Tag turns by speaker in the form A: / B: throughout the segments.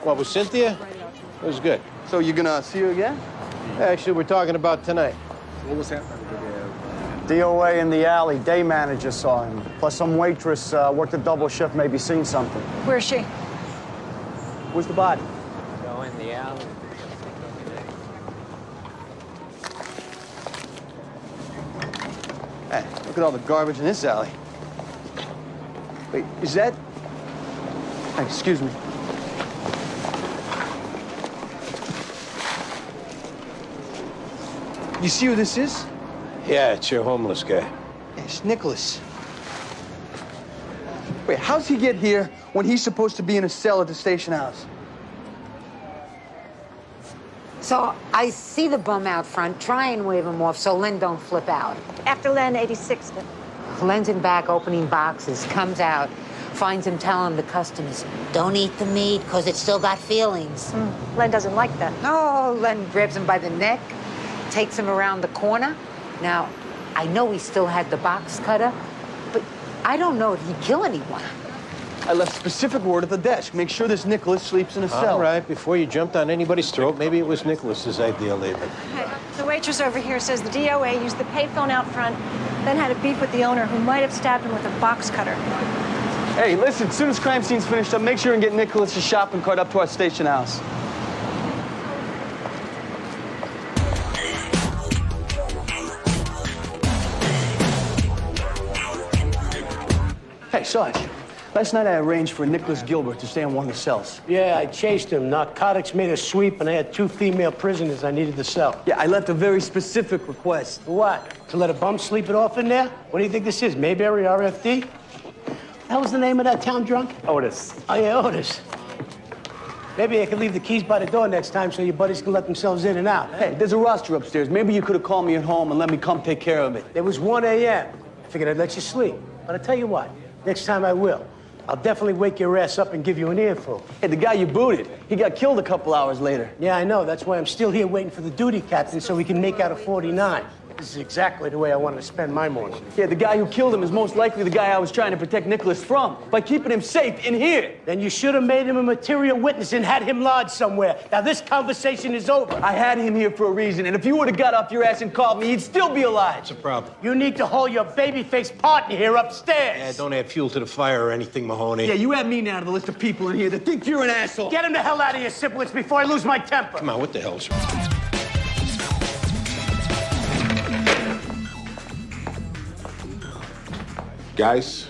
A: What, with Cynthia? It was good.
B: So you're gonna see her again?
A: Actually, we're talking about tonight.
C: What was happening?
B: DOA in the alley. Day manager saw him. Plus some waitress worked a double shift, maybe seen something.
D: Where's she?
B: Where's the body?
E: Go in the alley.
B: Hey, look at all the garbage in this alley. Wait, is that... Hey, excuse me. You see who this is?
A: Yeah, it's your homeless guy.
B: It's Nicholas. Wait, how's he get here when he's supposed to be in a cell at the station house?
F: So I see the bum out front, try and wave him off so Len don't flip out.
D: After Len, 86th.
F: Len's in back opening boxes, comes out, finds him telling the customers, don't eat the meat because it's still got feelings.
D: Len doesn't like that.
F: No, Len grabs him by the neck, takes him around the corner. Now, I know he still had the box cutter, but I don't know if he'd kill anyone.
B: I left specific word at the desk. Make sure this Nicholas sleeps in a cell.
A: All right, before you jumped on anybody's throat, maybe it was Nicholas's idea, Laban.
D: Hey, the waitress over here says the DOA used the payphone out front, then had a beef with the owner who might have stabbed him with a box cutter.
B: Hey, listen, as soon as crime scene's finished up, make sure and get Nicholas's shopping cart up to our station house. Hey, Sarge. Last night I arranged for Nicholas Gilbert to stay in one of the cells.
G: Yeah, I chased him. Narcotics made a sweep, and I had 2 female prisoners I needed to sell.
B: Yeah, I left a very specific request.
G: What? To let a bum sleep it off in there? What do you think this is, Mayberry RFD? That was the name of that town drunk?
B: Otis.
G: Oh, yeah, Otis. Maybe I could leave the keys by the door next time so your buddies can let themselves in and out.
B: Hey, there's a roster upstairs. Maybe you could have called me at home and let me come take care of it.
G: It was 1 a.m. I figured I'd let you sleep. But I tell you what, next time I will. I'll definitely wake your ass up and give you an earful.
B: Hey, the guy you booted, he got killed a couple hours later.
G: Yeah, I know. That's why I'm still here waiting for the duty captain so we can make out a 49. This is exactly the way I wanted to spend my morning.
B: Yeah, the guy who killed him is most likely the guy I was trying to protect Nicholas from by keeping him safe in here.
G: Then you should have made him a material witness and had him lodged somewhere. Now, this conversation is over.
B: I had him here for a reason, and if you would have got off your ass and called me, he'd still be alive.
A: What's the problem?
G: You need to hold your baby-faced partner here upstairs.
A: Yeah, don't add fuel to the fire or anything, Mahoney.
B: Yeah, you add me now to the list of people in here that think you're an asshole.
G: Get him the hell out of here, Siblitz, before I lose my temper.
A: Come on, what the hell's...
C: Guys?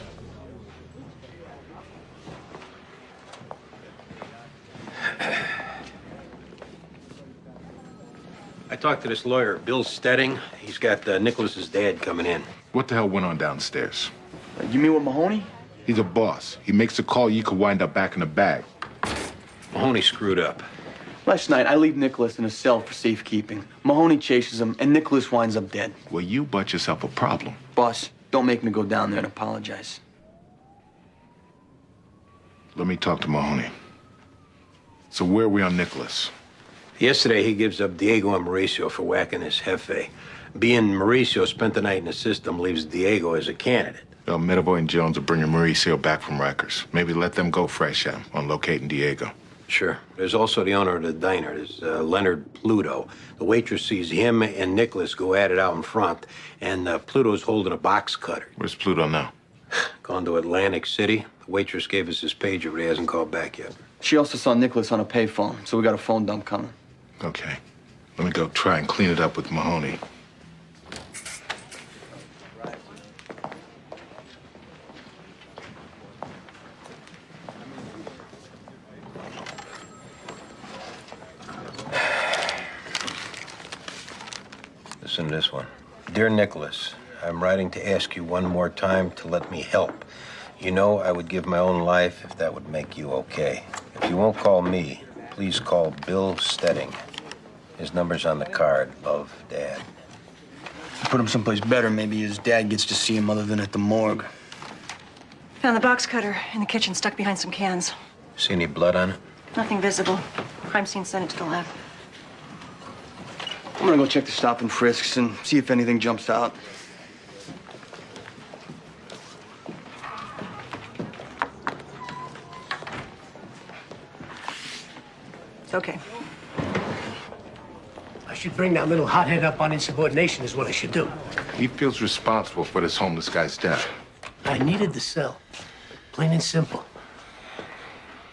A: I talked to this lawyer, Bill Stedding. He's got Nicholas's dad coming in.
C: What the hell went on downstairs?
B: You mean with Mahoney?
C: He's a boss. He makes a call, you could wind up back in the bag.
A: Mahoney screwed up.
B: Last night, I leave Nicholas in a cell for safekeeping. Mahoney chases him, and Nicholas winds up dead.
C: Well, you bought yourself a problem.
B: Boss, don't make me go down there and apologize.
C: Let me talk to Mahoney. So where are we on Nicholas?
A: Yesterday, he gives up Diego and Mauricio for whacking his jefe. Being Mauricio spent the night in the system leaves Diego as a candidate.
C: Well, Medavoy and Jones are bringing Mauricio back from Rikers. Maybe let them go fresh on locating Diego.
A: Sure. There's also the owner of the diner. There's Leonard Pluto. The waitress sees him and Nicholas go at it out in front, and Pluto's holding a box cutter.
C: Where's Pluto now?
A: Gone to Atlantic City. The waitress gave us his pager, but he hasn't called back yet.
B: She also saw Nicholas on a payphone, so we got a phone dump coming.
C: Okay. Let me go try and clean it up with Mahoney.
A: Listen to this one. Dear Nicholas, I'm writing to ask you one more time to let me help. You know I would give my own life if that would make you okay. If you won't call me, please call Bill Stedding. His number's on the card. Love, Dad.
B: Put him someplace better. Maybe his dad gets to see him other than at the morgue.
D: Found the box cutter in the kitchen, stuck behind some cans.
A: See any blood on it?
D: Nothing visible. Crime scene sent it to the lab.
B: I'm gonna go check the stop and frisks and see if anything jumps out.
D: Okay.
G: I should bring that little hothead up on insubordination is what I should do.
C: He feels responsible for this homeless guy's death.
G: I needed the cell. Plain and simple.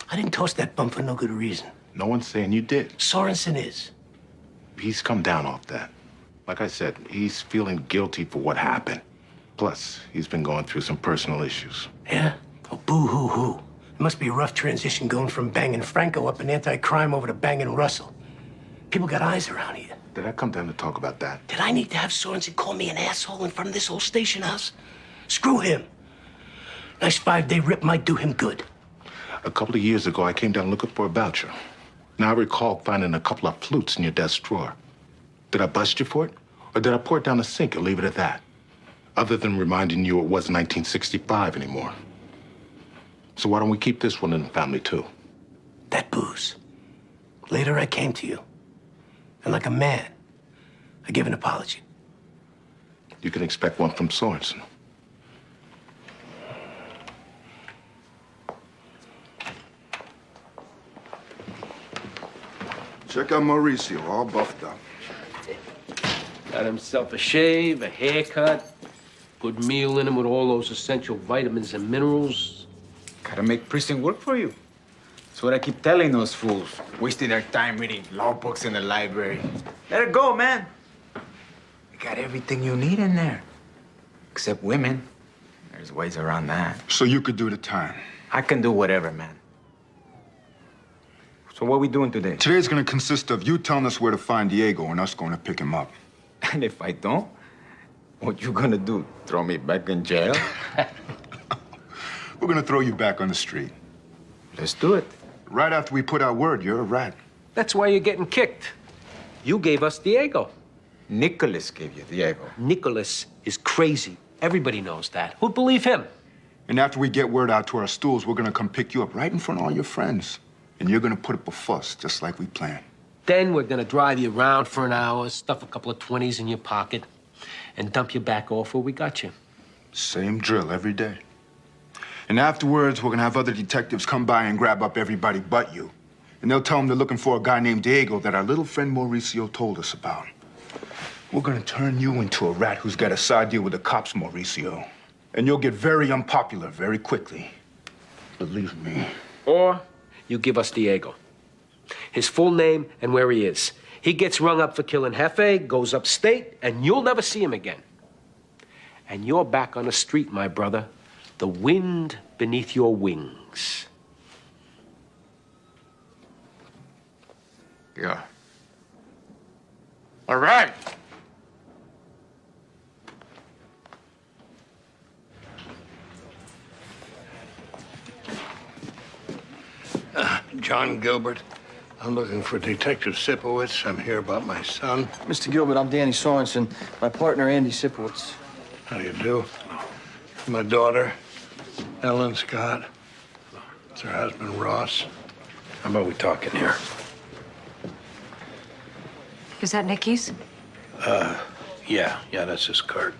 G: I didn't toss that bum for no good reason.
C: No one's saying you did.
G: Sorensen is.
C: He's come down off that. Like I said, he's feeling guilty for what happened. Plus, he's been going through some personal issues.
G: Yeah? Oh, boo-hoo-hoo. It must be a rough transition going from banging Franco up in anti-crime over to banging Russell. People got eyes around here.
C: Did I come down to talk about that?
G: Did I need to have Sorensen call me an asshole in front of this whole station house? Screw him. Nice 5-day rip might do him good.
C: A couple of years ago, I came down looking for a voucher. Now I recall finding a couple of flutes in your desk drawer. Did I bust you for it? Or did I pour it down the sink and leave it at that? Other than reminding you it wasn't 1965 anymore. So why don't we keep this one in the family, too?
G: That booze. Later, I came to you. And like a man, I gave an apology.
C: You can expect one from Sorensen.
E: Check out Mauricio, all buffed up.
H: Got himself a shave, a haircut, good meal in him with all those essential vitamins and minerals.
I: Gotta make prison work for you. That's what I keep telling those fools, wasting their time reading law books in the library. Let it go, man. You got everything you need in there. Except women. There's ways around that.
E: So you could do the time.
I: I can do whatever, man. So what we doing today?
E: Today's gonna consist of you telling us where to find Diego and us going to pick him up.
I: And if I don't, what you gonna do? Throw me back in jail?
E: We're gonna throw you back on the street.
I: Let's do it.
E: Right after we put our word, you're a rat.
H: That's why you're getting kicked. You gave us Diego.
I: Nicholas gave you Diego.
H: Nicholas is crazy. Everybody knows that. Who'd believe him?
E: And after we get word out to our stools, we're gonna come pick you up right in front of all your friends. And you're gonna put up a fuss, just like we planned.
H: Then we're gonna drive you around for an hour, stuff a couple of 20s in your pocket, and dump you back off where we got you.
E: Same drill every day. And afterwards, we're gonna have other detectives come by and grab up everybody but you. And they'll tell them they're looking for a guy named Diego that our little friend Mauricio told us about. We're gonna turn you into a rat who's got a side deal with the cops, Mauricio. And you'll get very unpopular very quickly. Believe me.
H: Or you give us Diego. His full name and where he is. He gets rung up for killing Jefe, goes upstate, and you'll never see him again. And you're back on the street, my brother. The wind beneath your wings.
I: Yeah. All right.
J: John Gilbert. I'm looking for Detective Sipowicz. I'm here about my son.
K: Mr. Gilbert, I'm Danny Sorensen. My partner, Andy Sipowicz.
J: How do you do? My daughter, Ellen Scott. It's her husband, Ross.
A: How about we talk in here?
D: Is that Nikki's?
A: Yeah, that's his card.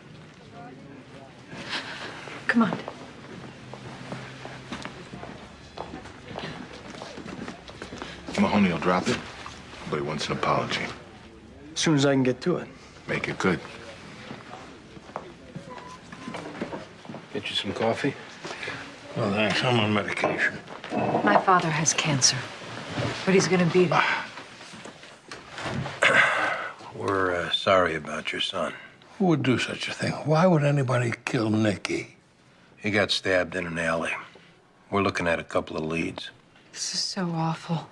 D: Come on.
C: Mahoney will drop it, but he wants an apology.
K: As soon as I can get to it.
C: Make it good.
A: Get you some coffee?
J: Well, thanks. I'm on medication.
D: My father has cancer, but he's gonna beat it.
A: We're sorry about your son.
J: Who would do such a thing? Why would anybody kill Nicky?
A: He got stabbed in an alley. We're looking at a couple of leads.
D: This is so awful.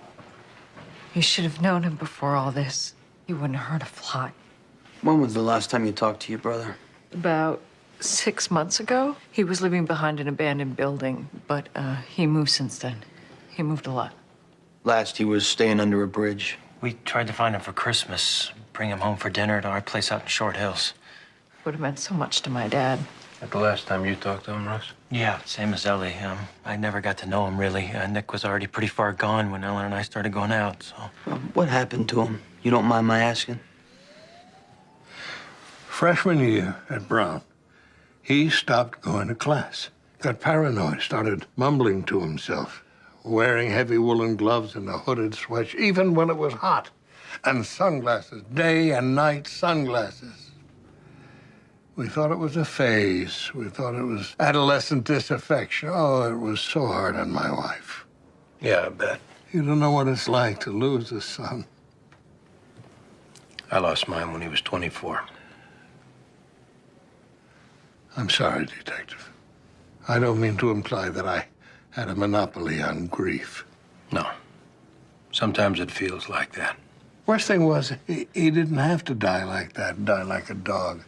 D: You should have known him before all this. He wouldn't hurt a fly.
K: When was the last time you talked to your brother?
D: About 6 months ago, he was living behind an abandoned building, but he moved since then. He moved a lot.
K: Last, he was staying under a bridge.
L: We tried to find him for Christmas, bring him home for dinner to our place out in Short Hills.
D: Would have meant so much to my dad.
A: That the last time you talked to him, Russ?
L: Yeah, same as Ellie. I never got to know him, really. Nick was already pretty far gone when Ellen and I started going out, so...
K: What happened to him? You don't mind my asking?
J: Freshman year at Brown, he stopped going to class. Got paranoid, started mumbling to himself. wearing heavy woolen gloves and a hooded sweatshirt, even when it was hot, and sunglasses, day and night sunglasses. We thought it was a phase. We thought it was adolescent disaffection. Oh, it was so hard on my wife.
A: Yeah, I bet.
J: You don't know what it's like to lose a son.
A: I lost mine when he was 24.
J: I'm sorry, Detective. I don't mean to imply that I had a monopoly on grief.
A: No. Sometimes it feels like that.
J: Worst thing was, he didn't have to die like that, die like a dog.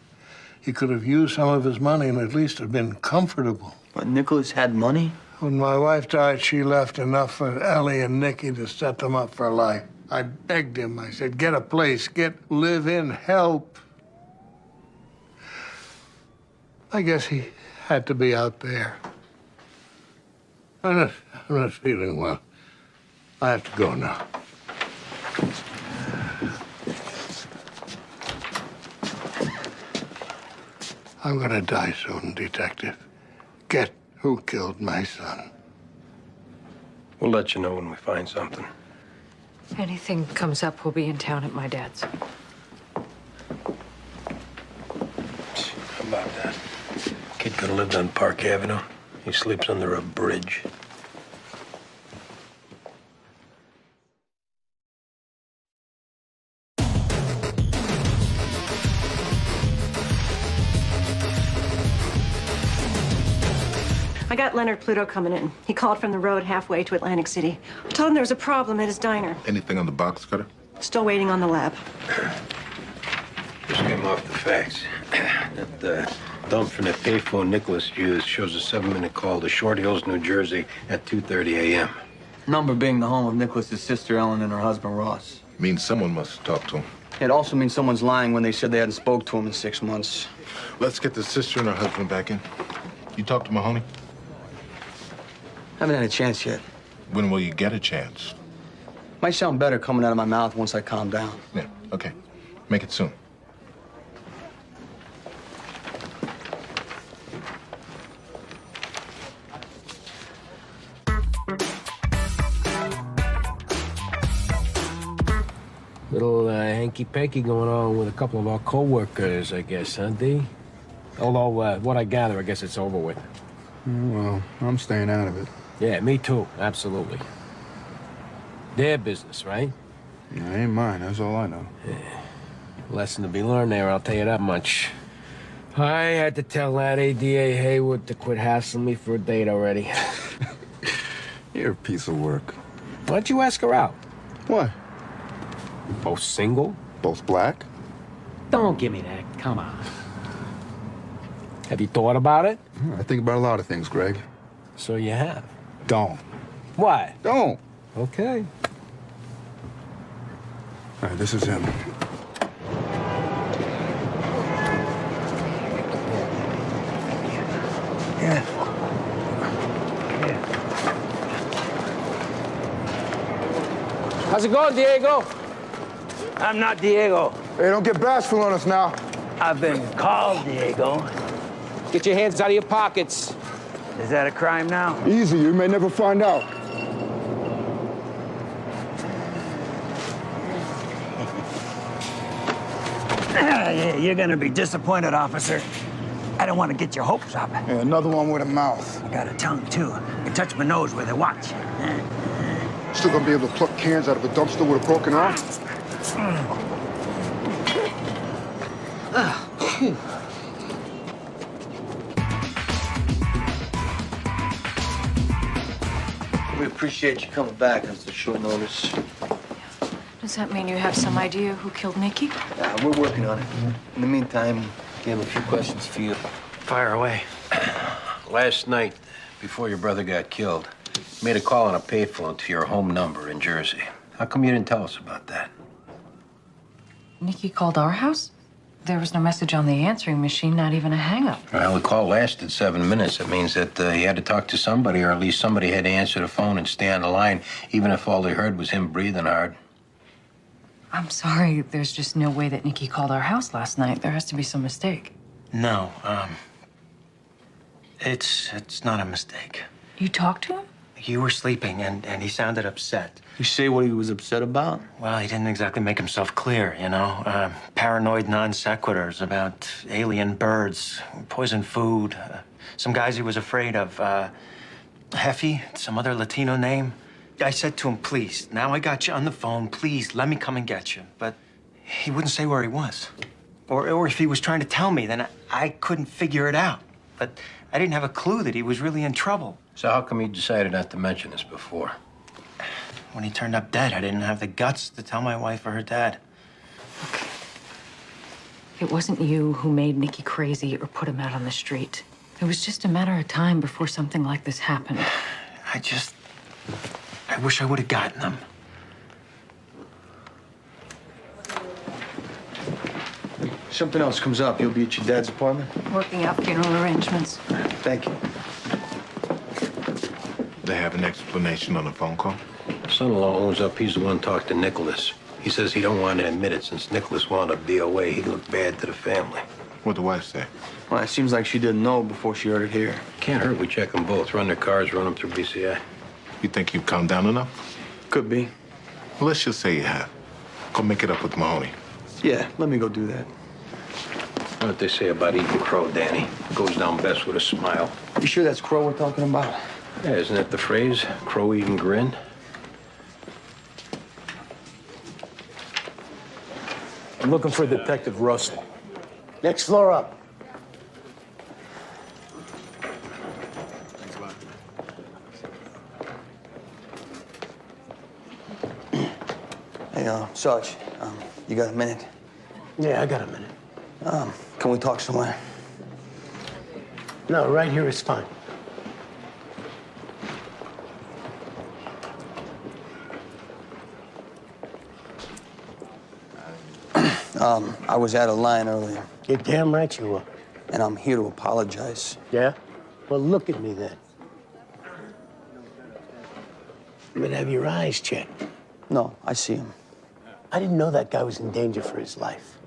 J: He could have used some of his money and at least have been comfortable.
K: But Nicholas had money?
J: When my wife died, she left enough for Ellie and Nicky to set them up for life. I begged him. I said, get a place, live in, help. I guess he had to be out there. I'm not feeling well. I have to go now. I'm gonna die soon, Detective. Get who killed my son.
A: We'll let you know when we find something.
D: Anything comes up, we'll be in town at my dad's.
A: How about that? Kid could have lived on Park Avenue. He sleeps under a bridge.
M: I got Leonard Pluto coming in. He called from the road halfway to Atlantic City. I told him there was a problem at his diner.
C: Anything on the box cutter?
M: Still waiting on the lab.
A: Just came off the facts. That dump from the payphone Nicholas used shows a 7-minute call to Short Hills, New Jersey at 2:30 a.m.
K: Number being the home of Nicholas's sister Ellen and her husband Ross.
C: Means someone must have talked to him.
K: It also means someone's lying when they said they hadn't spoke to him in 6 months.
C: Let's get the sister and her husband back in. You talked to Mahoney?
K: Haven't had a chance yet.
C: When will you get a chance?
K: Might sound better coming out of my mouth once I calm down.
C: Yeah, okay. Make it soon.
H: Little hanky-panky going on with a couple of our co-workers, I guess, huh, D? Although, what I gather, I guess it's over with.
E: Well, I'm staying out of it.
H: Yeah, me too, absolutely. Their business, right?
E: It ain't mine, that's all I know.
H: Yeah. Lesson to be learned there, I'll tell you that much. I had to tell that ADA Haywood to quit hassling me for a date already.
E: You're a piece of work.
H: Why don't you ask her out?
E: What?
H: Both single?
E: Both black?
I: Don't give me that. Come on.
H: Have you thought about it?
E: I think about a lot of things, Greg.
H: So you have.
E: Don't.
H: Why?
E: Don't.
H: Okay.
E: All right, this is him.
H: Yeah. How's it going, Diego?
G: I'm not Diego.
E: Hey, don't get bashful on us now.
G: I've been called Diego.
H: Get your hands out of your pockets.
G: Is that a crime now?
E: Easy, you may never find out.
G: You're gonna be disappointed, officer. I don't want to get your hopes up.
E: Yeah, another one with a mouth.
G: I got a tongue, too. You can touch my nose with it. Watch.
E: Still gonna be able to pluck cans out of a dumpster with a broken arm?
K: We appreciate you coming back on such short notice.
D: Does that mean you have some idea who killed Nicky?
K: Yeah, we're working on it. In the meantime, we have a few questions for you.
L: Fire away.
A: Last night, before your brother got killed, you made a call on a payphone to your home number in Jersey. How come you didn't tell us about that?
D: Nicky called our house? There was no message on the answering machine, not even a hang-up.
A: Well, the call lasted 7 minutes. It means that he had to talk to somebody, or at least somebody had to answer the phone and stay on the line, even if all they heard was him breathing hard.
D: I'm sorry, there's just no way that Nicky called our house last night. There has to be some mistake.
L: No, it's not a mistake.
D: You talked to him?
L: You were sleeping, and he sounded upset.
K: You say what he was upset about?
L: Well, he didn't exactly make himself clear, you know. Paranoid non sequiturs about alien birds, poison food, some guys he was afraid of. Heffy, some other Latino name. I said to him, please, now I got you on the phone, please, let me come and get you. But he wouldn't say where he was. Or if he was trying to tell me, then I couldn't figure it out. But I didn't have a clue that he was really in trouble.
A: So how come you decided not to mention this before?
L: When he turned up dead, I didn't have the guts to tell my wife or her dad.
D: It wasn't you who made Nicky crazy or put him out on the street. It was just a matter of time before something like this happened.
L: I wish I would have gotten them.
K: Something else comes up. You'll be at your dad's apartment?
D: Working out funeral arrangements.
K: Thank you.
C: They have an explanation on the phone call?
A: Son-in-law owns up he's the one talked to Nicholas. He says he don't want to admit it since Nicholas wound up DOA. He'd look bad to the family.
C: What'd the wife say?
K: Well, it seems like she didn't know before she heard it here.
A: Can't hurt. We check them both. Run their cars, run them through BCI.
C: You think you've calmed down enough?
K: Could be.
C: Well, let's just say you have. Go make it up with Mahoney.
K: Yeah, let me go do that.
A: What they say about eating crow, Danny? Goes down best with a smile.
K: You sure that's Crow we're talking about?
A: Yeah, isn't that the phrase? Crow eating grin?
G: I'm looking for Detective Russell. Next floor up.
K: Hey, Sarge, you got a minute?
G: Yeah, I got a minute.
K: Can we talk somewhere?
G: No, right here is fine.
K: I was out of line earlier.
G: You're damn right you were.
K: And I'm here to apologize.
G: Yeah? Well, look at me then. I'm gonna have your eyes checked.
K: No, I see him.
G: I didn't know that guy was in danger for his life.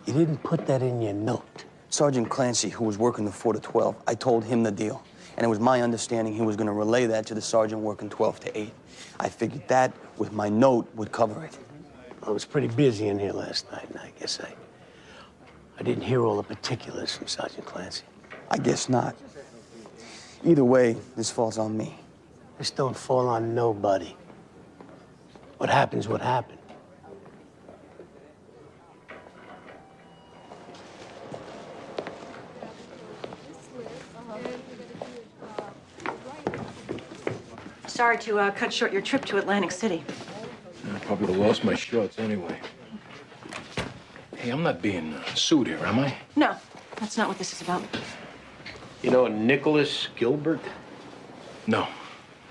G: You didn't put that in your note.
K: Sergeant Clancy, who was working the 4 to 12, I told him the deal. And it was my understanding he was going to relay that to the sergeant working 12 to 8. I figured that, with my note, would cover it.
G: I was pretty busy in here last night, and I guess I didn't hear all the particulars from Sergeant Clancy.
K: I guess not. Either way, this falls on me.
G: This don't fall on nobody. What happened.
M: Sorry to cut short your trip to Atlantic City.
H: I probably would have lost my shorts anyway. Hey, I'm not being sued here, am I?
M: No, that's not what this is about.
A: You know Nicholas Gilbert?
H: No.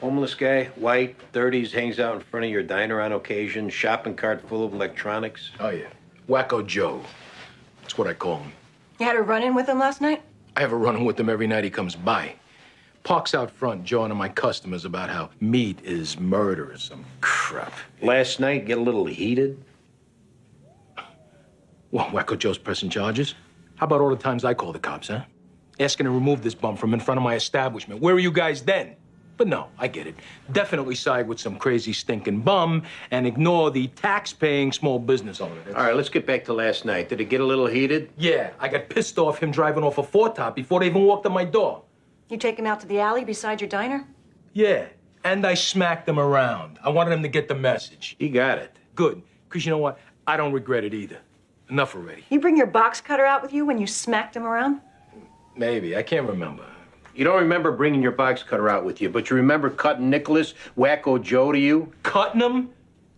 A: Homeless guy, white, 30s, hangs out in front of your diner on occasion, shopping cart full of electronics.
H: Oh, yeah. Wacko Joe. That's what I call him.
M: You had a run-in with him last night?
H: I have a run-in with him every night he comes by. Parks out front, jawing to my customers about how meat is murder or some crap.
A: Last night, get a little heated?
H: Well, Wacko Joe's pressing charges. How about all the times I called the cops, huh? Asking to remove this bum from in front of my establishment. Where were you guys then? But no, I get it. Definitely side with some crazy stinking bum and ignore the tax-paying small business owner.
A: All right, let's get back to last night. Did it get a little heated?
H: Yeah, I got pissed off him driving off a four-top before they even walked to my door.
M: You take him out to the alley beside your diner?
H: Yeah, and I smacked him around. I wanted him to get the message.
A: He got it.
H: Good, because you know what? I don't regret it either. Enough already.
M: You bring your box cutter out with you when you smacked him around?
H: Maybe, I can't remember.
A: You don't remember bringing your box cutter out with you, but you remember cutting Nicholas, Wacko Joe to you?
H: Cutting him?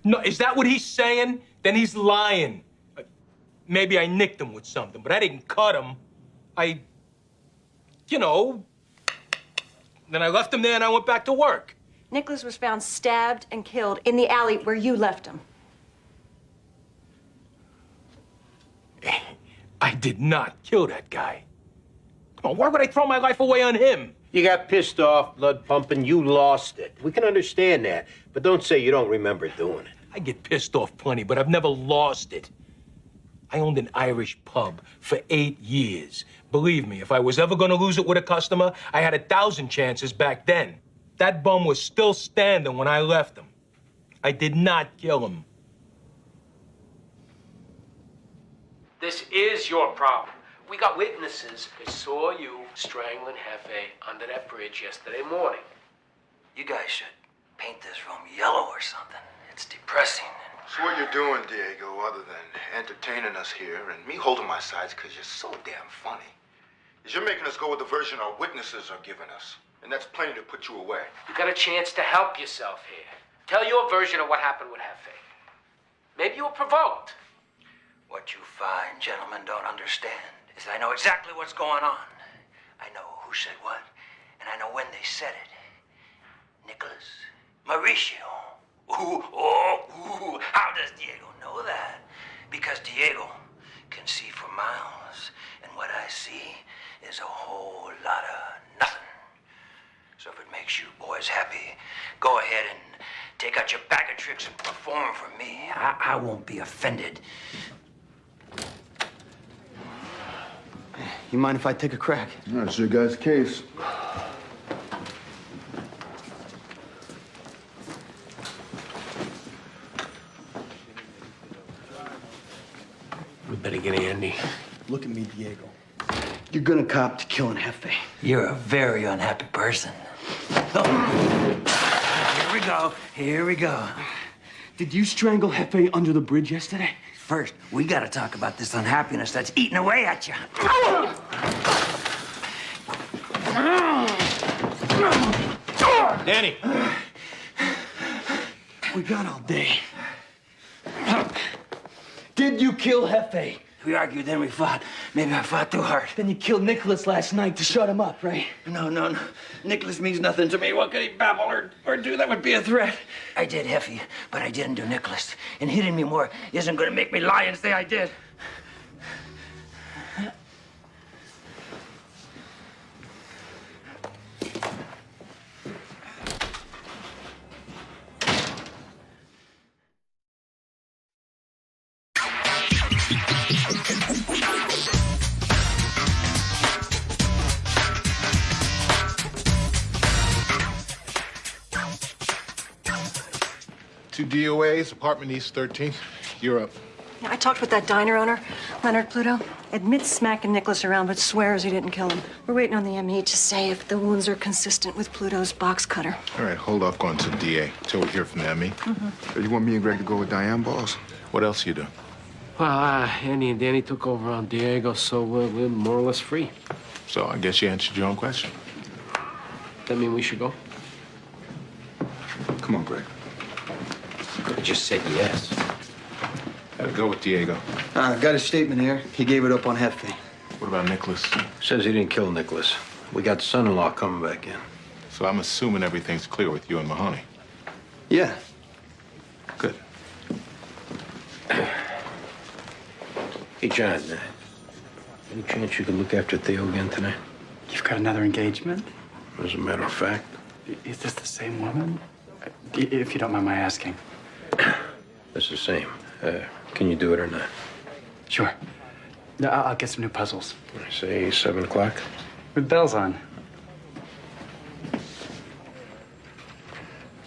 H: No, is that what he's saying? Then he's lying. Maybe I nicked him with something, but I didn't cut him. Then I left him there and I went back to work.
M: Nicholas was found stabbed and killed in the alley where you left him.
H: I did not kill that guy. Come on, why would I throw my life away on him?
A: You got pissed off, blood pumping, you lost it. We can understand that, but don't say you don't remember doing it.
H: I get pissed off plenty, but I've never lost it. I owned an Irish pub for 8 years. Believe me, if I was ever gonna lose it with a customer, I had 1,000 chances back then.
N: That bum was still standing when I left him. I did not kill him.
H: This is your problem. We got witnesses that saw you strangling Hefe under that bridge yesterday morning.
O: You guys should paint this room yellow or something. It's depressing.
E: So what you're doing, Diego, other than entertaining us here and me holding my sides because you're so damn funny, is you're making us go with the version our witnesses are giving us. And that's plenty to put you away.
H: You got a chance to help yourself here. Tell your version of what happened with Hefe. Maybe you were provoked.
O: What you fine gentlemen don't understand is I know exactly what's going on. I know who said what, and I know when they said it. Nicholas, Mauricio. Ooh, how does Diego know that? Because Diego can see for miles, and what I see is a whole lot of nothing. So if it makes you boys happy, go ahead and take out your bag of tricks and perform for me. I won't be offended.
K: You mind if I take a crack?
E: That's your guy's case.
G: We better get Andy.
K: Look at me, Diego. You're gonna cop to killing Hefe.
O: You're a very unhappy person. Here we go. Here we go.
K: Did you strangle Hefe under the bridge yesterday?
O: First, we gotta talk about this unhappiness that's eating away at you.
N: Danny!
K: We got all day. Did you kill Hefe?
O: We argued, then we fought. Maybe I fought too hard.
K: Then you killed Nicholas last night to shut him up, right?
O: No. Nicholas means nothing to me. What could he babble or do that would be a threat? I did Heffy, but I didn't do Nicholas. And hitting me more isn't gonna make me lie and say I did.
C: Two DOAs, apartment East 13th. You're up.
M: Yeah, I talked with that diner owner, Leonard Pluto. Admits smacking Nicholas around, but swears he didn't kill him. We're waiting on the ME to say if the wounds are consistent with Pluto's box cutter.
C: All right, hold off going to the DA till we hear from the ME.
E: You want me and Greg to go with Diane, boss?
C: What else you do?
H: Well, Andy and Danny took over on Diego, so we're more or less free.
C: So I guess you answered your own question.
H: That mean we should go?
E: Come on, Greg.
H: Could have just said yes.
C: Gotta go with Diego.
K: Got a statement here. He gave it up on Hefe.
C: What about Nicholas?
A: Says he didn't kill Nicholas. We got son-in-law coming back in.
C: So I'm assuming everything's clear with you and Mahoney.
K: Yeah.
C: Good.
A: Hey, John, any chance you could look after Theo again tonight?
P: You've got another engagement?
A: As a matter of fact.
P: Is this the same woman? If you don't mind my asking.
A: It's the same. Can you do it or not?
P: Sure. No, I'll get some new puzzles.
A: I say 7 o'clock.
P: With bells on.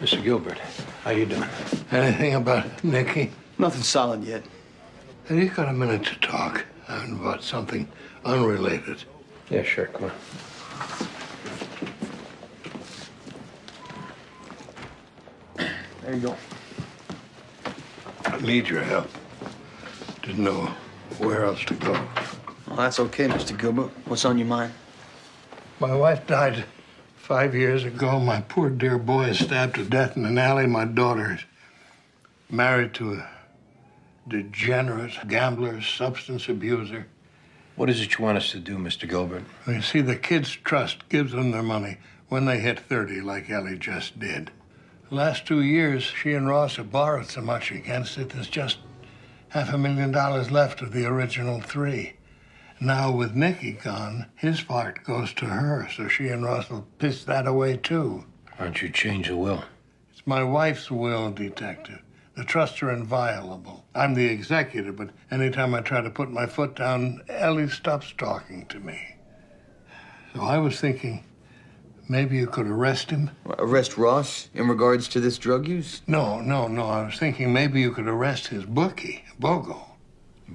A: Mr. Gilbert, how you doing?
J: Anything about Nikki?
K: Nothing solid yet.
J: Have you got a minute to talk about something unrelated?
A: Yeah, sure. Come on.
K: There you go.
J: I need your help. Didn't know where else to go.
K: Well, that's okay, Mr. Gilbert. What's on your mind?
J: My wife died 5 years ago. My poor dear boy is stabbed to death in an alley. My daughter's married to a degenerate gambler, substance abuser.
A: What is it you want us to do, Mr. Gilbert?
J: You see, the kids' trust gives them their money when they hit 30, like Ellie just did. The last 2 years, she and Ross have borrowed so much against it, there's just $500,000 left of the original 3. Now, with Nicky gone, his part goes to her, so she and Ross will piss that away, too.
A: Why don't you change the will?
J: It's my wife's will, Detective. The trusts are inviolable. I'm the executor, but anytime I try to put my foot down, Ellie stops talking to me. So I was thinking Maybe you could arrest him?
Q: Arrest Ross in regards to this drug use?
J: No. I was thinking maybe you could arrest his bookie, Bogo.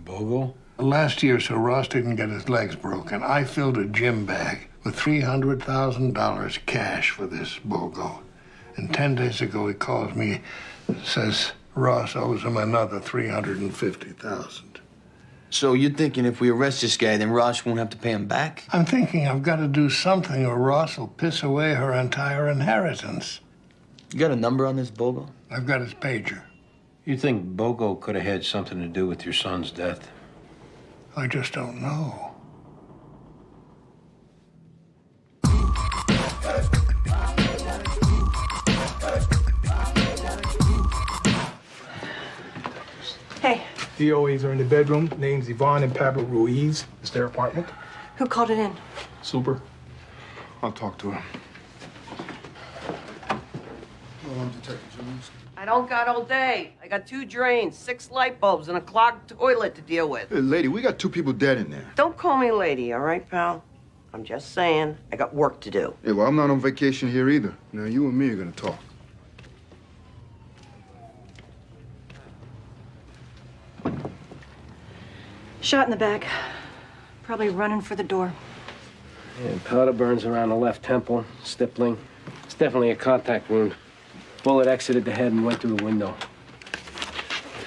A: Bogo?
J: Last year, so Ross didn't get his legs broken, I filled a gym bag with $300,000 cash for this Bogo. And 10 days ago, he calls me, says Ross owes him another $350,000.
Q: So you're thinking if we arrest this guy, then Ross won't have to pay him back?
J: I'm thinking I've got to do something or Ross will piss away her entire inheritance.
Q: You got a number on this Bogo?
J: I've got his pager.
A: You think Bogo could have had something to do with your son's death?
J: I just don't know.
M: Hey,
R: DOAs are in the bedroom. Names Yvonne and Pablo Ruiz. It's their apartment.
M: who called it in?
R: Super.
E: I'll talk to her. Well, I'm Detective Jones.
S: I don't got all day. I got 2 drains, 6 light bulbs, and a clogged toilet to deal with.
E: Hey, lady, we got 2 people dead in there.
S: Don't call me lady, all right, pal? I'm just saying, I got work to do.
E: Yeah, well, I'm not on vacation here either. Now, you and me are gonna talk.
M: Shot in the back. Probably running for the door.
H: Yeah, powder burns around the left temple, stippling. It's definitely a contact wound. Bullet exited the head and went through the window.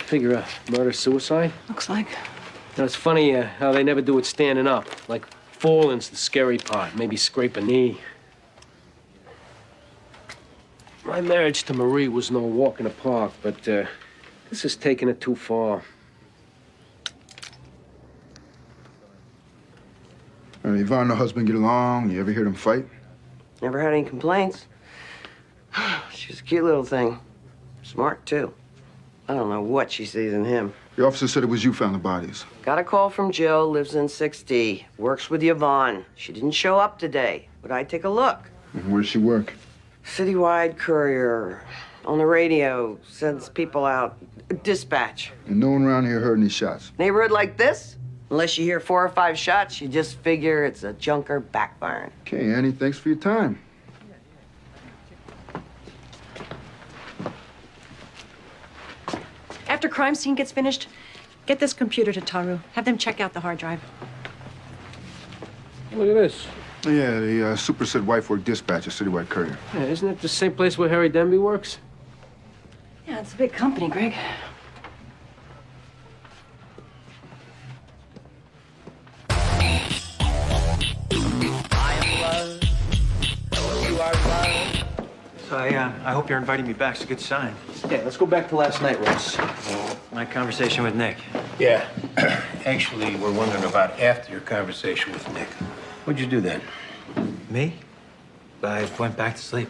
H: Figure a murder-suicide?
M: Looks like.
H: You know, it's funny how they never do it standing up. Like, falling's the scary part. Maybe scrape a knee. My marriage to Marie was no walk in the park, but this is taking it too far.
E: Yvonne and her husband get along? You ever hear them fight?
S: Never had any complaints. She's a cute little thing. Smart, too. I don't know what she sees in him.
E: The officer said it was you found the bodies.
S: Got a call from Jill, lives in 6D. Works with Yvonne. She didn't show up today, but I take a look.
E: Where does she work?
S: Citywide courier. On the radio, sends people out. Dispatch.
E: And no one around here heard any shots.
S: Neighborhood like this? Unless you hear 4 or 5 shots, you just figure it's a junker backfiring.
E: Okay, Annie, thanks for your time.
M: After crime scene gets finished, get this computer to Taru. Have them check out the hard drive.
H: Look at this.
E: Yeah, the super said wife worked dispatch at Citywide Courier.
H: Yeah, isn't it the same place where Harry Denby works?
M: Yeah, it's a big company, Greg.
L: So I hope you're inviting me back. It's a good sign.
Q: Yeah, let's go back to last night, Ross.
L: My conversation with Nick.
A: Yeah. Actually, we're wondering about after your conversation with Nick. What'd you do then?
L: Me? I went back to sleep.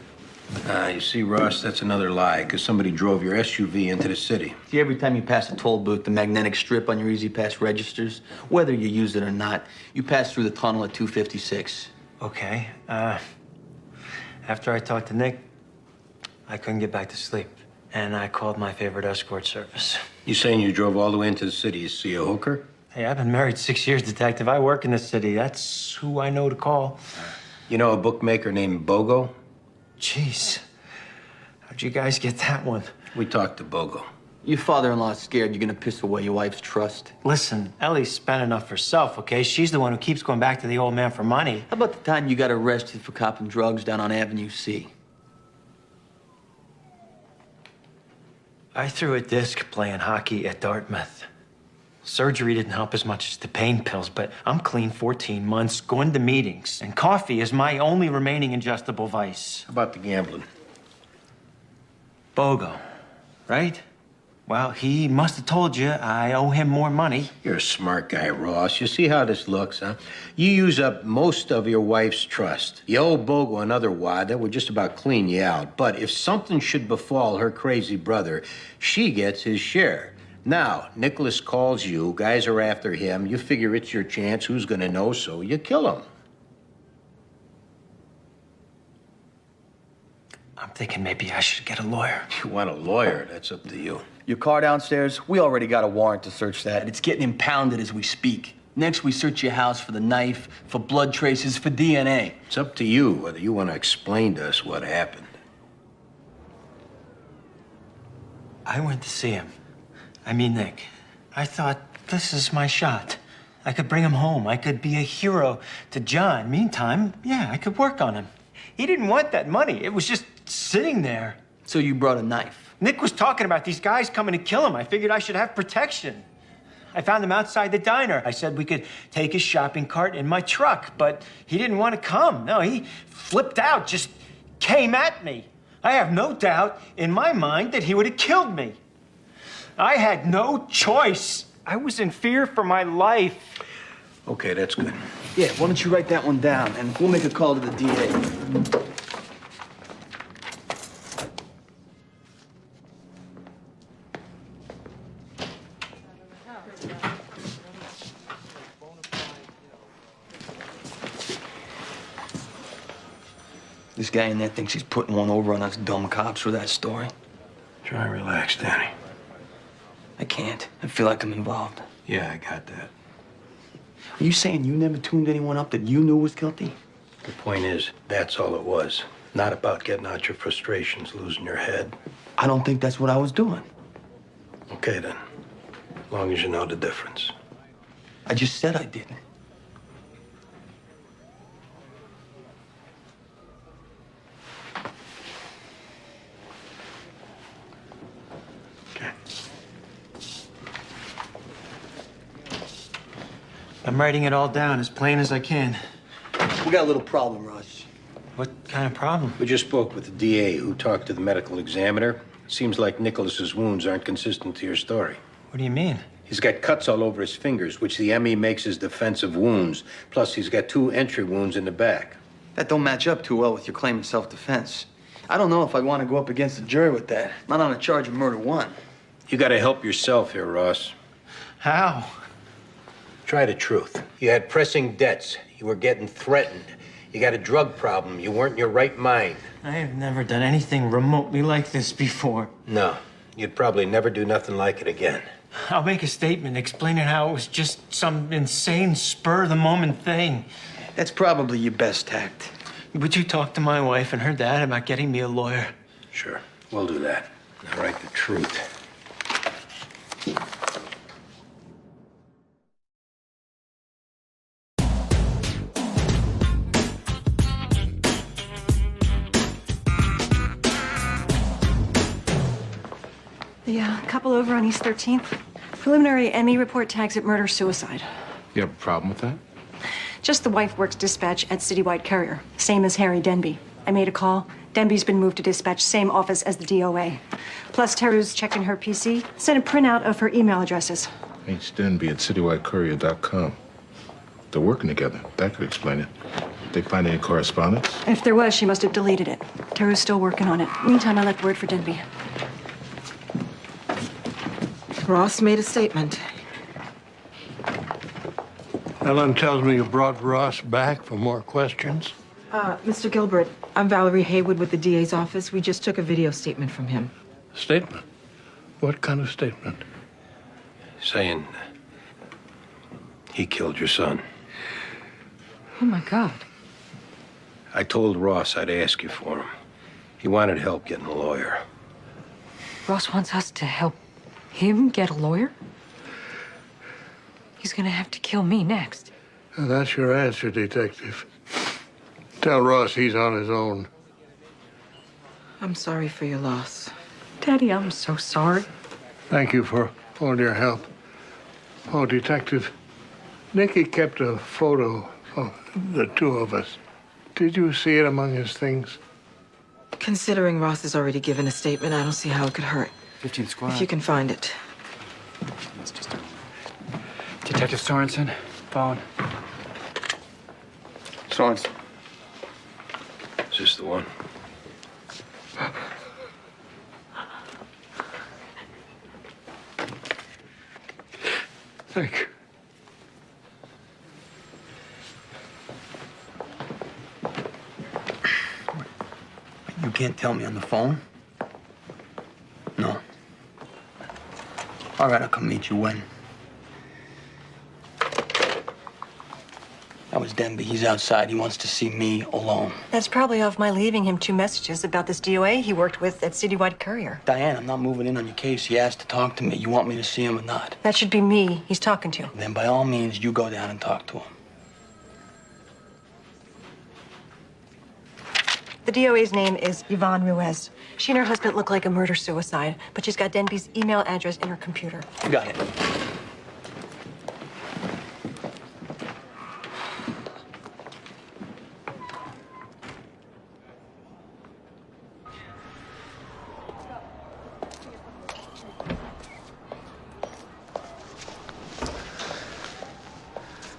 A: You see, Ross, that's another lie, because somebody drove your SUV into the city.
Q: See, every time you pass a toll booth, the magnetic strip on your Easy Pass registers, whether you use it or not, you pass through the tunnel at 256.
L: Okay. After I talked to Nick, I couldn't get back to sleep. And I called my favorite escort service.
A: You saying you drove all the way into the city to see a hooker?
L: Hey, I've been married 6 years, Detective. I work in the city. That's who I know to call.
A: You know a bookmaker named Bogo?
L: Jeez. How'd you guys get that one?
A: We talked to Bogo.
Q: Your father-in-law's scared you're gonna piss away your wife's trust.
L: Listen, Ellie's spent enough herself, okay? She's the one who keeps going back to the old man for money.
Q: How about the time you got arrested for copping drugs down on Avenue C?
L: I threw a disc playing hockey at Dartmouth. Surgery didn't help as much as the pain pills, but I'm clean 14 months, going to meetings, and coffee is my only remaining ingestible vice.
A: How about the gambling?
L: Bogo, right? Well, he must have told you I owe him more money.
A: You're a smart guy, Ross. You see how this looks, huh? You use up most of your wife's trust. You owe Bogo another wad that would just about clean you out. But if something should befall her crazy brother, she gets his share. Now, Nicholas calls you, guys are after him, you figure it's your chance, who's gonna know, so you kill him.
L: I'm thinking maybe I should get a lawyer.
A: You want a lawyer, that's up to you.
Q: Your car downstairs, we already got a warrant to search that. It's getting impounded as we speak. Next, we search your house for the knife, for blood traces, for DNA.
A: It's up to you whether you want to explain to us what happened.
L: I went to see him. I mean, Nick. I thought, this is my shot. I could bring him home. I could be a hero to John. Meantime, yeah, I could work on him. He didn't want that money. It was just sitting there.
Q: So you brought a knife?
L: Nick was talking about these guys coming to kill him. I figured I should have protection. I found him outside the diner. I said we could take his shopping cart in my truck, but he didn't want to come. No, he flipped out, just came at me. I have no doubt in my mind that he would have killed me. I had no choice. I was in fear for my life.
A: Okay, that's good.
Q: Yeah, why don't you write that one down, and we'll make a call to the DA. This guy in there thinks he's putting one over on us dumb cops with that story.
A: Try and relax, Danny.
Q: I can't. I feel like I'm involved.
A: Yeah, I got that.
Q: Are you saying you never tuned anyone up that you knew was guilty?
A: The point is, that's all it was. Not about getting out your frustrations, losing your head.
Q: I don't think that's what I was doing.
A: Okay, then. As long as you know the difference.
Q: I just said I didn't.
L: I'm writing it all down as plain as I can.
Q: We got a little problem, Russ.
L: What kind of problem?
A: We just spoke with the DA who talked to the medical examiner. Seems like Nicholas's wounds aren't consistent to your story.
L: What do you mean?
A: He's got cuts all over his fingers, which the ME makes as defensive wounds. Plus, he's got 2 entry wounds in the back.
Q: That don't match up too well with your claim of self-defense. I don't know if I'd want to go up against the jury with that. Not on a charge of murder 1.
A: You gotta help yourself here, Ross.
L: How?
A: Try the truth. You had pressing debts. You were getting threatened. You got a drug problem. You weren't in your right mind.
L: I have never done anything remotely like this before.
A: No, you'd probably never do nothing like it again.
L: I'll make a statement explaining how it was just some insane spur-of-the-moment thing.
Q: That's probably your best tact.
L: Would you talk to my wife and her dad about getting me a lawyer?
A: Sure, we'll do that. Now write the truth.
M: The couple over on East 13th. Preliminary ME report tags it murder-suicide.
C: You have a problem with that?
M: Just the wife works dispatch at Citywide Courier, same as Harry Denby. I made a call. Denby's been moved to dispatch, same office as the DOA. Plus, Teru's checking her PC, sent a printout of her email addresses.
C: H. Denby at citywidecourier.com. They're working together. That could explain it. Did they find any correspondence?
M: If there was, she must have deleted it. Teru's still working on it. Meantime, I left word for Denby.
T: Ross made a statement.
J: Ellen tells me you brought Ross back for more questions.
T: Mr. Gilbert, I'm Valerie Haywood with the DA's office. We just took a video statement from him.
J: Statement? What kind of statement?
A: Saying he killed your son.
D: Oh, my God.
A: I told Ross I'd ask you for him. He wanted help getting a lawyer.
D: Ross wants us to help him get a lawyer? He's gonna have to kill me next.
J: Now, that's your answer, Detective. Tell Ross he's on his own.
T: I'm sorry for your loss.
D: Daddy, I'm so sorry.
J: Thank you for all your help. Oh, Detective, Nicky kept a photo of the 2 of us. Did you see it among his things?
T: Considering Ross has already given a statement, I don't see how it could hurt.
P: 15 squad.
T: If you can find it.
P: Let's just Detective Sorensen, phone.
Q: Sorensen.
A: Is this the one?
J: Thank you.
Q: You can't tell me on the phone? No. All right, I'll come meet you when?
K: is Denby. He's outside. He wants to see me alone.
M: That's probably off my leaving him 2 messages about this DOA he worked with at Citywide Courier.
K: Diane, I'm not moving in on your case. He asked to talk to me. You want me to see him or not?
M: That should be me he's talking to.
K: Then by all means, you go down and talk to him.
M: The DOA's name is Yvonne Ruiz. She and her husband look like a murder-suicide, but she's got Denby's email address in her computer.
K: You got it.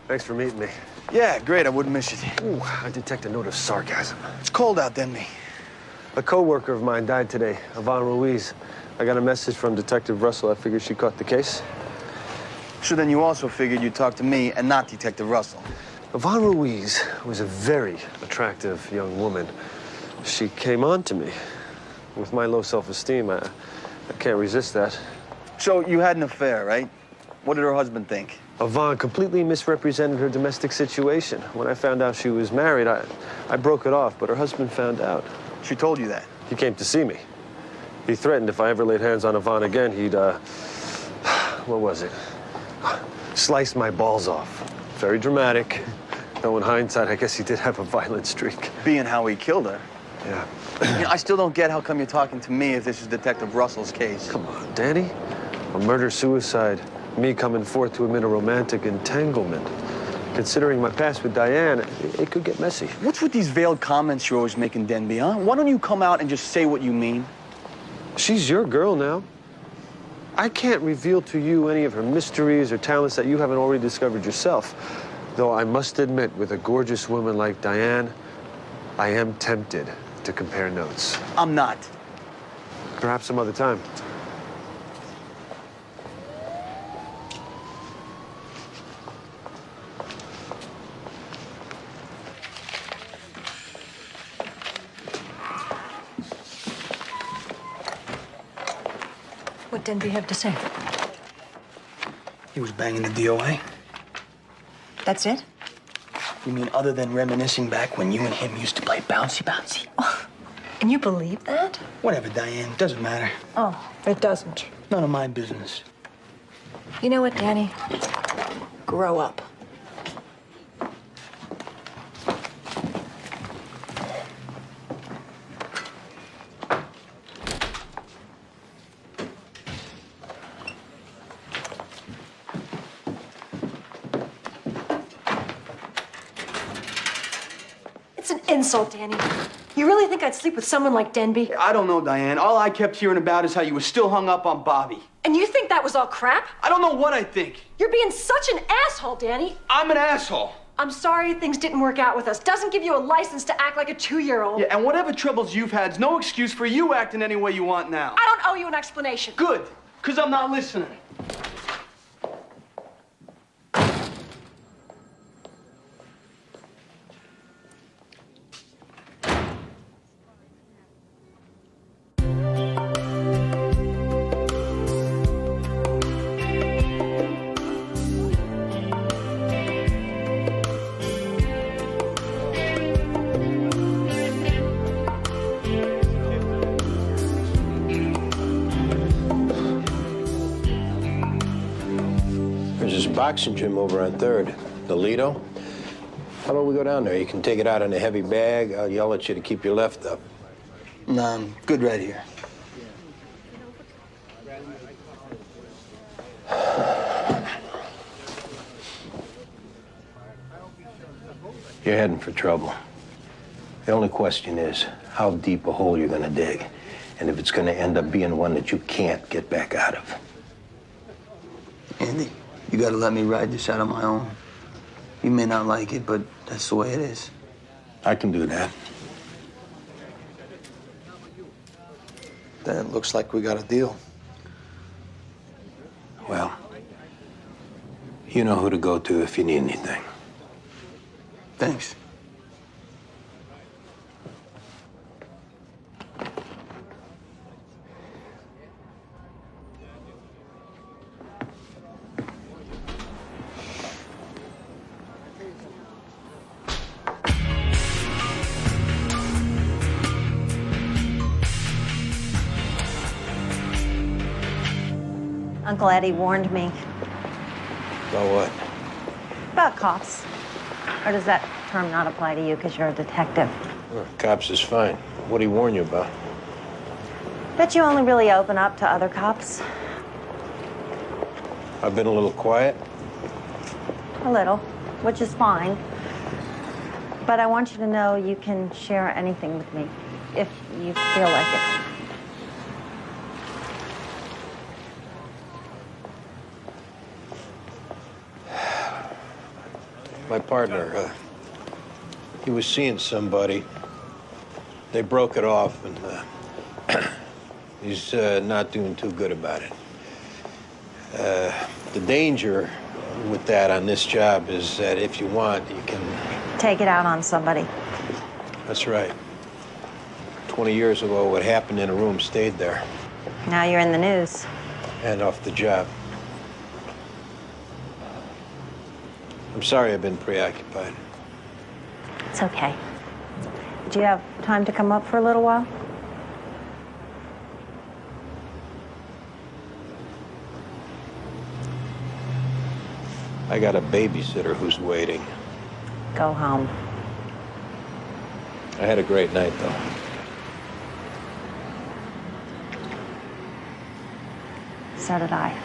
U: Thanks for meeting me.
K: Yeah, great. I wouldn't miss it.
U: Ooh, I detect a note of sarcasm.
K: It's cold out, Denby.
U: A co-worker of mine died today, Yvonne Ruiz. I got a message from Detective Russell. I figured she caught the case.
K: So then you also figured you'd talk to me and not Detective Russell.
U: Yvonne Ruiz was a very attractive young woman. She came on to me. With my low self-esteem, I can't resist that.
K: So you had an affair, right? What did her husband think?
U: Yvonne completely misrepresented her domestic situation. When I found out she was married, I broke it off, but her husband found out.
K: She told you that?
U: He came to see me. He threatened if I ever laid hands on Yvonne again, he'd, what was it? Slice my balls off. Very dramatic. Though in hindsight, I guess he did have a violent streak.
K: Being how he killed her.
U: Yeah.
K: You know, I still don't get how come you're talking to me if this is Detective Russell's case.
U: Come on, Danny. A murder-suicide. Me coming forth to admit a romantic entanglement. Considering my past with Diane, it could get messy.
K: What's with these veiled comments you're always making, Denby, huh? Why don't you come out and just say what you mean?
U: She's your girl now. I can't reveal to you any of her mysteries or talents that you haven't already discovered yourself. Though I must admit, with a gorgeous woman like Diane, I am tempted to compare notes.
K: I'm not.
U: Perhaps some other time.
M: What did Denby have to say?
K: He was banging the DOA.
M: That's it?
K: You mean other than reminiscing back when you and him used to play bouncy-bouncy?
M: And you believe that?
K: Whatever, Diane. Doesn't matter.
M: Oh, it doesn't.
K: None of my business.
M: You know what, Danny? Grow up. It's an insult, Danny. You really think I'd sleep with someone like Denby?
K: I don't know, Diane. All I kept hearing about is how you were still hung up on Bobby.
M: And you think that was all crap?
K: I don't know what I think.
M: You're being such an asshole, Danny.
K: I'm an asshole.
M: I'm sorry things didn't work out with us. Doesn't give you a license to act like a 2-year-old.
K: Yeah, and whatever troubles you've had's no excuse for you acting any way you want now.
M: I don't owe you an explanation.
K: Good, because I'm not listening.
A: There's this boxing gym over on 3rd, the Lido. How about we go down there? You can take it out in a heavy bag. I'll yell at you to keep your left up.
K: Nah, I'm good right here.
A: You're heading for trouble. The only question is how deep a hole you're gonna dig, and if it's gonna end up being one that you can't get back out of.
K: Andy, you gotta let me ride this out on my own. You may not like it, but that's the way it is.
A: I can do that.
K: Then it looks like we got a deal.
A: Well, you know who to go to if you need anything.
K: Thanks.
F: Uncle Eddie warned me
A: About what?
F: about cops. Or does that term not apply to you because you're a detective?
A: Cops is fine. What'd he warn you about?
F: Bet you only really open up to other cops.
A: I've been a little quiet.
F: A little, which is fine. But I want you to know you can share anything with me if you feel like it.
A: My partner, he was seeing somebody. They broke it off, and he's not doing too good about it. The danger with that on this job is that if you want, you can...
F: Take it out on somebody.
A: That's right. 20 years ago, what happened in a room stayed there.
F: Now you're in the news.
A: And off the job. I'm sorry I've been preoccupied.
F: It's okay. Do you have time to come up for a little while?
A: I got a babysitter who's waiting.
F: Go home.
A: I had a great night, though.
F: So did I.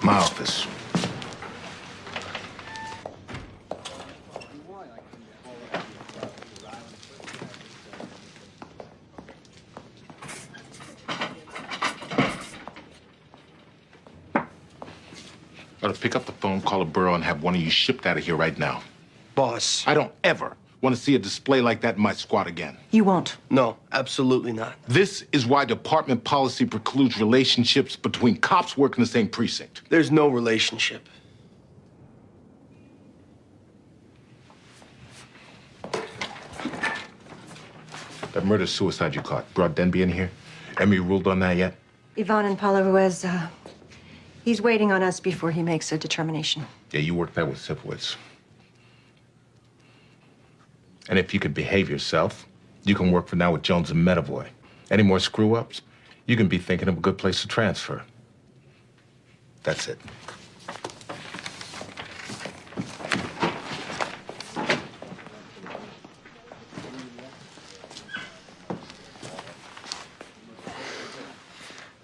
C: My office. Gotta pick up the phone, call a borough, and have one of you shipped out of here right now.
Q: Boss.
C: I don't ever want to see a display like that in my squad again.
Q: You won't. No, absolutely not.
C: This is why department policy precludes relationships between cops working the same precinct.
Q: There's no relationship.
C: That murder-suicide you caught, brought Denby in here? Emory ruled on that yet?
M: Yvonne and Paula Ruiz, he's waiting on us before he makes a determination.
C: Yeah, you worked that with Sipowicz. And if you could behave yourself, you can work for now with Jones and Medavoy. Any more screw-ups, you can be thinking of a good place to transfer. That's it.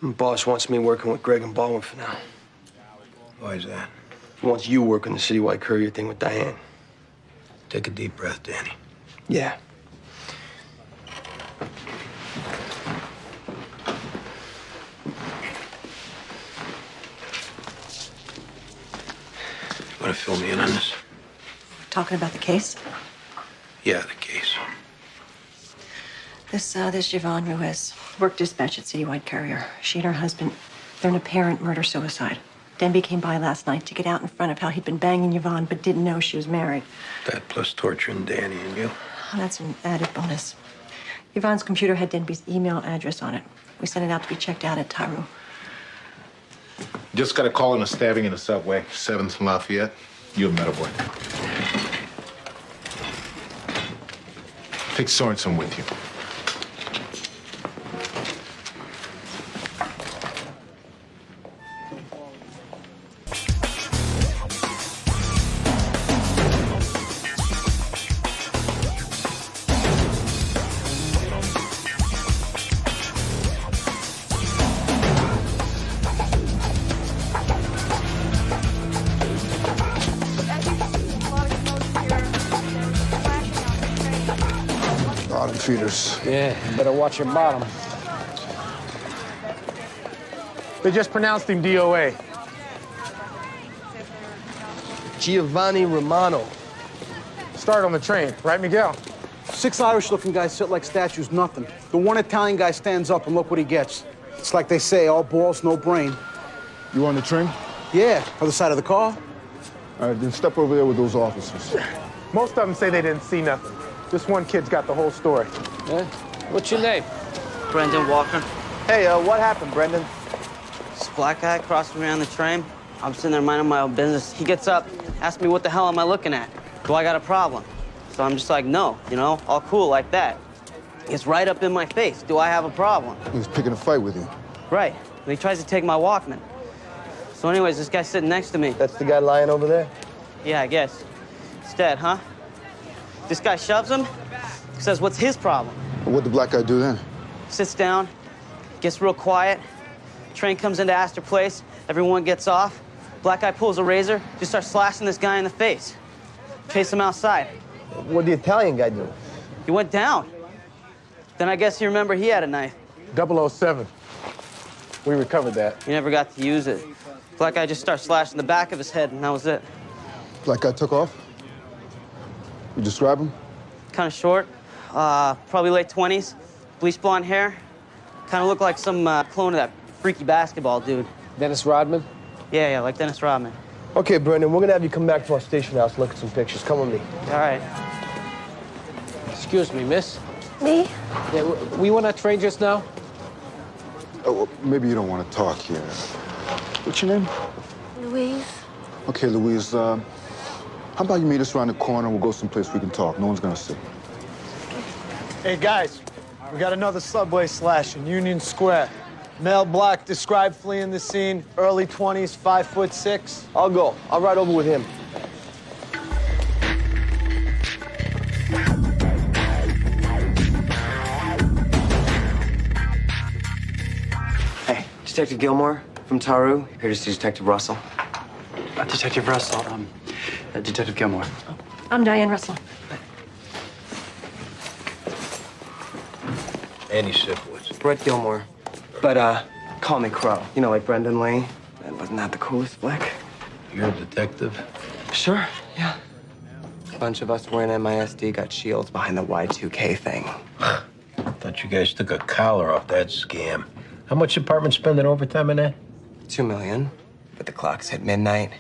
Q: Boss wants me working with Greg and Baldwin for now.
A: Why is that?
Q: He wants you working the citywide courier thing with Diane.
A: Take a deep breath, Danny.
Q: Yeah.
A: Want to fill me in on this?
M: Talking about the case?
A: Yeah, the case.
M: This Yvonne Ruiz worked dispatch at Citywide Courier. She and her husband, they're an apparent murder-suicide. Denby came by last night to get out in front of how he'd been banging Yvonne, but didn't know she was married.
A: That plus torturing Danny and you.
M: Oh, that's an added bonus. Yvonne's computer had Denby's email address on it. We sent it out to be checked out at Taru.
C: Just got a call on a stabbing in a subway, 7th and Lafayette. You and Medavoy. Take Sorensen with you.
B: Bottom feeders.
R: Yeah, you better watch your bottom.
B: They just pronounced him DOA.
I: Giovanni Romano.
B: Start on the train, right, Miguel? 6 Irish-looking guys sit like statues, nothing. The one Italian guy stands up and look what he gets. It's like they say, all balls, no brain.
E: You on the train?
B: Yeah, other side of the car.
E: All right, then step over there with those officers.
R: Most of them say they didn't see nothing. This one kid's got the whole story.
V: Yeah? What's your name?
Q: Brendan Walker.
B: Hey, what happened, Brendan?
Q: This black guy crossed me on the train. I'm sitting there minding my own business. He gets up, asks me what the hell am I looking at? Do I got a problem? So I'm just like, no, you know, all cool like that. It's right up in my face. Do I have a problem?
E: He was picking a fight with you.
Q: Right. And he tries to take my Walkman. So anyways, this guy's sitting next to me.
I: That's the guy lying over there?
Q: Yeah, I guess. It's dead, huh? This guy shoves him, says, what's his problem?
E: What'd the black guy do then?
Q: Sits down, gets real quiet. Train comes into Astor Place. Everyone gets off. Black guy pulls a razor, just starts slashing this guy in the face. Chase him outside.
I: What'd the Italian guy do?
Q: He went down. Then I guess you remember he had a knife.
R: 007. We recovered that.
Q: He never got to use it. Black guy just starts slashing the back of his head, and that was it.
E: Black guy took off? You describe him?
Q: Kind of short, probably late 20s, bleach blonde hair. Kind of looked like some clone of that freaky basketball dude.
V: Dennis Rodman?
Q: Yeah, like Dennis Rodman.
I: Okay, Brendan, we're gonna have you come back to our station house and look at some pictures. Come with me.
Q: All right.
V: Excuse me, miss.
F: Me?
V: Yeah, were you on that train just now?
E: Oh, well, maybe you don't want to talk here. What's your name?
F: Louise?
E: Okay, Louise, how about you meet us around the corner? We'll go someplace we can talk. No one's gonna see.
B: Hey, guys, we got another subway slash in Union Square. Male black described fleeing the scene, early 20s, 5'6".
I: I'll go. I'll ride over with him.
W: Hey, Detective Gilmore from Taru. Here to see Detective Russell.
P: Detective Russell, Detective Gilmore.
M: I'm Diane Russell.
A: Andy Sifowitz.
W: Brett Gilmore. But, call me Crow. You know, like Brendan Lee. And wasn't that the coolest flick?
A: You're a detective?
W: Sure, yeah. A bunch of us wearing MISD got shields behind the Y2K thing.
A: Thought you guys took a collar off that scam. How much department spending overtime on that?
W: $2 million. But the clocks hit midnight.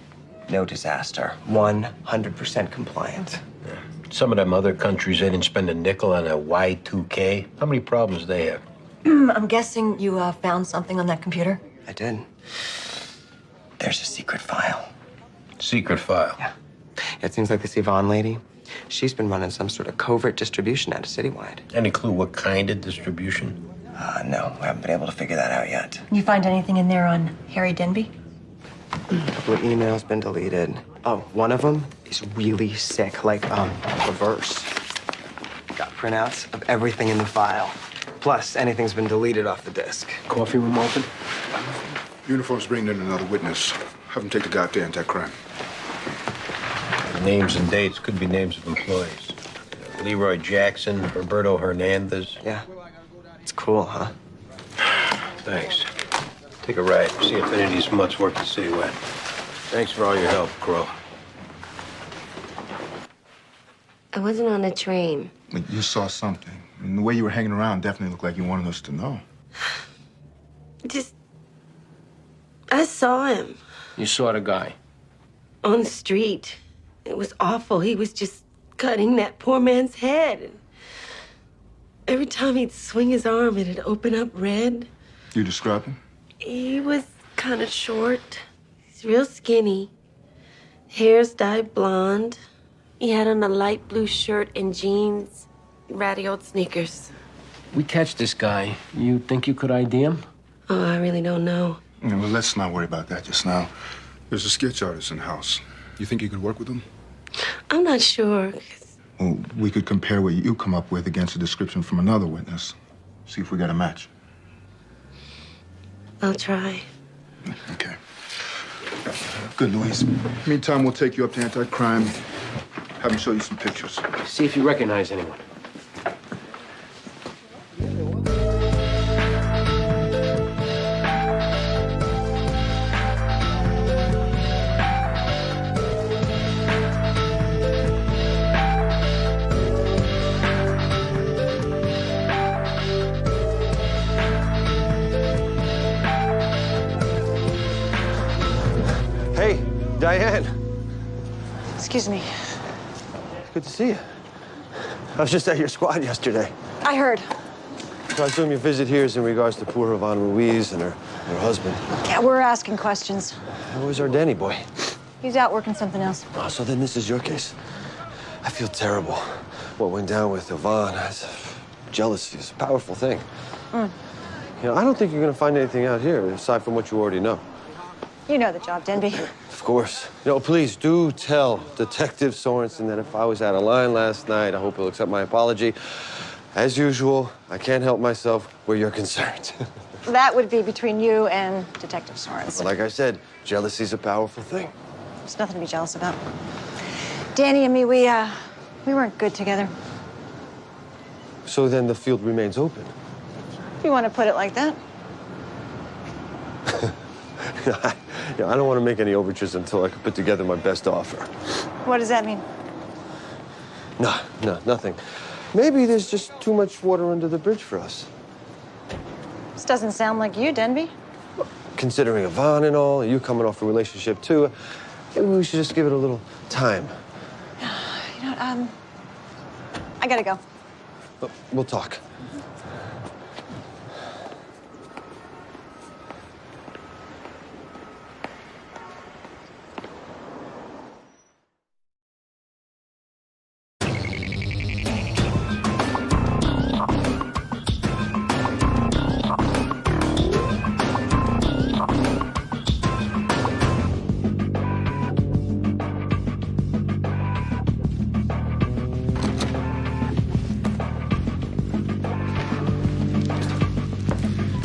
W: No disaster. 100% compliant.
A: Yeah. Some of them other countries, they didn't spend a nickel on a Y2K. How many problems they have?
M: I'm guessing you found something on that computer?
W: I did. There's a secret file.
A: Secret file?
W: Yeah. It seems like this Yvonne lady, she's been running some sort of covert distribution out of Citywide.
A: Any clue what kind of distribution?
W: No, we haven't been able to figure that out yet.
M: You find anything in there on Harry Denby?
W: A couple of emails been deleted. Oh, one of them is really sick, like, reverse. Got printouts of everything in the file. Plus, anything's been deleted off the disk.
V: Coffee room open?
E: Uniform's bringing in another witness. Have him take the guy up to anti-crime.
A: The names and dates could be names of employees. Leroy Jackson, Roberto Hernandez.
W: Yeah. It's cool, huh?
A: Thanks. Take a ride. See if any of these mutts work the citywide. Thanks for all your help, Crow.
F: I wasn't on a train.
E: But you saw something. And the way you were hanging around definitely looked like you wanted us to know.
F: I saw him
H: You saw the guy.
F: on the street. It was awful. He was just cutting that poor man's head. And every time he'd swing his arm, it'd open up red.
E: You describe him?
F: He was kind of short. He's real skinny. Hair's dyed blonde. He had on a light blue shirt and jeans, ratty old sneakers.
H: We catch this guy. You think you could ID him?
F: Oh, I really don't know.
E: Yeah, well, let's not worry about that just now. There's a sketch artist in the house. You think you could work with him?
F: I'm not sure.
E: Well, we could compare what you come up with against a description from another witness. See if we got a match.
F: I'll try.
E: Okay. Good, Louise. Meantime, we'll take you up to anti-crime. Have him show you some pictures.
H: See if you recognize anyone.
U: Hey, Diane.
M: Excuse me.
U: Good to see you. I was just at your squad yesterday.
M: I heard.
U: So I assume your visit here is in regards to poor Yvonne Ruiz and her husband.
M: Yeah, we're asking questions.
U: Where's our Danny boy?
M: He's out working something else.
U: Oh, so then this is your case. I feel terrible. What went down with Yvonne, jealousy is a powerful thing.
M: Mm.
U: You know, I don't think you're going to find anything out here aside from what you already know.
M: You know the job, Denby.
U: Of course. You know, please do tell Detective Sorensen that if I was out of line last night, I hope he'll accept my apology. As usual, I can't help myself where you're concerned.
M: That would be between you and Detective Sorensen.
U: Like I said, jealousy's a powerful thing.
M: There's nothing to be jealous about. Danny and me, we weren't good together.
U: So then the field remains open.
M: If you want to put it like that.
U: I don't want to make any overtures until I can put together my best offer.
M: What does that mean?
U: No, nothing. Maybe there's just too much water under the bridge for us.
M: This doesn't sound like you, Denby.
U: Considering Yvonne and all, you coming off a relationship too, maybe we should just give it a little time.
M: You know what, I gotta go.
U: But we'll talk.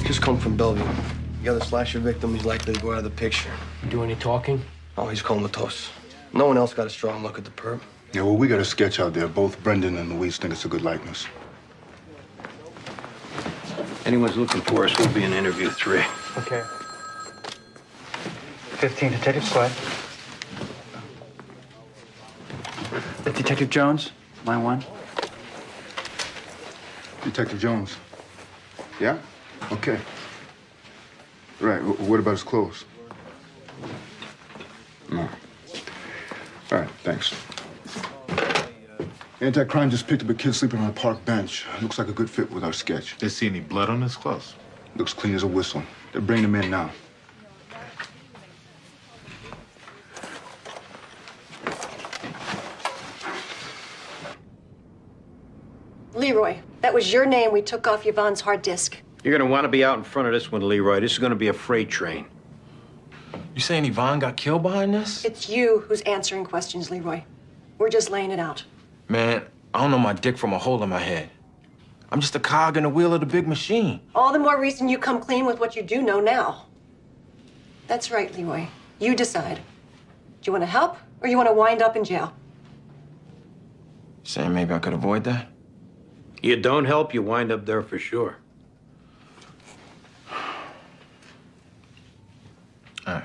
K: Just come from Bellevue. The other slasher victim, he's likely to go out of the picture.
H: Do any talking?
K: Oh, he's comatose. No one else got a strong look at the perp.
E: Yeah, well, we got a sketch out there. Both Brendan and Louise think it's a good likeness.
A: Anyone's looking for us, we'll be in interview 3.
P: Okay. 15, Detective Squad. Detective Jones, line 1.
E: Detective Jones. Yeah? Okay. Right, what about his clothes? No. All right, thanks. Anti-crime just picked up a kid sleeping on a park bench. Looks like a good fit with our sketch.
C: They see any blood on his clothes?
E: Looks clean as a whistle. They're bringing him in now.
M: Leroy, that was your name we took off Yvonne's hard disk.
A: You're gonna want to be out in front of this one, Leroy. This is gonna be a freight train.
L: You saying Yvonne got killed behind this?
M: It's you who's answering questions, Leroy. We're just laying it out.
L: Man, I don't know my dick from a hole in my head. I'm just a cog in the wheel of the big machine.
M: All the more reason you come clean with what you do know now. That's right, Leroy. You decide. Do you want to help or you want to wind up in jail?
L: Saying maybe I could avoid that?
A: You don't help, you wind up there for sure.
L: All right.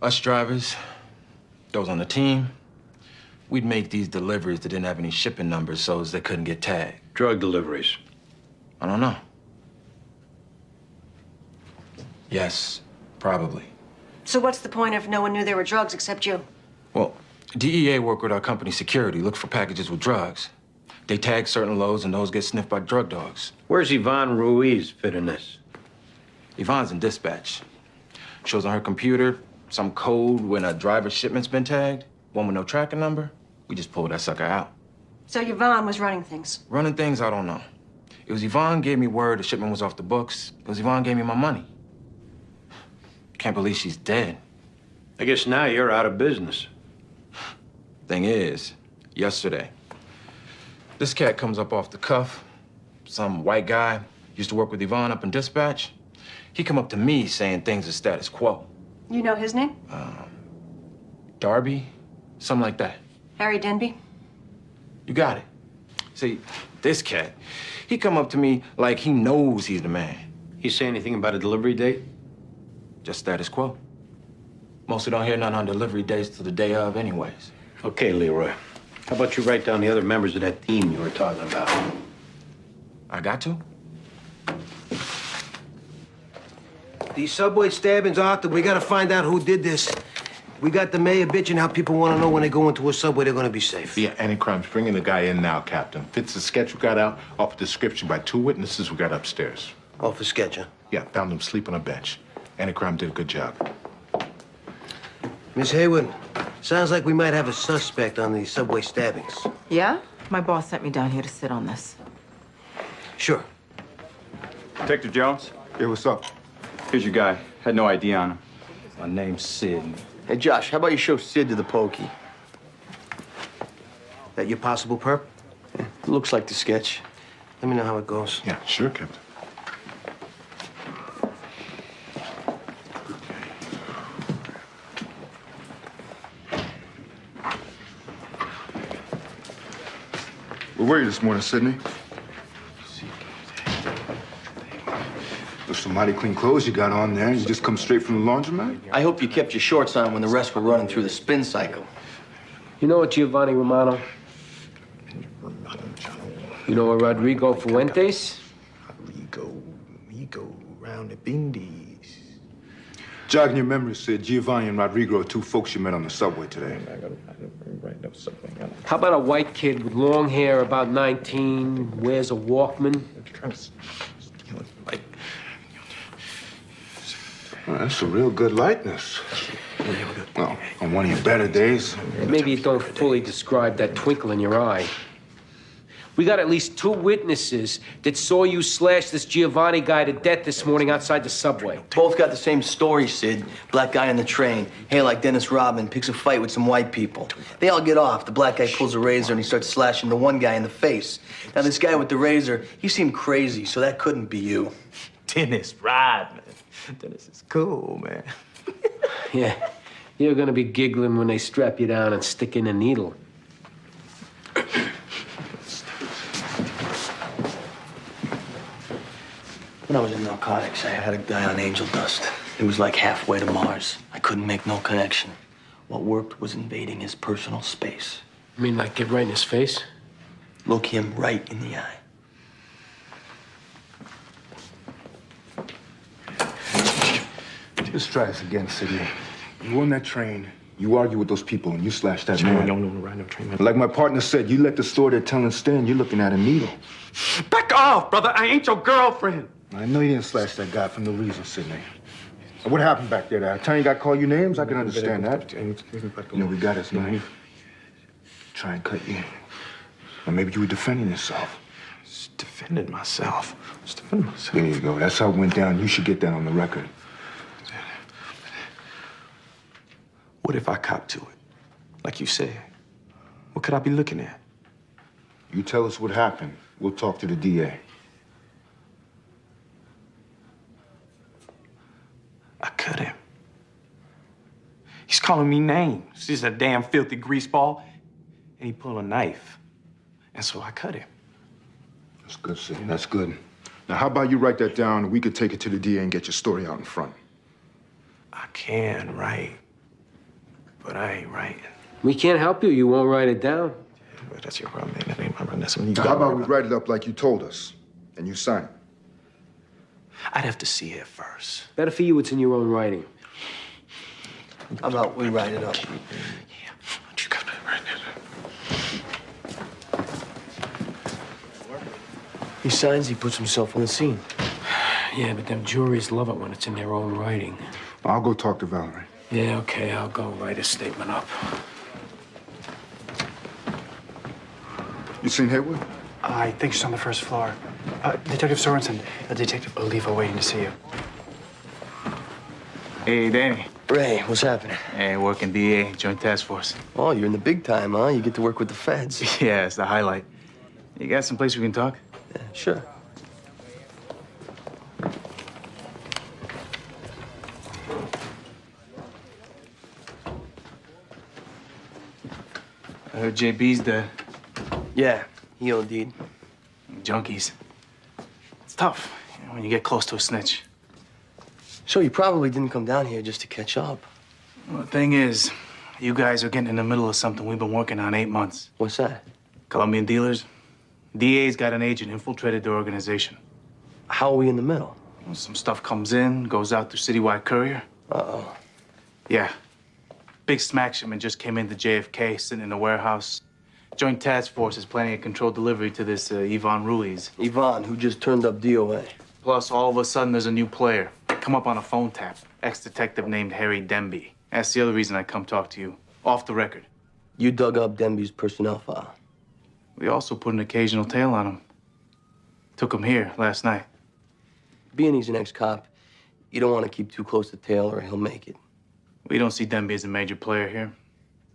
L: Us drivers, those on the team, we'd make these deliveries that didn't have any shipping numbers so as they couldn't get tagged.
A: Drug deliveries.
L: I don't know. Yes, probably.
M: So what's the point if no one knew there were drugs except you?
L: Well, DEA work with our company security, look for packages with drugs. They tag certain loads and those get sniffed by drug dogs.
A: Where's Yvonne Ruiz fit in this?
L: Yvonne's in dispatch. Shows on her computer some code when a driver's shipment's been tagged, one with no tracking number. We just pulled that sucker out.
M: So Yvonne was running things.
L: Running things, I don't know. It was Yvonne gave me word the shipment was off the books. It was Yvonne gave me my money. Can't believe she's dead.
A: I guess now you're out of business.
L: Thing is, yesterday, this cat comes up off the cuff. Some white guy, used to work with Yvonne up in dispatch. He come up to me saying things are status quo.
M: You know his name?
L: Darby, something like that.
M: Harry Denby?
L: You got it. See, this cat, he come up to me like he knows he's the man.
A: He say anything about a delivery date?
L: Just status quo. Mostly don't hear nothing on delivery dates till the day of anyways.
A: Okay, Leroy. How about you write down the other members of that team you were talking about?
L: I got to?
A: These subway stabbings, Arthur, we gotta find out who did this. We got the mayor bitching how people want to know when they go into a subway they're gonna be safe.
C: Yeah, Anti-Crime's bringing the guy in now, Captain. Fits the sketch we got out off a description by 2 witnesses we got upstairs.
A: Off a sketch, huh?
C: Yeah, found him asleep on a bench. Anti-Crime did a good job.
A: Miss Haywood, sounds like we might have a suspect on these subway stabbings.
T: Yeah? My boss sent me down here to sit on this.
A: Sure.
G: Detective Jones?
E: Yeah, what's up?
G: Here's your guy. Had no ID on him. My name's Sid.
K: Hey, Josh, how about you show Sid to the pokey?
A: That your possible perp?
K: Yeah, looks like the sketch.
A: Let me know how it goes.
C: Yeah, sure, Captain.
E: Where were you this morning, Sydney? There's some mighty clean clothes you got on there. You just come straight from the laundromat?
K: I hope you kept your shorts on when the rest were running through the spin cycle.
H: You know what, Giovanni Romano? You know what, Rodrigo Fuentes?
C: Migo, round the bindies.
E: Jogging your memory, Sid, Giovanni and Rodrigo are 2 folks you met on the subway today.
H: How about a white kid with long hair, about 19, wears a Walkman?
E: Well, that's a real good likeness. Well, on one of your better days.
H: Maybe you don't fully describe that twinkle in your eye. We got at least 2 witnesses that saw you slash this Giovanni guy to death this morning outside the subway.
K: Both got the same story, Sid. Black guy on the train, hair like Dennis Rodman, picks a fight with some white people. They all get off. The black guy pulls a razor and he starts slashing the one guy in the face. Now, this guy with the razor, he seemed crazy, so that couldn't be you.
N: Dennis Rodman. Dennis is cool, man.
H: Yeah, you're gonna be giggling when they strap you down and stick in a needle.
K: When I was in narcotics, I had a guy on angel dust. It was like halfway to Mars. I couldn't make no connection. What worked was invading his personal space.
H: You mean like get right in his face?
K: Look him right in the eye.
E: Just try this again, Sidney. You on that train, you argue with those people, and you slash that man.
N: No, right, no train.
E: Like my partner said, you let the store they're telling stand, you're looking at a needle.
N: Back off, brother. I ain't your girlfriend.
E: I know you didn't slash that guy for no reason, Sidney. What happened back there? The Italian guy call you names? I can understand that. You know, we got his knife. Try and cut you. Or maybe you were defending yourself.
N: Just defending myself.
E: There you go. That's how it went down. You should get that on the record.
N: What if I cop to it? Like you said. What could I be looking at?
E: You tell us what happened. We'll talk to the DA.
N: I cut him. He's calling me names. He's a damn filthy greaseball. And he pulled a knife. And so I cut him.
E: That's good, Sidney. That's good. Now, how about you write that down and we could take it to the DA and get your story out in front?
N: I can write, but I ain't writing.
H: We can't help you. You won't write it down.
N: But that's your problem, man. That ain't my problem. That's something you
E: Now, how about we write it up like you told us and you sign it?
N: I'd have to see it first.
H: Better for you, it's in your own writing.
K: How about we write it up? He signs, he puts himself on the scene.
H: Yeah, but them juries love it when it's in their own writing.
E: I'll go talk to Valerie.
H: Yeah, okay, I'll go write a statement up.
E: You seen Haywood?
P: I think she's on the first floor. Detective Sorensen, Detective Oliva waiting to see you.
O: Hey, Danny.
K: Ray, what's happening?
O: Hey, working DA, Joint Task Force.
K: Oh, you're in the big time, huh? You get to work with the feds.
O: Yeah, it's the highlight. You got some place we can talk?
K: Yeah, sure.
O: I heard JB's dead.
K: Yeah, he OD'd.
O: Junkies. It's tough, you know, when you get close to a snitch.
K: So you probably didn't come down here just to catch up.
O: Well, the thing is, you guys are getting in the middle of something we've been working on 8 months.
K: What's that?
O: Colombian dealers. DA's got an agent infiltrated their organization.
K: How are we in the middle?
O: Some stuff comes in, goes out through Citywide Courier.
K: Uh-oh.
O: Yeah. Big smack shipment just came into JFK, sitting in a warehouse. Joint Task Force is planning a controlled delivery to this Yvonne Ruiz.
K: Yvonne, who just turned up DOA.
O: Plus, all of a sudden, there's a new player. Come up on a phone tap. Ex-detective named Harry Denby. That's the other reason I come talk to you. Off the record.
K: You dug up Denby's personnel file.
O: We also put an occasional tail on him. Took him here last night.
K: Being he's an ex-cop, you don't want to keep too close to tail or he'll make it.
O: We don't see Denby as a major player here.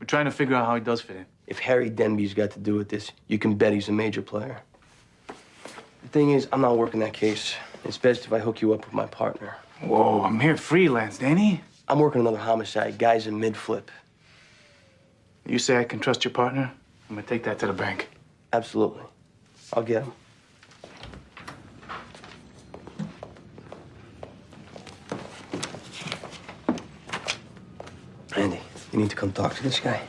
O: We're trying to figure out how he does fit in.
K: If Harry Denby's got to do with this, you can bet he's a major player. The thing is, I'm not working that case. It's best if I hook you up with my partner.
O: Whoa, I'm here freelance, Danny.
K: I'm working another homicide. Guy's in mid-flip.
O: You say I can trust your partner? I'm gonna take that to the bank.
K: Absolutely. I'll get him. Andy, you need to come talk to this guy.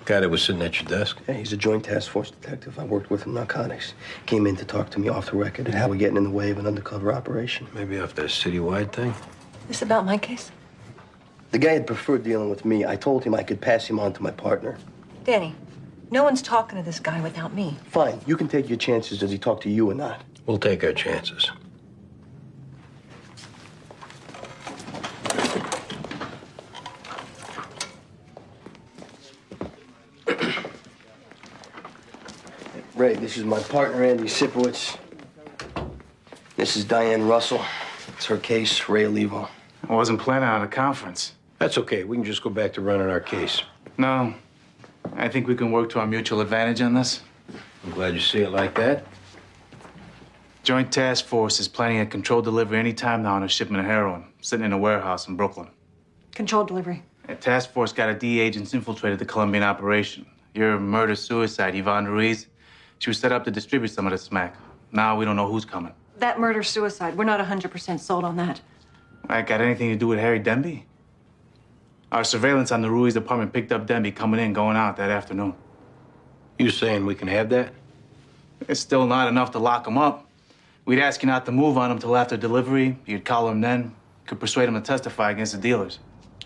A: Guy that was sitting at your desk?
K: Yeah, he's a Joint Task Force detective. I worked with him in narcotics. Came in to talk to me off the record and how we're getting in the way of an undercover operation.
A: Maybe off that citywide thing?
M: This about my case?
K: The guy had preferred dealing with me. I told him I could pass him on to my partner.
M: Danny, no one's talking to this guy without me.
K: Fine, you can take your chances. Does he talk to you or not?
A: We'll take our chances.
K: Ray, this is my partner, Andy Sipowicz. This is Diane Russell. It's her case, Ray Olivo.
O: I wasn't planning on a conference.
A: That's okay. We can just go back to running our case.
O: No. I think we can work to our mutual advantage on this.
A: I'm glad you see it like that.
O: Joint Task Force is planning a controlled delivery any time now on a shipment of heroin, sitting in a warehouse in Brooklyn.
M: Controlled delivery.
O: A task force got a DEA agents infiltrated the Colombian operation. Your murder-suicide, Yvonne Ruiz, she was set up to distribute some of the smack. Now we don't know who's coming.
M: That murder-suicide, we're not 100% sold on that.
O: That got anything to do with Harry Denby? Our surveillance on the Ruiz apartment picked up Denby coming in, going out that afternoon.
A: You saying we can have that?
O: It's still not enough to lock him up. We'd ask you not to move on him till after delivery. You'd collar him then. Could persuade him to testify against the dealers.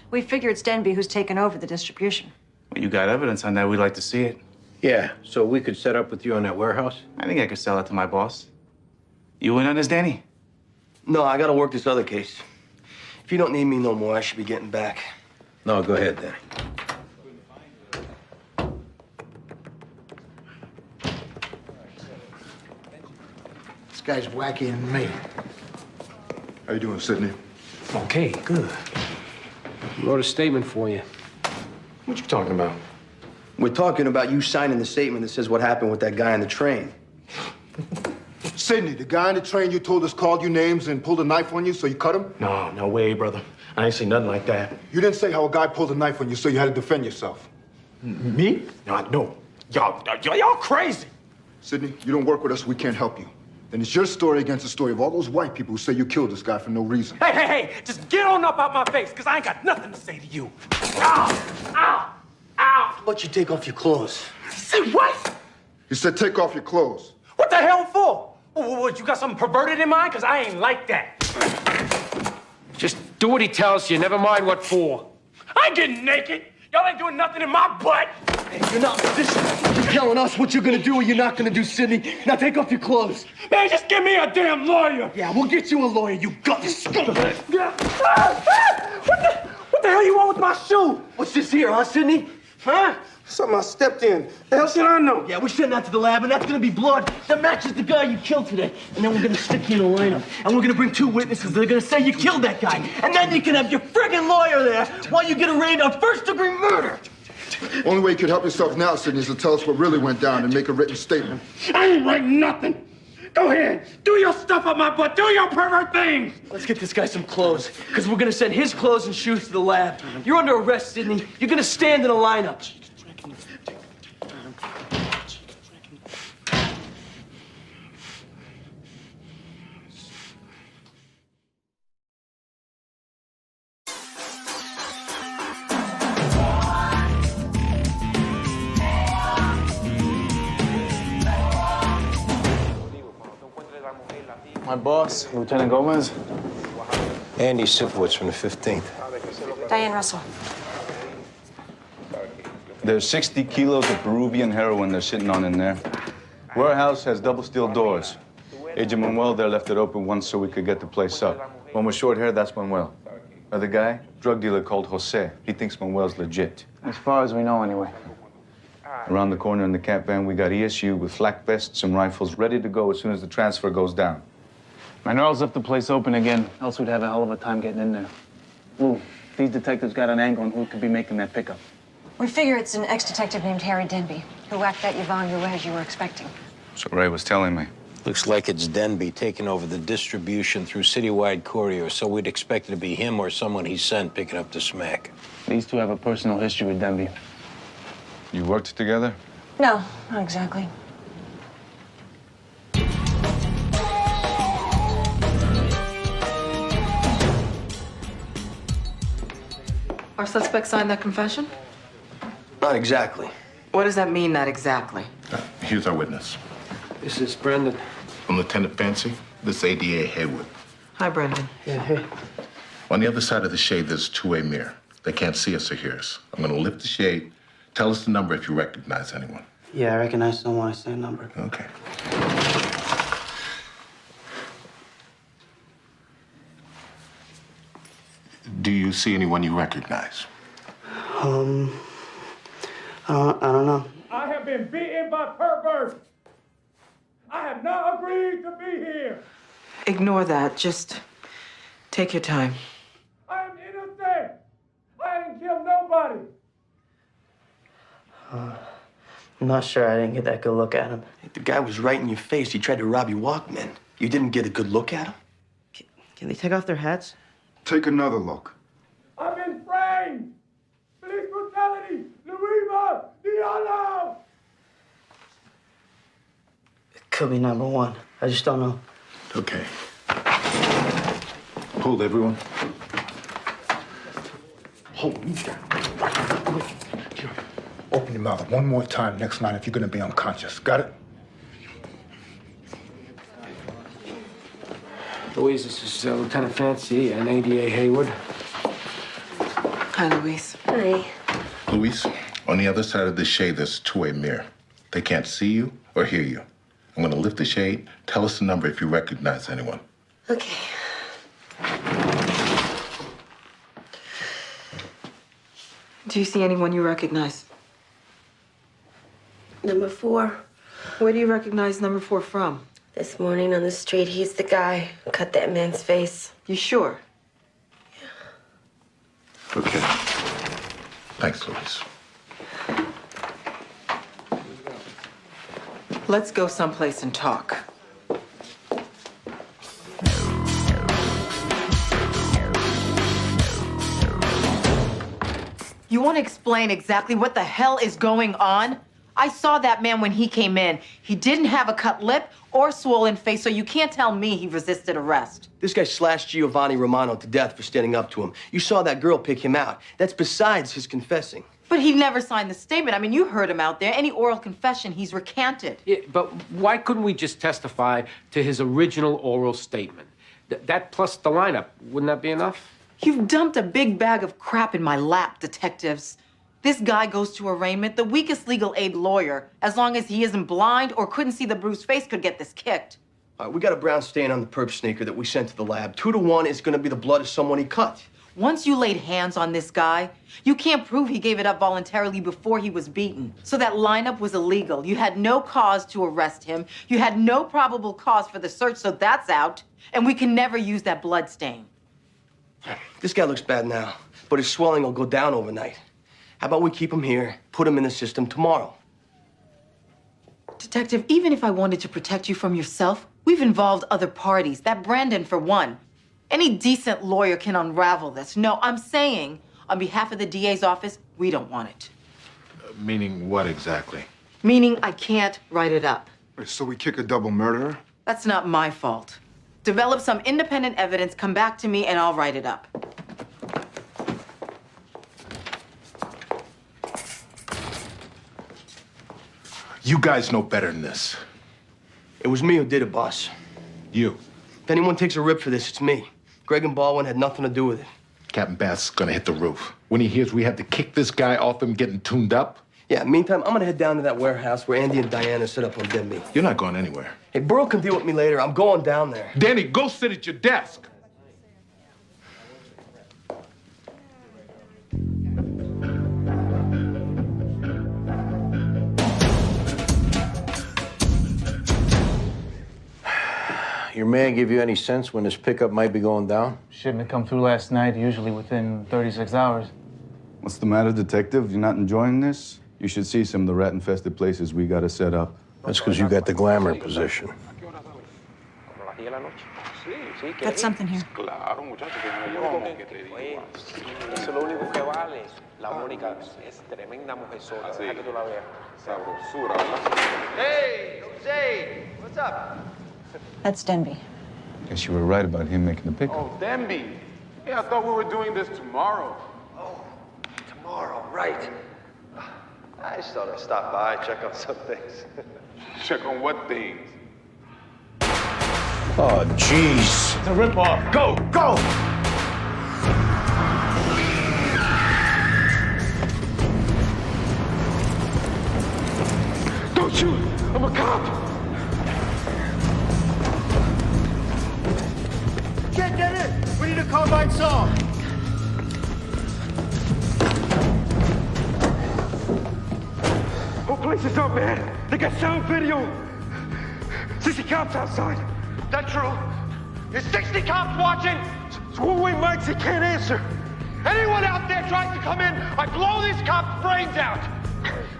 M: We figure it's Denby who's taken over the distribution.
O: Well, you got evidence on that. We'd like to see it.
A: Yeah, so we could set up with you on that warehouse?
O: I think I could sell it to my boss. You in on this, Danny?
K: No, I gotta work this other case. If you don't need me no more, I should be getting back.
A: No, go ahead, Danny.
R: This guy's wackier than me.
E: How you doing, Sidney?
V: Okay, good.
H: Wrote a statement for you.
V: What you talking about?
K: We're talking about you signing the statement that says what happened with that guy on the train.
E: Sidney, the guy on the train you told us called you names and pulled a knife on you, so you cut him?
V: No, no way, brother. I ain't seen nothing like that.
E: You didn't say how a guy pulled a knife on you, so you had to defend yourself.
V: Me? No. Y'all crazy.
E: Sidney, you don't work with us, we can't help you. Then it's your story against the story of all those white people who say you killed this guy for no reason.
N: Hey, just get on up out my face, because I ain't got nothing to say to you. Ow! Ow!
K: How about you take off your clothes?
N: Say what?
E: You said take off your clothes.
N: What the hell for? What, you got something perverted in mind? Because I ain't like that.
H: Just do what he tells you, never mind what for.
N: I ain't getting naked. Y'all ain't doing nothing in my butt.
K: Hey, you're not in position. You're telling us what you're gonna do or you're not gonna do, Sidney. Now take off your clothes.
N: Man, just give me a damn lawyer.
K: Yeah, we'll get you a lawyer, you gut skunk.
N: What the hell you want with my shoe?
K: What's this here, huh, Sidney?
N: Huh? Something I stepped in. The hell should I know?
K: Yeah, we're sending that to the lab, and that's gonna be blood that matches the guy you killed today. And then we're gonna stick you in a lineup, and we're gonna bring 2 witnesses that are gonna say you killed that guy. And then you can have your friggin' lawyer there while you get arraigned on first-degree murder.
E: Only way you could help yourself now, Sidney, is to tell us what really went down and make a written statement.
N: I ain't writing nothing. Go ahead. Do your stuff up my butt. Do your pervert things.
K: Let's get this guy some clothes, because we're gonna send his clothes and shoes to the lab. You're under arrest, Sidney. You're gonna stand in a lineup.
O: My boss, Lieutenant Gomez.
A: Andy Sipowicz from the 15th.
M: Diane Russell.
D: There's 60 kilos of Peruvian heroin they're sitting on in there. Warehouse has double steel doors. Agent Manuel there left it open once so we could get the place up. One with short hair, that's Manuel. Other guy, drug dealer called Jose. He thinks Manuel's legit.
O: As far as we know, anyway.
D: Around the corner in the camp van, we got ESU with flak vests and rifles ready to go as soon as the transfer goes down.
O: Manuel's left the place open again, else we'd have a hell of a time getting in there. Lou, these detectives got an angle on who could be making that pickup.
M: We figure it's an ex-detective named Harry Denby who whacked that Yvonne Ruiz you were expecting.
D: So Ray was telling me.
A: Looks like it's Denby taking over the distribution through citywide courier, so we'd expect it to be him or someone he sent picking up the smack.
O: These two have a personal history with Denby.
D: You worked together?
M: No, not exactly.
T: Our suspect signed that confession?
K: Not exactly.
T: What does that mean, not exactly?
C: Here's our witness.
H: This is Brendan.
C: I'm Lieutenant Fancy. This is ADA Haywood.
T: Hi, Brendan.
H: Yeah, hey.
C: On the other side of the shade, there's a two-way mirror. They can't see us or hear us. I'm going to lift the shade. Tell us the number if you recognize anyone.
Q: Yeah, I recognize someone. I say a number.
C: Okay. Do you see anyone you recognize?
Q: I don't know.
J: I have been beaten by perverts. I have not agreed to be here.
T: Ignore that. Just take your time.
J: I am innocent. I didn't kill nobody.
Q: I'm not sure. I didn't get that good look at him.
K: The guy was right in your face. He tried to rob your Walkman. You didn't get a good look at him?
Q: Can they take off their hats?
E: Take another look.
J: I've been framed. Police brutality. Louisa, the Outlaws.
Q: It could be number one. I just don't know.
C: Okay. Hold everyone.
R: Hold me down. Open your mouth one more time next night if you're gonna be unconscious. Got it?
H: Louise, this is Lieutenant Fancy and ADA Haywood.
T: Hi, Louise.
F: Hi.
C: Luis, on the other side of the shade, there's a two-way mirror. They can't see you or hear you. I'm going to lift the shade. Tell us the number if you recognize anyone.
F: Okay.
T: Do you see anyone you recognize?
F: Number 4.
T: Where do you recognize number 4 from?
F: This morning on the street, he's the guy who cut that man's face.
T: You sure?
C: Okay. Thanks, Luis.
T: Let's go someplace and talk.
S: You want to explain exactly what the hell is going on? I saw that man when he came in. He didn't have a cut lip or swollen face, so you can't tell me he resisted arrest.
K: This guy slashed Giovanni Romano to death for standing up to him. You saw that girl pick him out. That's besides his confessing.
S: But he never signed the statement. I mean, you heard him out there. Any oral confession, he's recanted.
H: Yeah, but why couldn't we just testify to his original oral statement? That plus the lineup, wouldn't that be enough?
S: You've dumped a big bag of crap in my lap, detectives. This guy goes to arraignment. The weakest legal aid lawyer, as long as he isn't blind or couldn't see the bruised face, could get this kicked.
K: All right, we got a brown stain on the perp sneaker that we sent to the lab. 2 to 1 is going to be the blood of someone he cut.
S: Once you laid hands on this guy, you can't prove he gave it up voluntarily before he was beaten. So that lineup was illegal. You had no cause to arrest him. You had no probable cause for the search, so that's out. And we can never use that blood stain.
K: This guy looks bad now, but his swelling will go down overnight. How about we keep him here, put him in the system tomorrow?
S: Detective, even if I wanted to protect you from yourself, we've involved other parties. That Brandon, for one. Any decent lawyer can unravel this. No, I'm saying, on behalf of the DA's office, we don't want it.
C: Meaning what exactly?
S: Meaning I can't write it up.
E: So we kick a double murderer?
S: That's not my fault. Develop some independent evidence, come back to me, and I'll write it up.
C: You guys know better than this.
K: It was me who did it, boss.
C: You.
K: If anyone takes a rip for this, it's me. Greg and Baldwin had nothing to do with it.
C: Captain Bass is gonna hit the roof. When he hears we have to kick this guy off him getting tuned up.
K: Yeah, meantime, I'm gonna head down to that warehouse where Andy and Diana set up on Denby.
C: You're not going anywhere.
K: Hey, Burl can deal with me later. I'm going down there.
C: Danny, go sit at your desk.
A: Your man give you any sense when his pickup might be going down?
O: Shipment come through last night, usually within 36 hours.
D: What's the matter, detective? You're not enjoying this? You should see some of the rat-infested places we got to set up.
A: That's because you got the glamour position.
M: Got something here.
B: Hey, Jose, what's up?
M: That's Denby.
D: Guess you were right about him making the pickup.
B: Oh, Denby. Yeah, I thought we were doing this tomorrow. Oh, tomorrow, right. I just thought I'd stop by, check on some things. Check on what things?
A: Oh, jeez.
B: It's a ripoff. Go, go!
J: Don't shoot! I'm a cop!
B: Can't get in! We need a carbine saw!
J: Whole place is up, man. They got sound video. 60 cops outside.
B: That true? Is 60 cops watching?
J: It's one-way mics, they can't answer.
B: Anyone out there tries to come in, I blow this cop's brains out.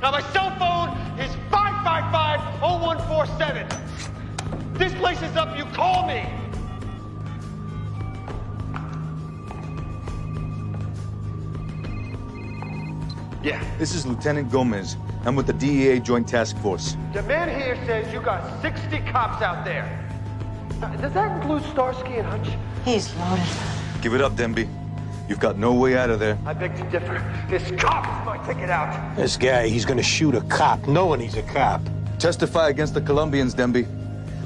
B: Now my cell phone is 555-0147. This place is up, you call me.
D: Yeah, this is Lieutenant Gomez. I'm with the DEA Joint Task Force.
B: The man here says you got 60 cops out there. Does that include Starsky and Hutch?
M: He's loaded.
D: Give it up, Denby. You've got no way out of there.
B: I beg to differ. This cop is my ticket out.
A: This guy, he's gonna shoot a cop knowing he's a cop.
D: Testify against the Colombians, Denby.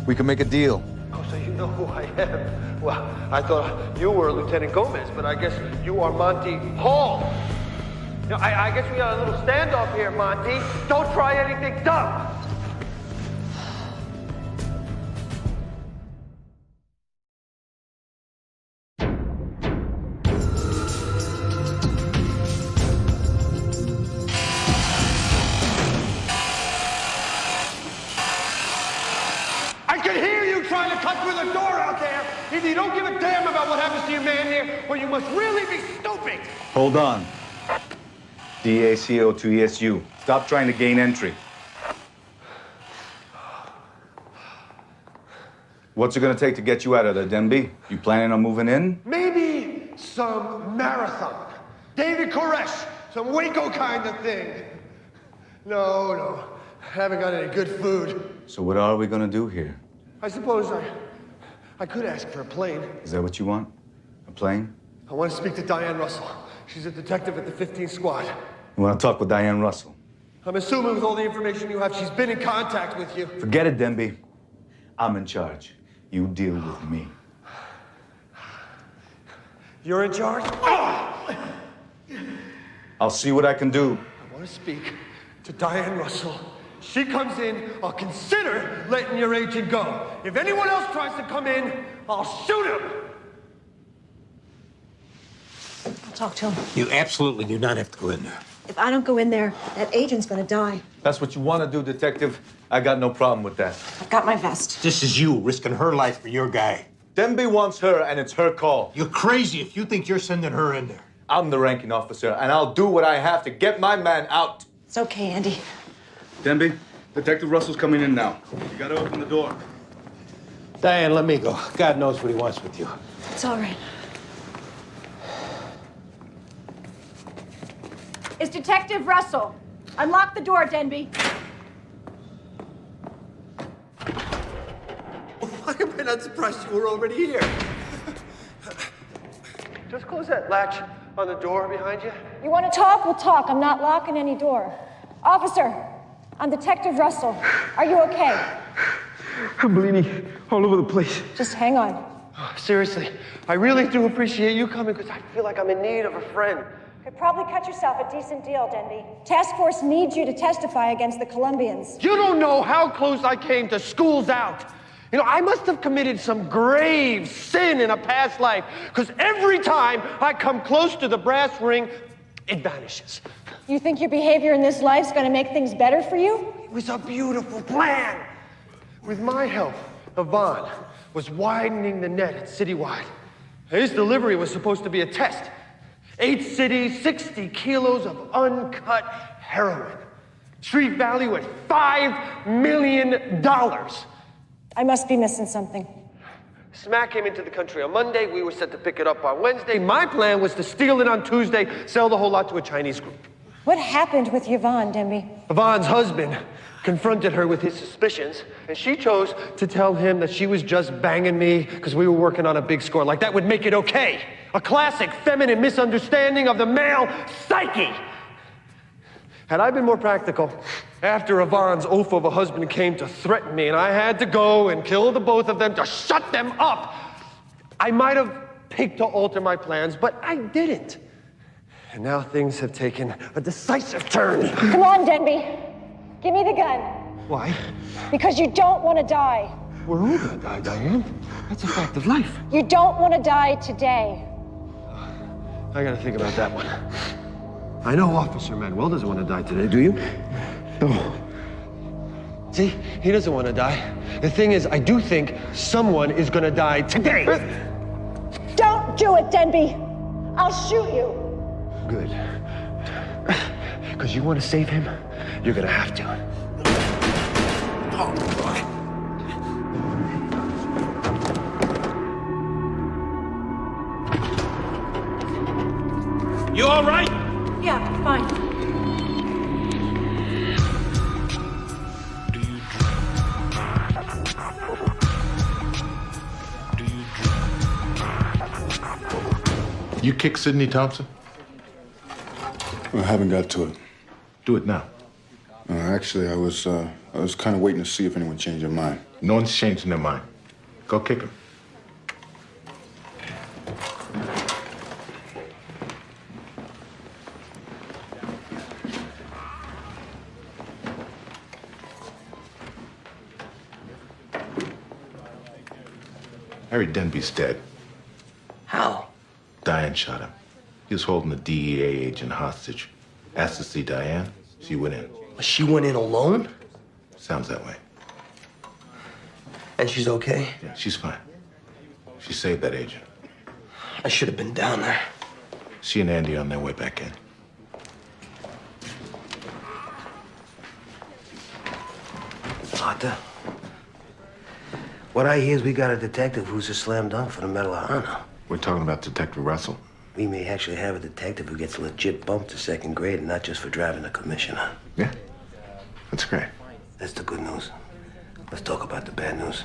D: We can make a deal.
B: Oh, so you know who I am? Well, I thought you were Lieutenant Gomez, but I guess you are Monty Hall. You know, I guess we got a little standoff here, Monty. Don't try anything dumb. I can hear you trying to cut through the door out there. Either you don't give a damn about what happens to your man here, or you must really be stupid.
D: Hold on. DACO to ESU. Stop trying to gain entry. What's it gonna take to get you out of there, Denby? You planning on moving in?
B: Maybe some marathon. David Koresh, some Waco kind of thing. No. Haven't got any good food.
D: So what are we gonna do here?
B: I suppose I could ask for a plane.
D: Is that what you want? A plane?
B: I want to speak to Diane Russell. She's a detective at the 15th Squad.
D: You wanna talk with Diane Russell?
B: I'm assuming with all the information you have, she's been in contact with you.
D: Forget it, Denby. I'm in charge. You deal with me.
B: You're in charge?
D: I'll see what I can do.
B: I want to speak to Diane Russell. She comes in, I'll consider letting your agent go. If anyone else tries to come in, I'll shoot him.
M: I'll talk to him.
A: You absolutely do not have to go in there.
M: If I don't go in there, that agent's gonna die.
D: That's what you want to do, Detective. I got no problem with that.
M: I've got my vest.
A: This is you risking her life for your guy.
D: Denby wants her, and it's her call.
A: You're crazy if you think you're sending her in there.
D: I'm the ranking officer, and I'll do what I have to get my man out.
M: It's okay, Andy.
D: Denby, Detective Russell's coming in now. You gotta open the door.
A: Diane, let me go. God knows what he wants with you.
M: It's all right.
I: It's Detective Russell. Unlock the door, Denby.
B: Why am I not surprised you were already here? Just close that latch on the door behind you.
I: You want to talk? We'll talk. I'm not locking any door. Officer, I'm Detective Russell. Are you okay?
J: I'm bleeding all over the place.
I: Just hang on.
B: Seriously, I really do appreciate you coming because I feel like I'm in need of a friend.
I: Could probably cut yourself a decent deal, Denby. Task force needs you to testify against the Colombians.
B: You don't know how close I came to school's out. You know, I must have committed some grave sin in a past life because every time I come close to the brass ring, it vanishes.
I: You think your behavior in this life's gonna make things better for you?
B: It was a beautiful plan. With my help, Yvonne was widening the net at Citywide. His delivery was supposed to be a test. 8 cities, 60 kilos of uncut heroin. Street value at $5 million.
I: I must be missing something.
B: Smack came into the country on Monday. We were set to pick it up on Wednesday. My plan was to steal it on Tuesday, sell the whole lot to a Chinese group.
I: What happened with Yvonne, Denby?
B: Yvonne's husband confronted her with his suspicions, and she chose to tell him that she was just banging me because we were working on a big score. Like that would make it okay. A classic feminine misunderstanding of the male psyche. Had I been more practical, after Yvonne's oaf of a husband came to threaten me and I had to go and kill the both of them to shut them up, I might have picked to alter my plans, but I didn't. And now things have taken a decisive turn.
I: Come on, Denby. Give me the gun.
B: Why?
I: Because you don't want to die.
B: We're all gonna die, Diane. That's a fact of life.
I: You don't want to die today.
B: I gotta think about that one. I know Officer Manuel doesn't want to die today, do you? No. See, he doesn't want to die. The thing is, I do think someone is gonna die today.
I: Don't do it, Denby. I'll shoot you.
B: Good. Because you want to save him, you're gonna have to. Oh, boy.
J: You all right?
I: Yeah, fine.
C: You kick Sidney Thompson?
E: I haven't got to it.
C: Do it now.
E: Actually, I was kind of waiting to see if anyone changed their mind.
C: No one's changing their mind. Go kick him. Harry Denby's dead.
K: How?
C: Diane shot him. He was holding the DEA agent hostage. Asked to see Diane. She went in.
K: She went in alone?
C: Sounds that way.
K: And she's okay?
C: Yeah, she's fine. She saved that agent.
K: I should have been down there.
C: She and Andy are on their way back in.
A: Arthur, what I hear is we got a detective who's a slam dunk for the Medal of Honor.
C: We're talking about Detective Russell.
A: We may actually have a detective who gets a legit bump to second grade and not just for driving a commissioner.
C: Yeah, that's great.
A: That's the good news. Let's talk about the bad news.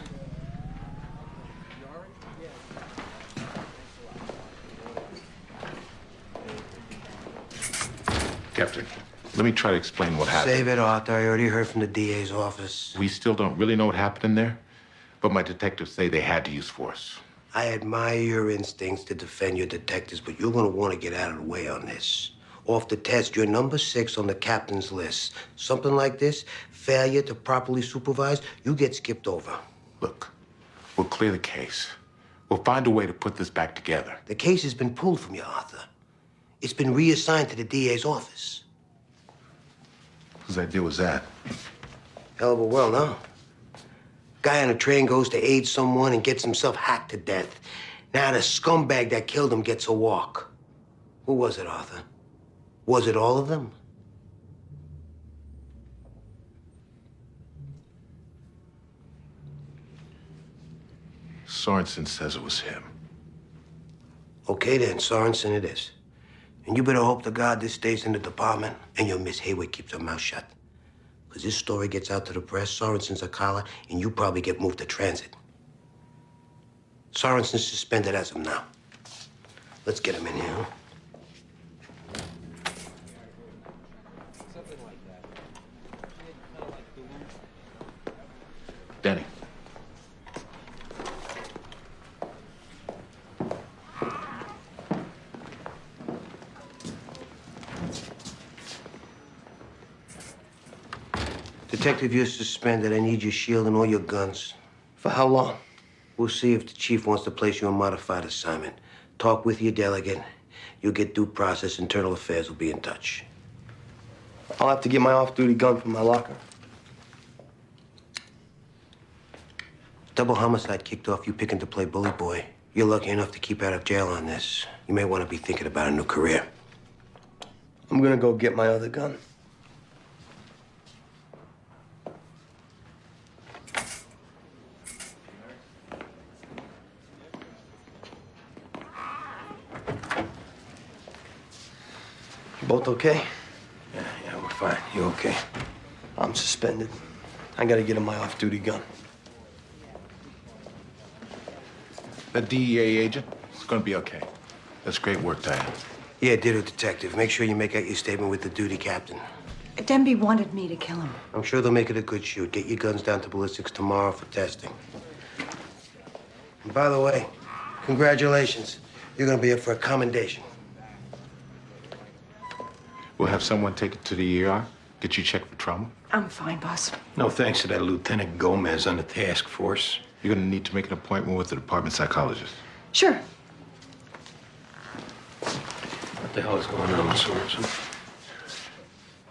C: Captain, let me try to explain what happened.
A: Save it, Arthur. I already heard from the DA's office.
C: We still don't really know what happened in there, but my detectives say they had to use force.
A: I admire your instincts to defend your detectives, but you're gonna want to get out of the way on this. Off the test, you're number 6 on the captain's list. Something like this, failure to properly supervise, you get skipped over.
C: Look, we'll clear the case. We'll find a way to put this back together.
A: The case has been pulled from you, Arthur. It's been reassigned to the DA's office.
C: Whose idea was that?
A: Hell of a well, no? Guy on a train goes to aid someone and gets himself hacked to death. Now the scumbag that killed him gets a walk. Who was it, Arthur? Was it all of them?
C: Sorensen says it was him.
A: Okay then, Sorensen it is. And you better hope to God this stays in the department and your Miss Hayward keeps her mouth shut. Because this story gets out to the press, Sorensen's a collar, and you probably get moved to transit. Sorensen's suspended as of now. Let's get him in here, huh?
C: Danny.
B: Detective, you're suspended. I need your shield and all your guns. For how long? We'll see if the chief wants to place you on modified assignment. Talk with your delegate. You'll get due process. Internal Affairs will be in touch. I'll have to get my off-duty gun from my locker. Double homicide kicked off you picking to play bully boy. You're lucky enough to keep out of jail on this. You may want to be thinking about a new career. I'm gonna go get my other gun. You both okay?
A: Yeah, we're fine. You okay?
B: I'm suspended. I gotta get him my off-duty gun.
C: That DEA agent, it's gonna be okay. That's great work, Diane.
B: Yeah, ditto, detective. Make sure you make out your statement with the duty captain.
M: Denby wanted me to kill him.
B: I'm sure they'll make it a good shoot. Get your guns down to ballistics tomorrow for testing. And by the way, congratulations. You're gonna be up for a commendation.
C: We'll have someone take it to the ER, get you checked for trauma.
M: I'm fine, boss.
A: No thanks to that Lieutenant Gomez on the task force.
C: You're gonna need to make an appointment with the department psychologist.
M: Sure.
A: What the hell is going on with Sorensen?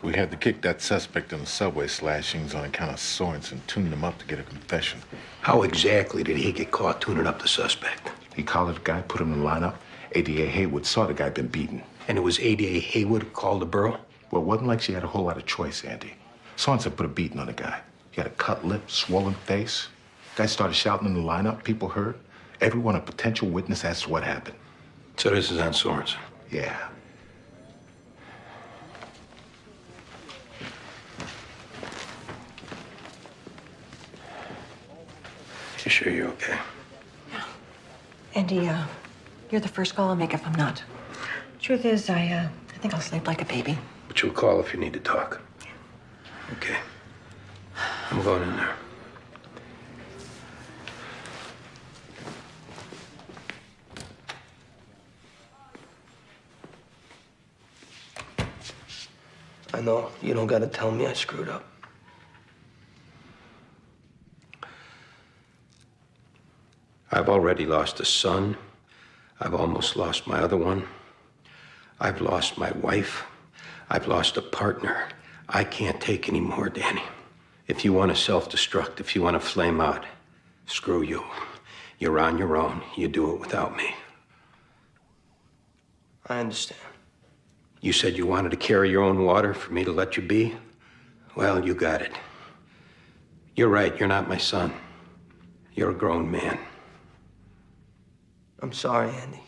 C: We had to kick that suspect in the subway slashings on account of Sorensen tuning him up to get a confession.
A: How exactly did he get caught tuning up the suspect?
C: He collared the guy, put him in the lineup. ADA Haywood saw the guy been beaten.
A: And it was ADA Haywood who called the borough?
C: Well, it wasn't like she had a whole lot of choice, Andy. Sorensen put a beating on the guy. He had a cut lip, swollen face. Guy started shouting in the lineup. People heard. Everyone a potential witness as to what happened.
A: So this is on Sorensen?
C: Yeah.
A: You sure you're okay?
M: Andy, you're the first call I'll make if I'm not. Truth is, I think I'll sleep like a baby.
A: But you'll call if you need to talk. Okay. I'm going in there.
B: I know. You don't gotta tell me I screwed up.
A: I've already lost a son. I've almost lost my other one. I've lost my wife. I've lost a partner. I can't take any more, Danny. If you want to self-destruct, if you want to flame out, screw you. You're on your own. You do it without me.
B: I understand.
A: You said you wanted to carry your own water for me to let you be? Well, you got it. You're right. You're not my son. You're a grown man.
B: I'm sorry, Andy.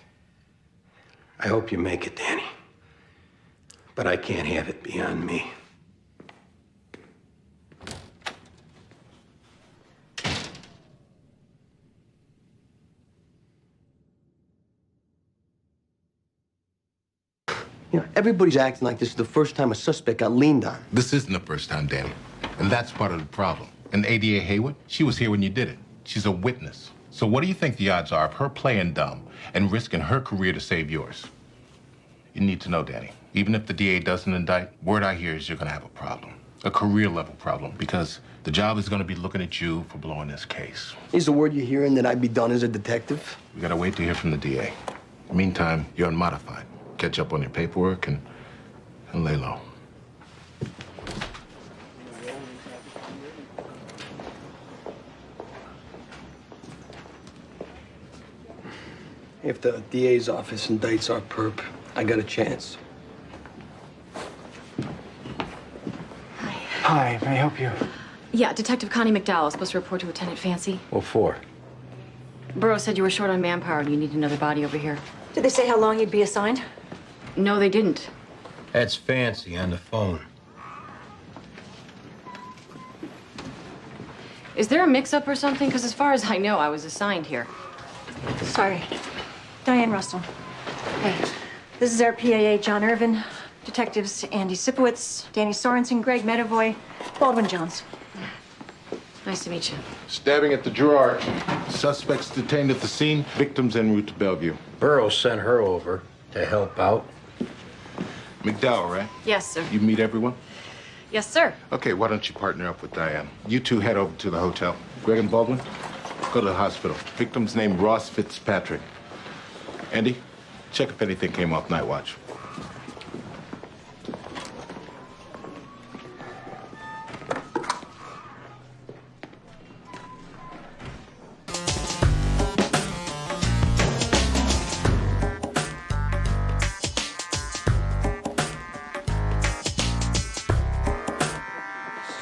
A: I hope you make it, Danny. But I can't have it beyond me.
B: You know, everybody's acting like this is the first time a suspect got leaned on.
C: This isn't the first time, Danny. And that's part of the problem. And ADA Haywood, she was here when you did it. She's a witness. So what do you think the odds are of her playing dumb and risking her career to save yours? You need to know, Danny, even if the DA doesn't indict, word I hear is you're gonna have a problem. A career-level problem, because the job is gonna be looking at you for blowing this case.
B: Is the word you're hearing that I'd be done as a detective?
C: We gotta wait to hear from the DA. Meantime, you're unmodified. Catch up on your paperwork and lay low.
B: If the DA's office indicts our perp, I got a chance.
P: Hi, may I help you?
L: Yeah, Detective Connie McDowell, supposed to report to Lieutenant Fancy.
A: What for?
L: Burrow said you were short on manpower and you need another body over here.
M: Did they say how long you'd be assigned?
L: No, they didn't.
A: That's Fancy on the phone.
L: Is there a mix-up or something? Because as far as I know, I was assigned here.
M: Sorry. Diane Russell. Hey, this is our PAA, John Irvin. Detectives Andy Sipowicz, Danny Sorensen, Greg Medavoy, Baldwin Jones.
L: Nice to meet you.
C: Stabbing at the Gerard. Suspects detained at the scene. Victims en route to Bellevue.
A: Burroughs sent her over to help out.
C: McDowell, right?
L: Yes, sir.
C: You meet everyone?
L: Yes, sir.
C: Okay, why don't you partner up with Diane? You two head over to the hotel. Greg and Baldwin, go to the hospital. Victim's name, Ross Fitzpatrick. Andy, check if anything came off night watch.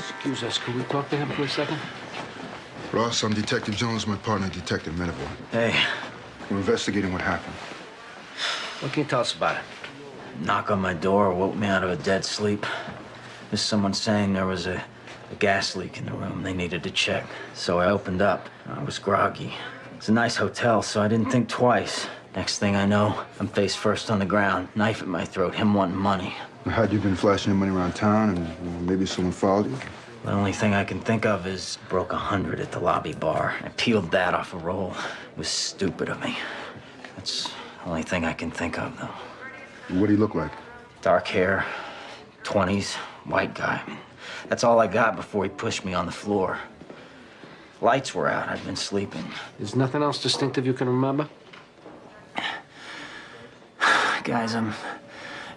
H: Excuse us, can we talk to him for a second?
E: Ross, I'm Detective Jones, my partner, Detective Menavor.
G: Hey.
E: We're investigating what happened.
H: What can you tell us about it?
G: Knock on my door woke me out of a dead sleep. There's someone saying there was a gas leak in the room. They needed to check. So I opened up. I was groggy. It's a nice hotel, so I didn't think twice. Next thing I know, I'm face first on the ground, knife at my throat, him wanting money.
E: Had you been flashing your money around town and maybe someone followed you?
G: The only thing I can think of is broke 100 at the lobby bar. I peeled that off a roll. It was stupid of me. That's the only thing I can think of, though.
E: What do you look like?
G: Dark hair, 20s, white guy. That's all I got before he pushed me on the floor. Lights were out. I'd been sleeping.
H: There's nothing else distinctive you can remember?
G: Guys, I'm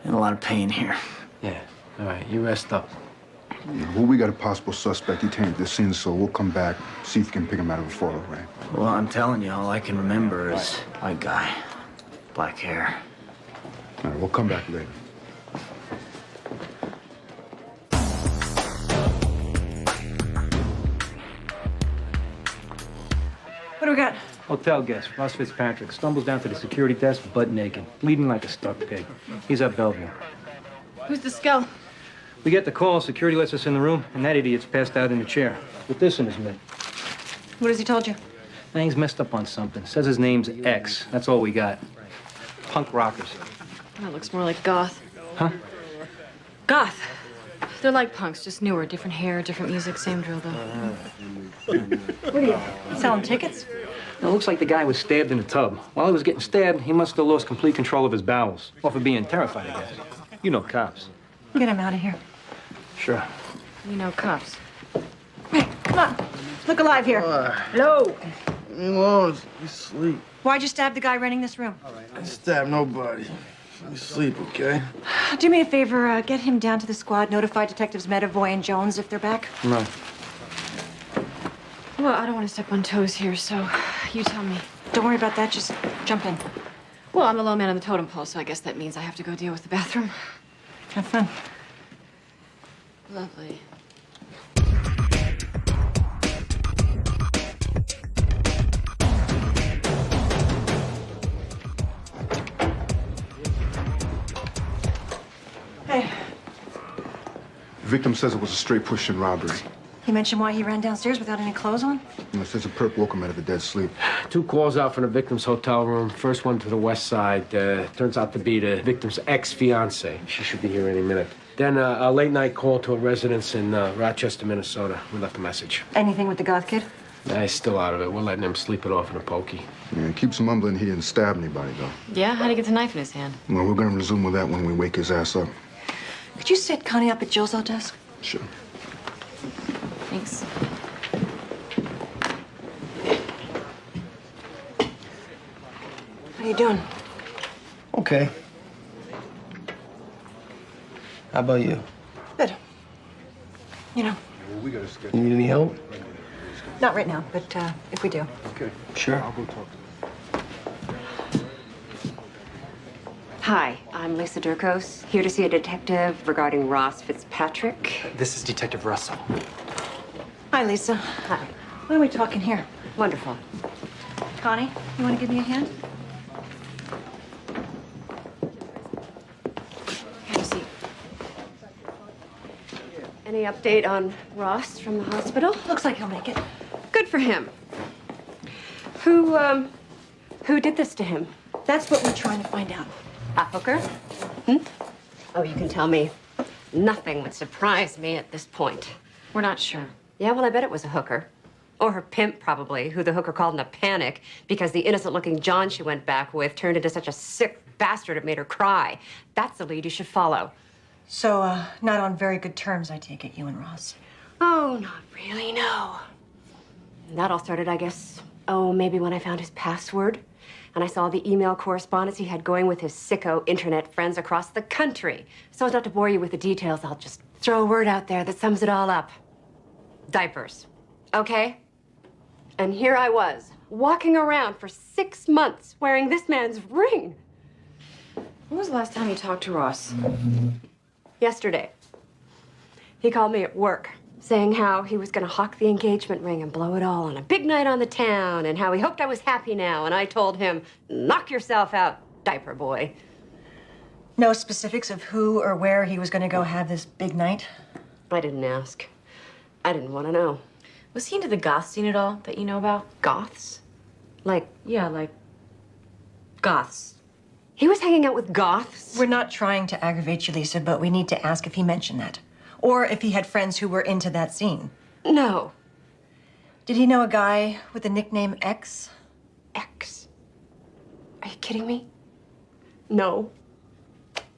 G: in a lot of pain here.
H: Yeah, all right, you rest up.
E: Well, we got a possible suspect detained at this scene, so we'll come back, see if we can pick him out of a photo, right?
G: Well, I'm telling you, all I can remember is white guy, black hair.
E: All right, we'll come back later.
M: What do we got?
P: Hotel guest, Ross Fitzpatrick, stumbles down to the security desk butt naked, bleeding like a stuck pig. He's at Bellevue.
L: Who's the skull?
P: We get the call, security lets us in the room, and that idiot's passed out in a chair with this in his mid.
M: What has he told you?
P: Now, he's messed up on something. Says his name's X. That's all we got. Punk rockers.
L: That looks more like goth.
P: Huh?
L: Goth. They're like punks, just newer. Different hair, different music, same drill, though.
M: What are you, selling tickets?
P: Now, it looks like the guy was stabbed in a tub. While he was getting stabbed, he must have lost complete control of his bowels. Off of being terrified, I guess. You know cops.
M: Get him out of here.
P: Sure.
L: You know cops.
M: Hey, come on. Look alive here. Hello.
U: You sleep.
M: Why'd you stab the guy renting this room?
U: I stab nobody. You sleep, okay?
M: Do me a favor, get him down to the squad. Notify Detectives Medavoy and Jones if they're back.
P: No.
L: Well, I don't want to step on toes here, so you tell me.
M: Don't worry about that. Just jump in.
L: Well, I'm the low man on the totem pole, so I guess that means I have to go deal with the bathroom.
M: Have fun.
L: Lovely.
M: Hey,
E: Victim says it was a straight push and robbery.
M: he mentioned why he ran downstairs without any clothes on?
E: It says a perp woke him out of a dead sleep.
H: 2 calls out from the victim's hotel room. First one to the west side. Turns out to be the victim's ex-fiancée. She should be here any minute. Then a late-night call to a residence in Rochester, Minnesota. We left a message.
M: Anything with the goth kid?
H: Nah, he's still out of it. We're letting him sleep it off in a pokey.
E: Yeah, he keeps mumbling he didn't stab anybody, though.
L: Yeah? How'd he get the knife in his hand?
E: Well, we're gonna resume with that when we wake his ass up.
M: Could you set Connie up at Jill's old desk?
E: Sure.
L: Thanks.
M: How you doing?
U: Okay. How about you?
M: Good. You know,
U: You need any help?
M: not right now, but if we do.
E: Okay.
U: Sure.
E: I'll go talk to him.
W: Hi, I'm Lisa Durkos, here to see a detective regarding Ross Fitzpatrick.
P: This is Detective Russell.
M: Hi, Lisa.
W: Hi.
M: Why are we talking here?
W: Wonderful.
M: Connie, you want to give me a hand?
L: Have a seat.
W: Any update on Ross from the hospital?
M: Looks like he'll make it.
W: Good for him. Who did this to him?
M: That's what we're trying to find out.
W: A hooker? Oh, you can tell me. Nothing would surprise me at this point.
L: We're not sure.
W: Yeah, well, I bet it was a hooker. Or her pimp, probably, who the hooker called in a panic because the innocent-looking John she went back with turned into such a sick bastard it made her cry. That's the lead you should follow.
M: So, not on very good terms, I take it, you and Ross.
W: Oh, not really, no. That all started, I guess, maybe when I found his password. And I saw the email correspondence he had going with his sicko internet friends across the country. So as not to bore you with the details, I'll just throw a word out there that sums it all up. Diapers. Okay? And here I was, walking around for 6 months wearing this man's ring.
L: When was the last time you talked to Ross?
W: Yesterday. He called me at work, saying how he was going to hawk the engagement ring and blow it all on a big night on the town, and how he hoped I was happy now. And I told him, knock yourself out, diaper boy.
M: No specifics of who or where he was going to go have this big night?
W: I didn't ask. I didn't want to know.
L: Was he into the goth scene at all that you know about?
W: Goths? Like,
L: Yeah, like goths.
W: he was hanging out with goths?
M: We're not trying to aggravate you, Lisa, but we need to ask if he mentioned that. Or if he had friends who were into that scene.
W: No.
M: Did he know a guy with the nickname X?
W: X? Are you kidding me? No.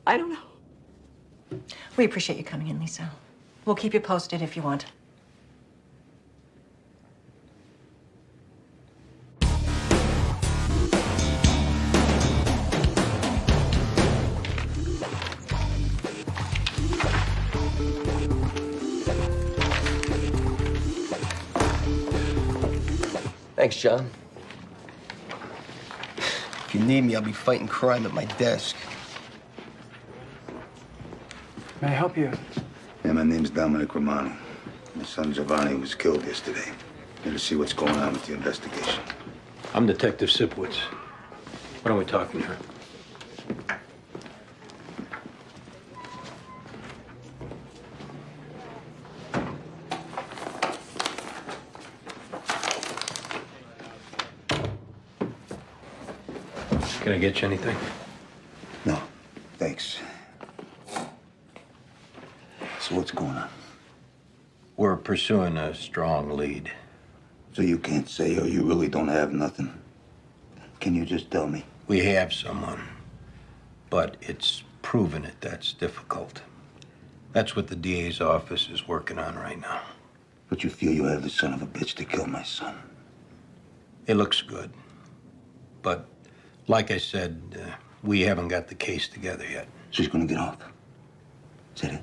W: I don't know.
M: We appreciate you coming in, Lisa. We'll keep you posted if you want.
K: Thanks, John. If you need me, I'll be fighting crime at my desk.
N: May I help you?
E: Yeah, my name's Dominic Romano. My son Giovanni was killed yesterday. Here to see what's going on with the investigation.
A: I'm Detective Sipowicz. What are we talking here? Can I get you anything?
E: No, thanks. So what's going on?
A: We're pursuing a strong lead.
E: So you can't say, or you really don't have nothing? Can you just tell me?
A: We have someone, but it's proven it that's difficult. That's what the DA's office is working on right now.
E: But you feel you have the son of a bitch to kill my son?
A: It looks good. But like I said, we haven't got the case together yet.
E: She's gonna get off. Is that it?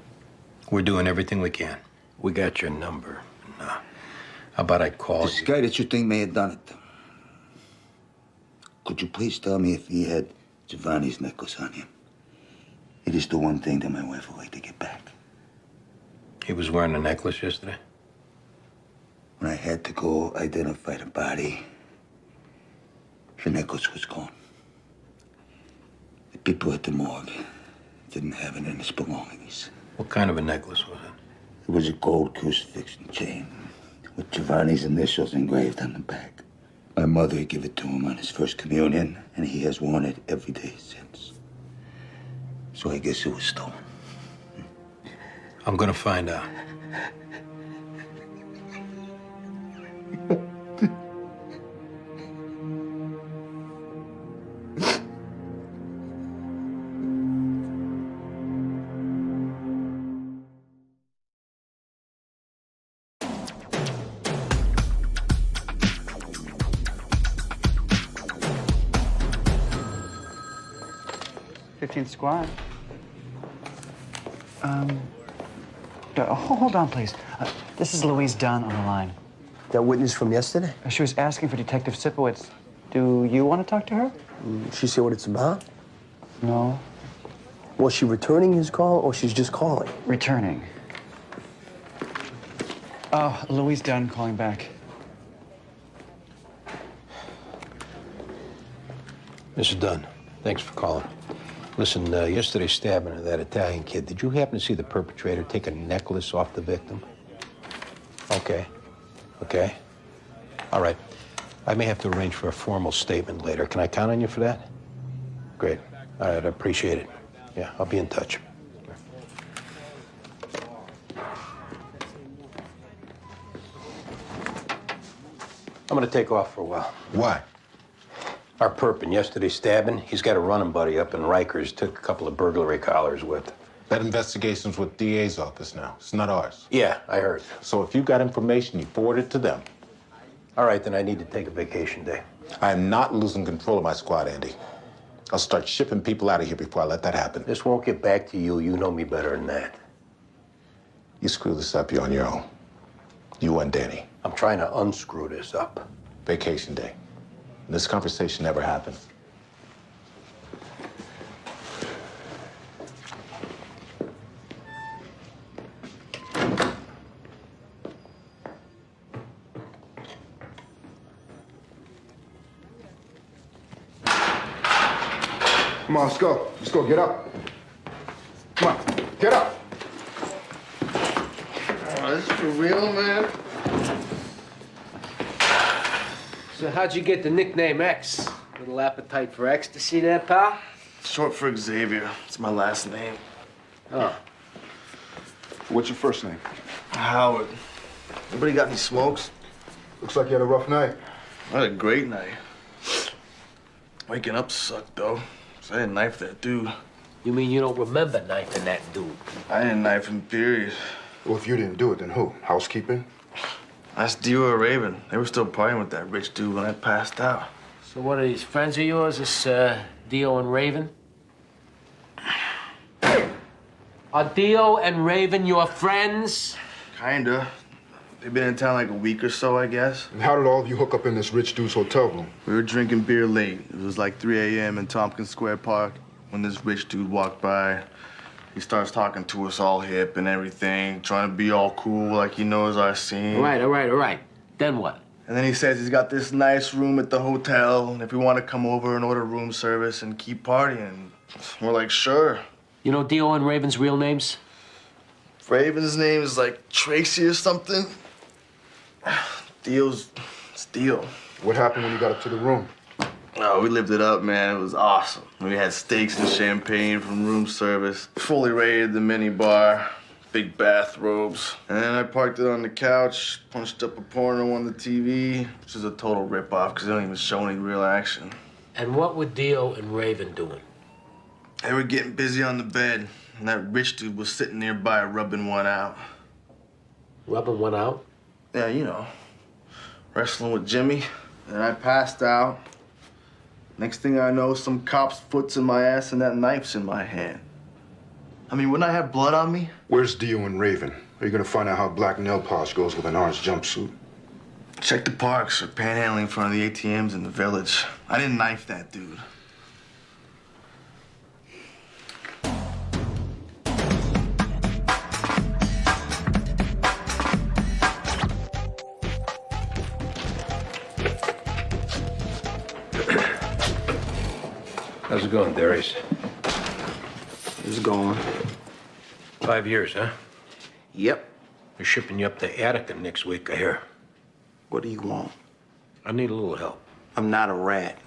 A: We're doing everything we can. We got your number. How about I call
E: This
A: you?
E: guy that you think may have done it. Could you please tell me if he had Giovanni's necklace on him? It is the one thing that my wife would like to get back.
A: He was wearing a necklace yesterday?
E: When I had to go identify the body, the necklace was gone. The people at the morgue didn't have it in its belongings.
A: What kind of a necklace was it?
E: It was a gold crucifixion chain with Giovanni's initials engraved on the back. My mother gave it to him on his first communion, and he has worn it every day since. So I guess it was stolen.
A: I'm gonna find out.
N: Squad. Hold on, please. This is Louise Dunn on the line.
K: That witness from yesterday?
N: She was asking for Detective Sipowicz. Do you want to talk to her?
K: She say what it's about?
N: No.
K: Was she returning his call, or she's just calling?
N: Returning. Oh, Louise Dunn calling back.
A: Mrs. Dunn, thanks for calling. Listen, yesterday's stabbing of that Italian kid, did you happen to see the perpetrator take a necklace off the victim? Okay. All right. I may have to arrange for a formal statement later. Can I count on you for that? Great. All right, I appreciate it. Yeah, I'll be in touch. I'm gonna take off for a while.
E: Why?
A: Our perp in yesterday's stabbing, he's got a running buddy up in Rikers, took a couple of burglary collars with.
C: That investigation's with DA's office now. It's not ours.
A: Yeah, I heard.
C: So if you got information, you forward it to them.
A: All right, then I need to take a vacation day.
C: I am not losing control of my squad, Andy. I'll start shipping people out of here before I let that happen.
A: This won't get back to you. You know me better than that.
C: You screw this up, you're on your own. You and Danny.
A: I'm trying to unscrew this up.
C: Vacation day. This conversation never happened.
E: Come on, let's go. Let's go, get up. Come on, get up.
B: Oh, this is for real, man?
H: So how'd you get the nickname X? Little appetite for ecstasy there, pal?
U: Short for Xavier. It's my last name.
H: Oh.
E: What's your first name?
U: Howard. Anybody got any smokes?
E: Looks like you had a rough night.
U: I had a great night. Waking up sucked, though. So I didn't knife that dude.
H: You mean you don't remember knifing that dude?
U: I didn't knife him, period.
E: Well, if you didn't do it, then who? Housekeeping?
U: That's Dio or Raven. They were still partying with that rich dude when I passed out.
H: So what are these friends of yours, this Dio and Raven? Are Dio and Raven your friends?
U: Kinda. They've been in town like a week or so, I guess.
E: And how did all of you hook up in this rich dude's hotel room?
U: We were drinking beer late. It was like 3 a.m. in Tompkins Square Park when this rich dude walked by. He starts talking to us all hip and everything, trying to be all cool like he knows our scene.
H: All right. Then what?
U: And then he says he's got this nice room at the hotel, and if we want to come over and order room service and keep partying, we're like, sure.
H: You know Dio and Raven's real names?
U: Raven's name is like Tracy or something. It's Dio.
E: What happened when you got up to the room?
U: Oh, we lived it up, man. It was awesome. We had steaks and champagne from room service, fully raided the mini bar, big bathrobes. And then I parked it on the couch, punched up a porno on the TV, which is a total ripoff because they don't even show any real action.
H: And what were Dio and Raven doing?
U: They were getting busy on the bed, and that rich dude was sitting nearby rubbing one out.
H: Rubbing one out?
U: Yeah, you know, wrestling with Jimmy. And I passed out. Next thing I know, some cop's foot's in my ass and that knife's in my hand. I mean, wouldn't I have blood on me?
E: Where's Dio and Raven? Are you gonna find out how black nail polish goes with an orange jumpsuit?
U: Check the parks or panhandling in front of the ATMs in the village. I didn't knife that dude.
A: How's it going, Darius?
U: It's going.
A: 5 years, huh?
U: Yep.
A: They're shipping you up to Attica next week, I hear.
U: What do you want?
A: I need a little help.
U: I'm not a rat.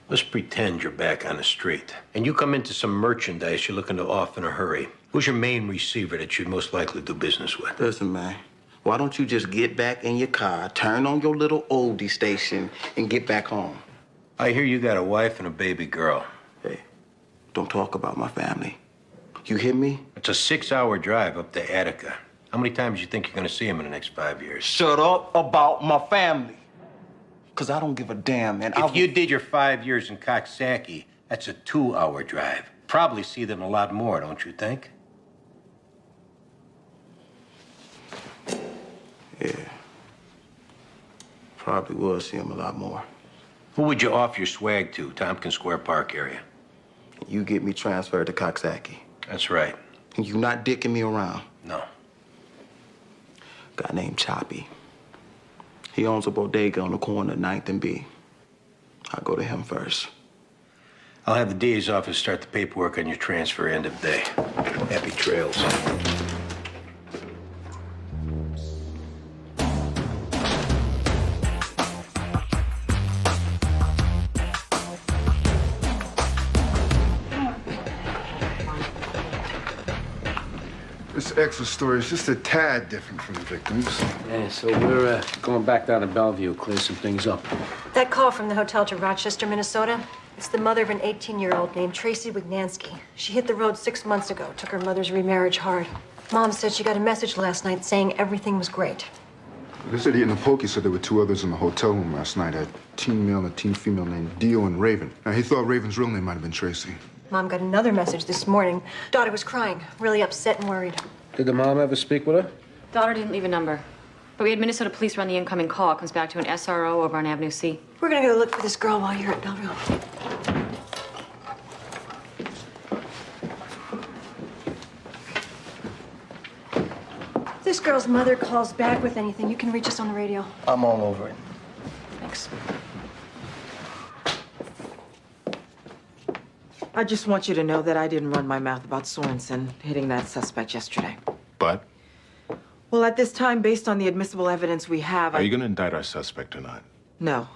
A: Let's pretend you're back on the street. And you come into some merchandise you're looking to off in a hurry. Who's your main receiver that you'd most likely do business with?
U: Listen, man. Why don't you just get back in your car, turn on your little oldie station, and get back home?
A: I hear you got a wife and a baby girl.
U: Hey, don't talk about my family. You hear me?
A: It's a 6-hour drive up to Attica. How many times do you think you're gonna see him in the next 5 years?
U: Shut up about my family. Because I don't give a damn, man.
A: If you did your 5 years in Coxsackie, that's a 2-hour drive. Probably see them a lot more, don't you think?
U: Yeah. Probably will see him a lot more.
A: Who would you off your swag to, Tompkins Square Park area?
U: You get me transferred to Coxsackie.
A: That's right.
U: And you not dicking me around.
A: No.
U: Guy named Choppy. He owns a bodega on the corner of 9th and B. I'll go to him first.
A: I'll have the DA's office start the paperwork on your transfer end of day. Happy trails.
E: This extra story is just a tad different from the victims.
H: Yeah, so we're going back down to Bellevue, clear some things up.
M: That call from the hotel to Rochester, Minnesota, It's the mother of an 18-year-old named Tracy Wignansky. She hit the road 6 months ago, took her mother's remarriage hard. Mom said she got a message last night saying everything was great.
E: This idiot in the pokey said there were 2 others in the hotel room last night, a teen male and a teen female named Dio and Raven. Now, he thought Raven's real name might have been Tracy.
M: Mom got another message this morning. Daughter was crying, really upset and worried.
H: Did the mom ever speak with her?
L: Daughter didn't leave a number. But we had Minnesota police run the incoming call. It comes back to an SRO over on Avenue C.
M: We're gonna go look for this girl while you're at Belleville. If this girl's mother calls back with anything, you can reach us on the radio.
K: I'm all over it.
M: Thanks.
T: I just want you to know that I didn't run my mouth about Sorensen hitting that suspect yesterday.
C: But
T: Well, at this time, based on the admissible evidence we have,
C: are you going to indict our suspect or not?
T: No.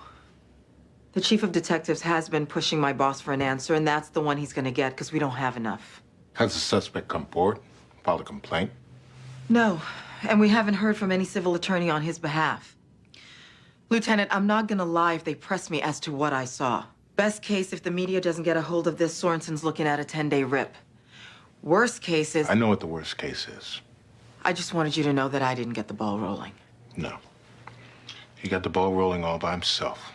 T: The chief of detectives has been pushing my boss for an answer, and that's the one he's going to get because we don't have enough.
C: Has the suspect come forward? Filed a complaint?
T: No, and we haven't heard from any civil attorney on his behalf. Lieutenant, I'm not going to lie if they press me as to what I saw. Best case, if the media doesn't get a hold of this, Sorensen's looking at a 10-day rip. Worst case is...
C: I know what the worst case is.
T: I just wanted you to know that I didn't get the ball rolling.
C: No. He got the ball rolling all by himself.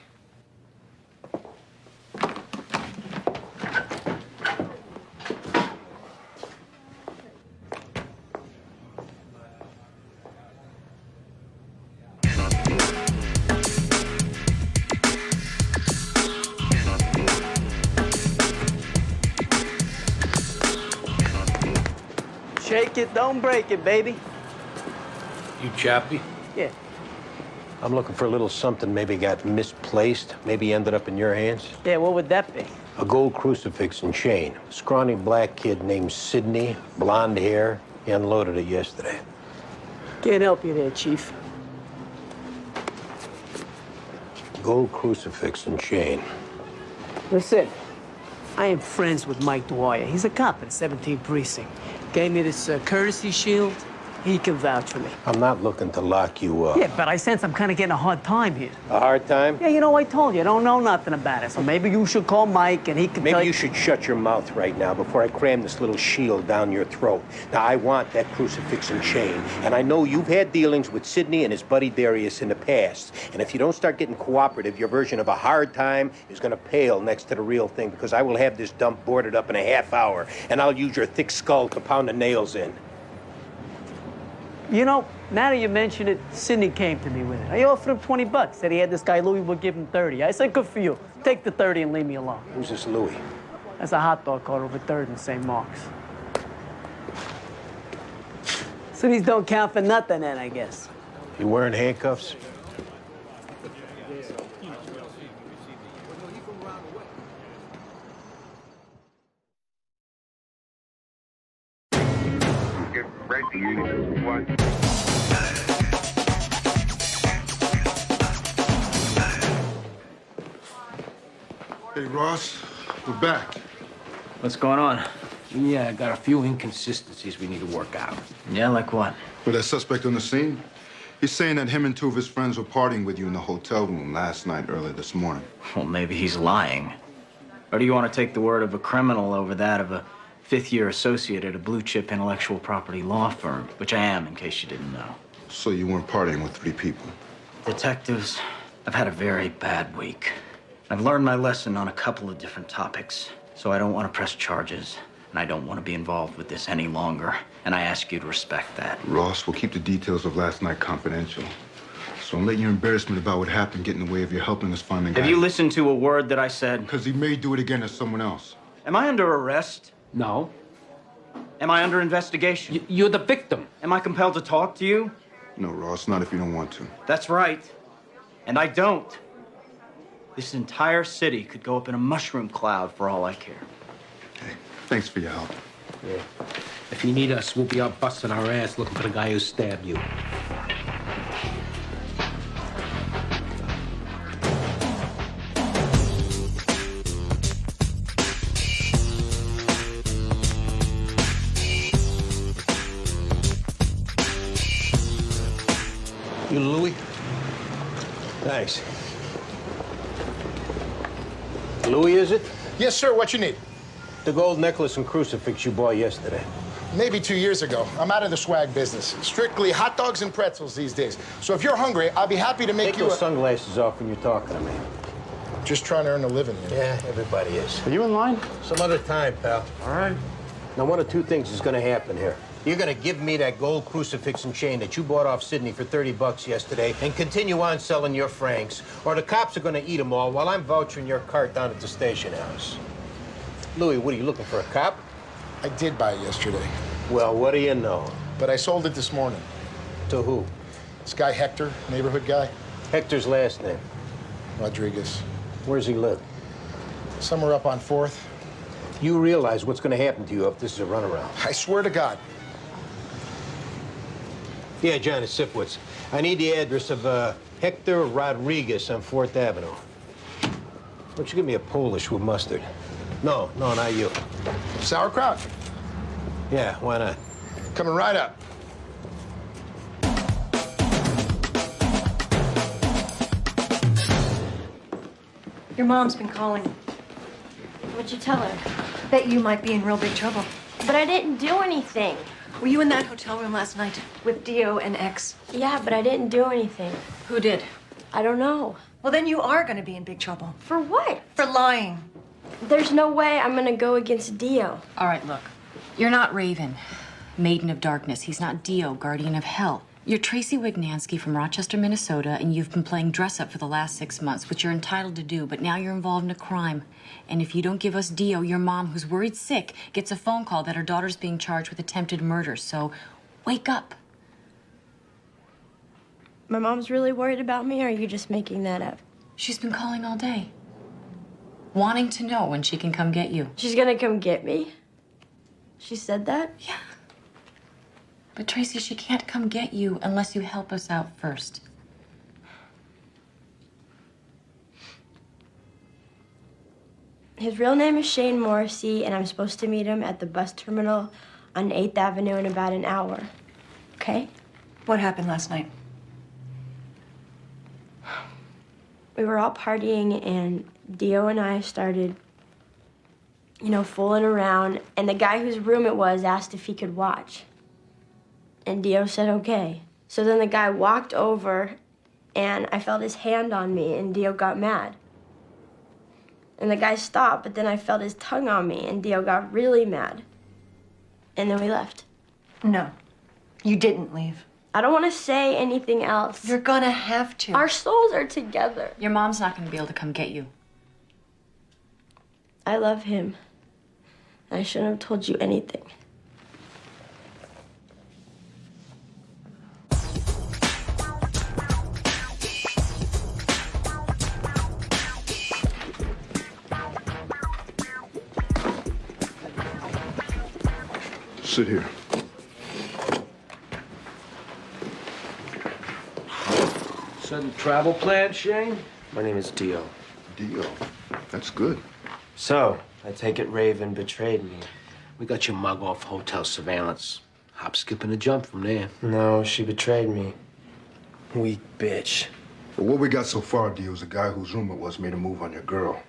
Q: Shake it, don't break it, baby.
A: You Chappie?
Q: Yeah.
A: I'm looking for a little something maybe got misplaced, maybe ended up in your hands.
Q: Yeah, what would that be?
A: A gold crucifix and chain. A scrawny black kid named Sidney, blonde hair. He unloaded it yesterday.
Q: Can't help you there, Chief.
A: Gold crucifix and chain.
Q: Listen, I am friends with Mike Dwyer. He's a cop in 17th Precinct. Gave me this courtesy shield. He can vouch for me.
A: I'm not looking to lock you up.
Q: Yeah, but I sense I'm kind of getting a hard time here.
A: A hard time?
Q: Yeah, you know, I told you, I don't know nothing about it. So maybe you should call Mike and he can tell
A: Maybe you should shut your mouth right now before I cram this little shield down your throat. Now, I want that crucifix and chain. And I know you've had dealings with Sidney and his buddy Darius in the past. And if you don't start getting cooperative, your version of a hard time is going to pale next to the real thing, because I will have this dump boarded up in a half hour, and I'll use your thick skull to pound the nails in.
Q: You know, now that you mention it, Sidney came to me with it. I offered him 20 bucks. Said he had this guy Louis would give him 30. I said, good for you. Take the 30 and leave me alone.
A: Who's this Louis?
Q: That's a hot dog cart over 3rd and St. Mark's. So these don't count for nothing then, I guess.
A: You wearing handcuffs?
E: Hey, Ross, we're back.
G: What's going on?
H: Yeah, I got a few inconsistencies we need to work out.
G: Yeah, like what?
E: With that suspect on the scene, he's saying that him and 2 of his friends were partying with you in the hotel room last night, early this morning.
G: Well, maybe he's lying. Or do you want to take the word of a criminal over that of a 5th-year associate at a blue-chip intellectual property law firm, which I am, in case you didn't know.
E: So you weren't partying with 3 people?
G: Detectives, I've had a very bad week. I've learned my lesson on a couple of different topics, so I don't want to press charges, and I don't want to be involved with this any longer, and I ask you to respect that.
E: Ross, we'll keep the details of last night confidential. So don't let your embarrassment about what happened get in the way of your helping us find the guy.
G: Have you listened to a word that I said?
E: Because he may do it again to someone else.
G: Am I under arrest?
H: No.
G: Am I under investigation?
H: You're the victim.
G: Am I compelled to talk to you?
E: No, Ross, not if you don't want to.
G: That's right. And I don't. This entire city could go up in a mushroom cloud for all I care.
E: Hey, thanks for your help.
H: Yeah. If you need us, we'll be out busting our ass looking for the guy who stabbed you.
A: You Louis? Thanks. Louis, is it?
E: Yes, sir. What you need?
A: The gold necklace and crucifix you bought yesterday.
E: Maybe 2 years ago. I'm out of the swag business. Strictly hot dogs and pretzels these days. So if you're hungry, I'll be happy to make
A: Take
E: you
A: those sunglasses off when you're talking to me.
E: Just trying to earn a living.
A: Yeah, everybody is.
N: Are you in line?
A: Some other time, pal.
N: All right.
A: Now, one of two things is gonna happen here. You're gonna give me that gold crucifix and chain that you bought off Sydney for 30 bucks yesterday and continue on selling your francs, or the cops are gonna eat them all while I'm vouchering your cart down at the station house. Louis, what are you looking for, a cop?
E: I did buy it yesterday.
A: Well, what do you know?
E: But I sold it this morning.
A: To who?
E: This guy Hector, neighborhood guy.
A: Hector's last name?
E: Rodriguez.
A: Where's he live?
E: Somewhere up on 4th.
A: You realize what's gonna happen to you if this is a runaround.
E: I swear to God.
A: Yeah, John, it's Sipowicz. I need the address of Hector Rodriguez on 4th Avenue. Why don't you give me a Polish with mustard? No, not you.
E: Sauerkraut.
A: Yeah, why not?
E: Coming right up.
M: Your mom's been calling.
W: What'd you tell her?
M: Bet you might be in real big trouble.
W: But I didn't do anything.
M: Were you in that hotel room last night with Dio and X?
W: Yeah, but I didn't do anything.
M: Who did?
W: I don't know.
M: Well, then you are going to be in big trouble.
W: For what?
M: For lying.
W: There's no way I'm gonna go against Dio.
F: All right, look. You're not Raven, Maiden of Darkness. He's not Dio, Guardian of Hell. You're Tracy Wignansky from Rochester, Minnesota, and you've been playing dress-up for the last 6 months, which you're entitled to do, but now you're involved in a crime. And if you don't give us Dio, your mom, who's worried sick, gets a phone call that her daughter's being charged with attempted murder. So, wake up.
W: My mom's really worried about me, or are you just making that up?
F: She's been calling all day, wanting to know when she can come get you.
W: She's gonna come get me? She said that?
F: Yeah. But Tracy, she can't come get you unless you help us out first.
W: His real name is Shane Morrissey, and I'm supposed to meet him at the bus terminal on 8th Avenue in about an hour. Okay?
M: What happened last night?
W: We were all partying, and Dio and I started, fooling around, and the guy whose room it was asked if he could watch. And Dio said, okay. So then the guy walked over, and I felt his hand on me, and Dio got mad. And the guy stopped, but then I felt his tongue on me, and Dio got really mad. And then we left.
M: No, you didn't leave.
W: I don't want to say anything else.
M: You're gonna have to.
W: Our souls are together.
F: Your mom's not going to be able to come get you.
W: I love him. I shouldn't have told you anything.
E: Sit here.
H: Sudden travel plan, Shane?
R: My name is Dio.
E: Dio. That's good.
R: So, I take it Raven betrayed me.
H: We got your mug off hotel surveillance. Hop, skip, and a jump from there.
R: No, she betrayed me. Weak bitch.
E: But what we got so far, Dio, is a guy whose room it was made a move on your girl.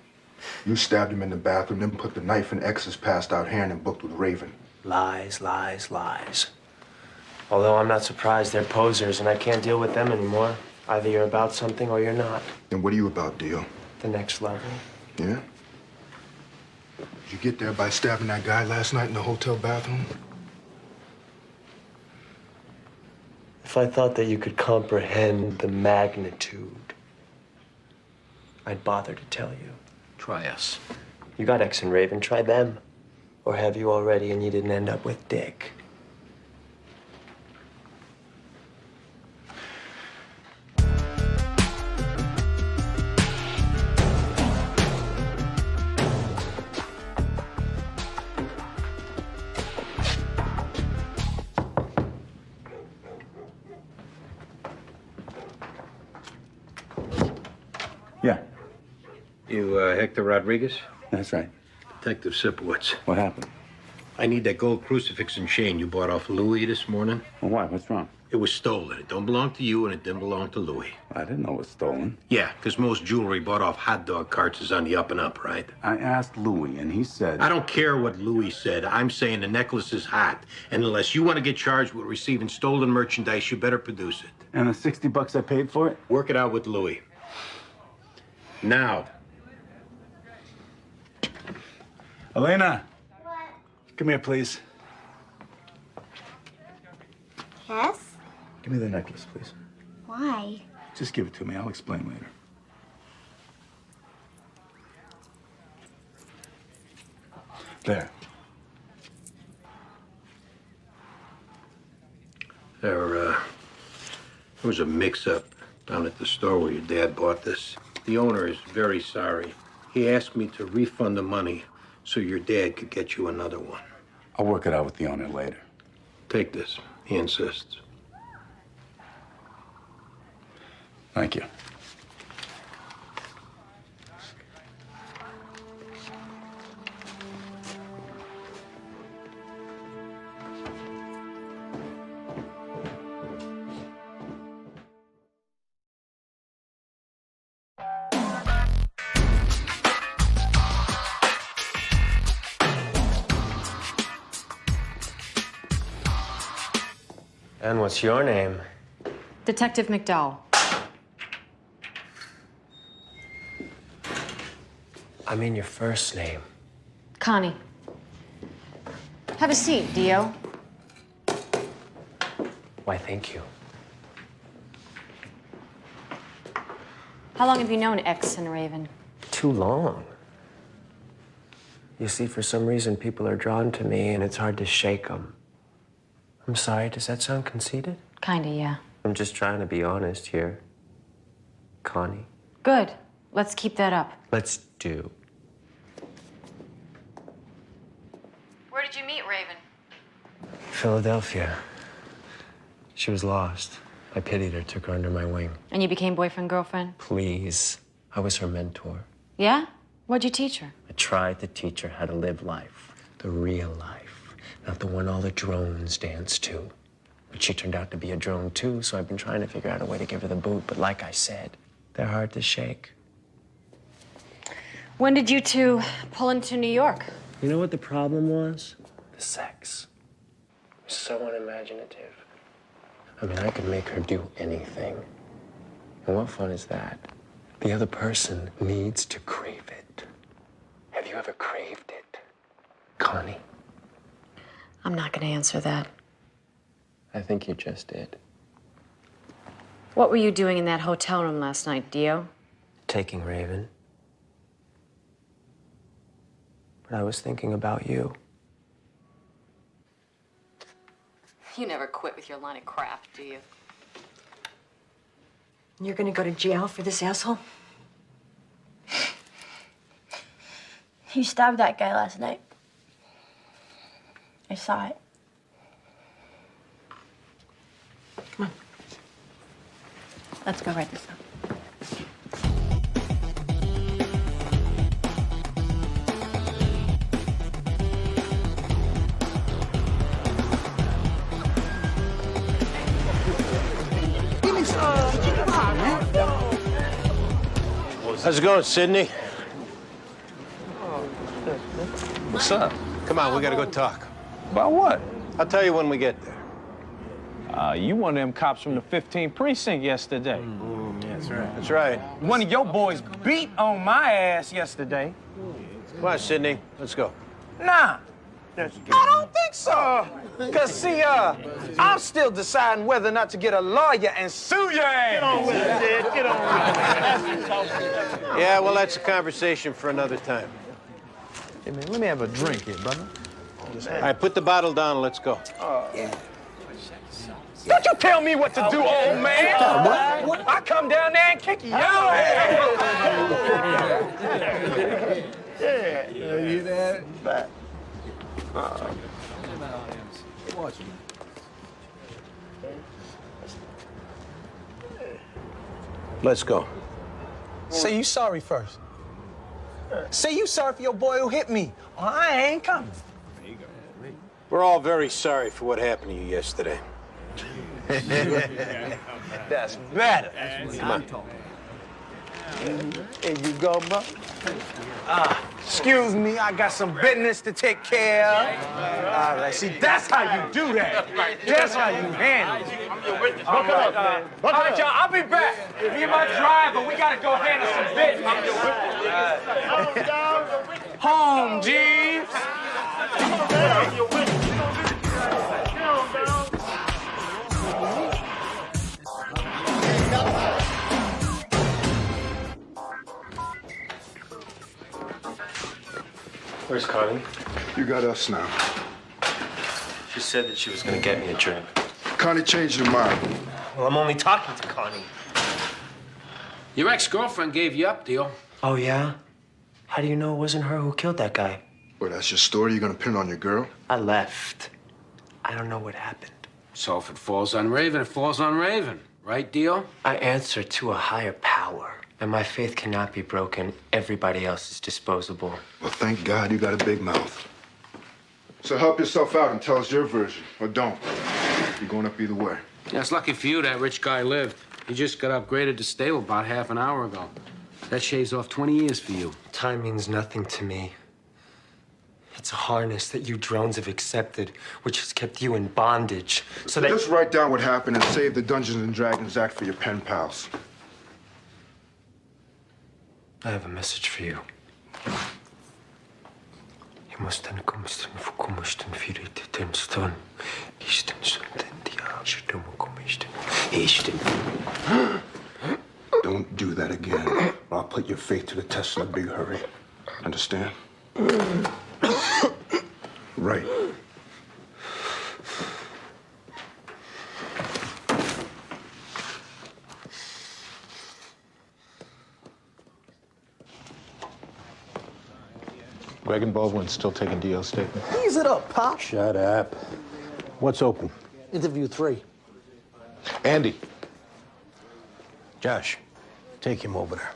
E: You stabbed him in the bathroom, then put the knife in X's passed out hand and booked with Raven.
R: Lies, lies, lies. Although I'm not surprised they're posers and I can't deal with them anymore. Either you're about something or you're not.
E: And what are you about, Dio?
R: The next level.
E: Yeah? Did you get there by stabbing that guy last night in the hotel bathroom?
R: If I thought that you could comprehend the magnitude, I'd bother to tell you.
H: Try us.
R: You got X and Raven, try them. Or have you already and you didn't end up with Dick?
D: Yeah,
A: You, Hector Rodriguez?
D: that's right.
A: Detective Sipowicz.
D: What happened?
A: I need that gold crucifix and chain you bought off Louis this morning.
O: Well, why? What's wrong?
A: It was stolen. It don't belong to you, and it didn't belong to Louis.
O: I didn't know it was stolen.
A: Yeah, because most jewelry bought off hot dog carts is on the up and up, right?
O: I asked Louis, and he said...
A: I don't care what Louis said. I'm saying the necklace is hot. And unless you want to get charged with receiving stolen merchandise, you better produce it.
O: And the $60 I paid for it?
A: Work it out with Louis. Now.
O: Elena! What? Come here, please.
S: Yes?
O: Give me the necklace, please.
S: Why?
O: Just give it to me. I'll explain later. There.
A: There was a mix-up down at the store where your dad bought this. The owner is very sorry. He asked me to refund the money so your dad could get you another one.
O: I'll work it out with the owner later.
A: Take this. He insists.
O: Thank you.
R: And what's your name?
F: Detective McDowell.
R: I mean your first name.
F: Connie. Have a seat, Dio.
R: Why, thank you.
F: How long have you known X and Raven?
R: Too long. You see, for some reason, people are drawn to me, and it's hard to shake them. I'm sorry, does that sound conceited?
F: Kinda, yeah.
R: I'm just trying to be honest here. Connie.
F: Good. Let's keep that up.
R: Let's do.
F: Where did you meet Raven?
R: Philadelphia. She was lost. I pitied her, took her under my wing.
F: And you became boyfriend, girlfriend?
R: Please. I was her mentor.
F: Yeah? What'd you teach her?
R: I tried to teach her how to live life. The real life. Not the one all the drones dance to. But she turned out to be a drone too, so I've been trying to figure out a way to give her the boot. But like I said, they're hard to shake.
F: When did you two pull into New York?
R: You know what the problem was? The sex. It was so unimaginative. I mean, I could make her do anything. And what fun is that? The other person needs to crave it. Have you ever craved it, Connie?
F: I'm not gonna answer that.
R: I think you just did.
F: What were you doing in that hotel room last night, Dio?
R: Taking Raven. But I was thinking about you.
F: You never quit with your line of crap, do you?
M: You're gonna go to jail for this asshole?
S: You stabbed that guy last night. I saw it.
M: Come on. Let's go write this up.
A: How's it going, Sydney?
D: What's up?
A: Come on, we gotta go talk.
D: About what?
A: I'll tell you when we get there.
V: You one of them cops from the 15th precinct yesterday.
A: Yeah, that's right. That's right.
V: One of your boys beat on my ass yesterday.
A: Come on, Sydney. Let's go.
V: Nah. I don't think so. Cause see, I'm still deciding whether or not to get a lawyer and sue your ass. Get on with it, Sid. Get on with it.
A: Yeah, well, that's a conversation for another time.
V: Hey, man, let me have a drink here, brother.
A: All right, put the bottle down and let's go.
V: Don't you tell me what to do, old man. I come down there and kick your ass. Yeah. You there? Back.
A: Let's go.
V: Say you sorry first. Say you sorry for your boy who hit me, or I ain't coming.
A: We're all very sorry for what happened to you yesterday.
V: That's better.
A: Come on.
V: Here you go, bro. Excuse me, I got some business to take care of. All right, see, that's how you do that. That's how you handle it. All right, y'all, I'll be back. Me and my driver, we gotta go handle some business. Home, Jeeves.
R: Where's Connie?
E: You got us now.
R: She said that she was gonna get me a drink.
E: Connie changed her mind.
R: Well, I'm only talking to Connie.
H: Your ex-girlfriend gave you up, Dio.
R: Oh, yeah? How do you know it wasn't her who killed that guy?
E: Well, that's your story? You're gonna pin it on your girl?
R: I left. I don't know what happened.
H: So if it falls on Raven, it falls on Raven. Right, Dio?
R: I answer to a higher power, and my faith cannot be broken. Everybody else is disposable.
E: Well, thank God you got a big mouth. So help yourself out and tell us your version, or don't. You're going up either way.
H: Yeah, it's lucky for you that rich guy lived. He just got upgraded to stable about half an hour ago. That shaves off 20 years for you.
R: Time means nothing to me. It's a harness that you drones have accepted, which has kept you in bondage. So that...
E: Just write down what happened and save the Dungeons and Dragons Act for your pen pals.
R: I have a message for you. You must komsten for komsten firite den ston. Isten sunten dia shtum komsten. Isten.
E: Don't do that again. Or I'll put your faith to the test in a big hurry. Understand? Right.
C: Greg and Baldwin still taking DL's statement?
V: Ease it up, Pop.
A: Shut up. What's open?
V: Interview 3.
C: Andy.
A: Josh, take him over there.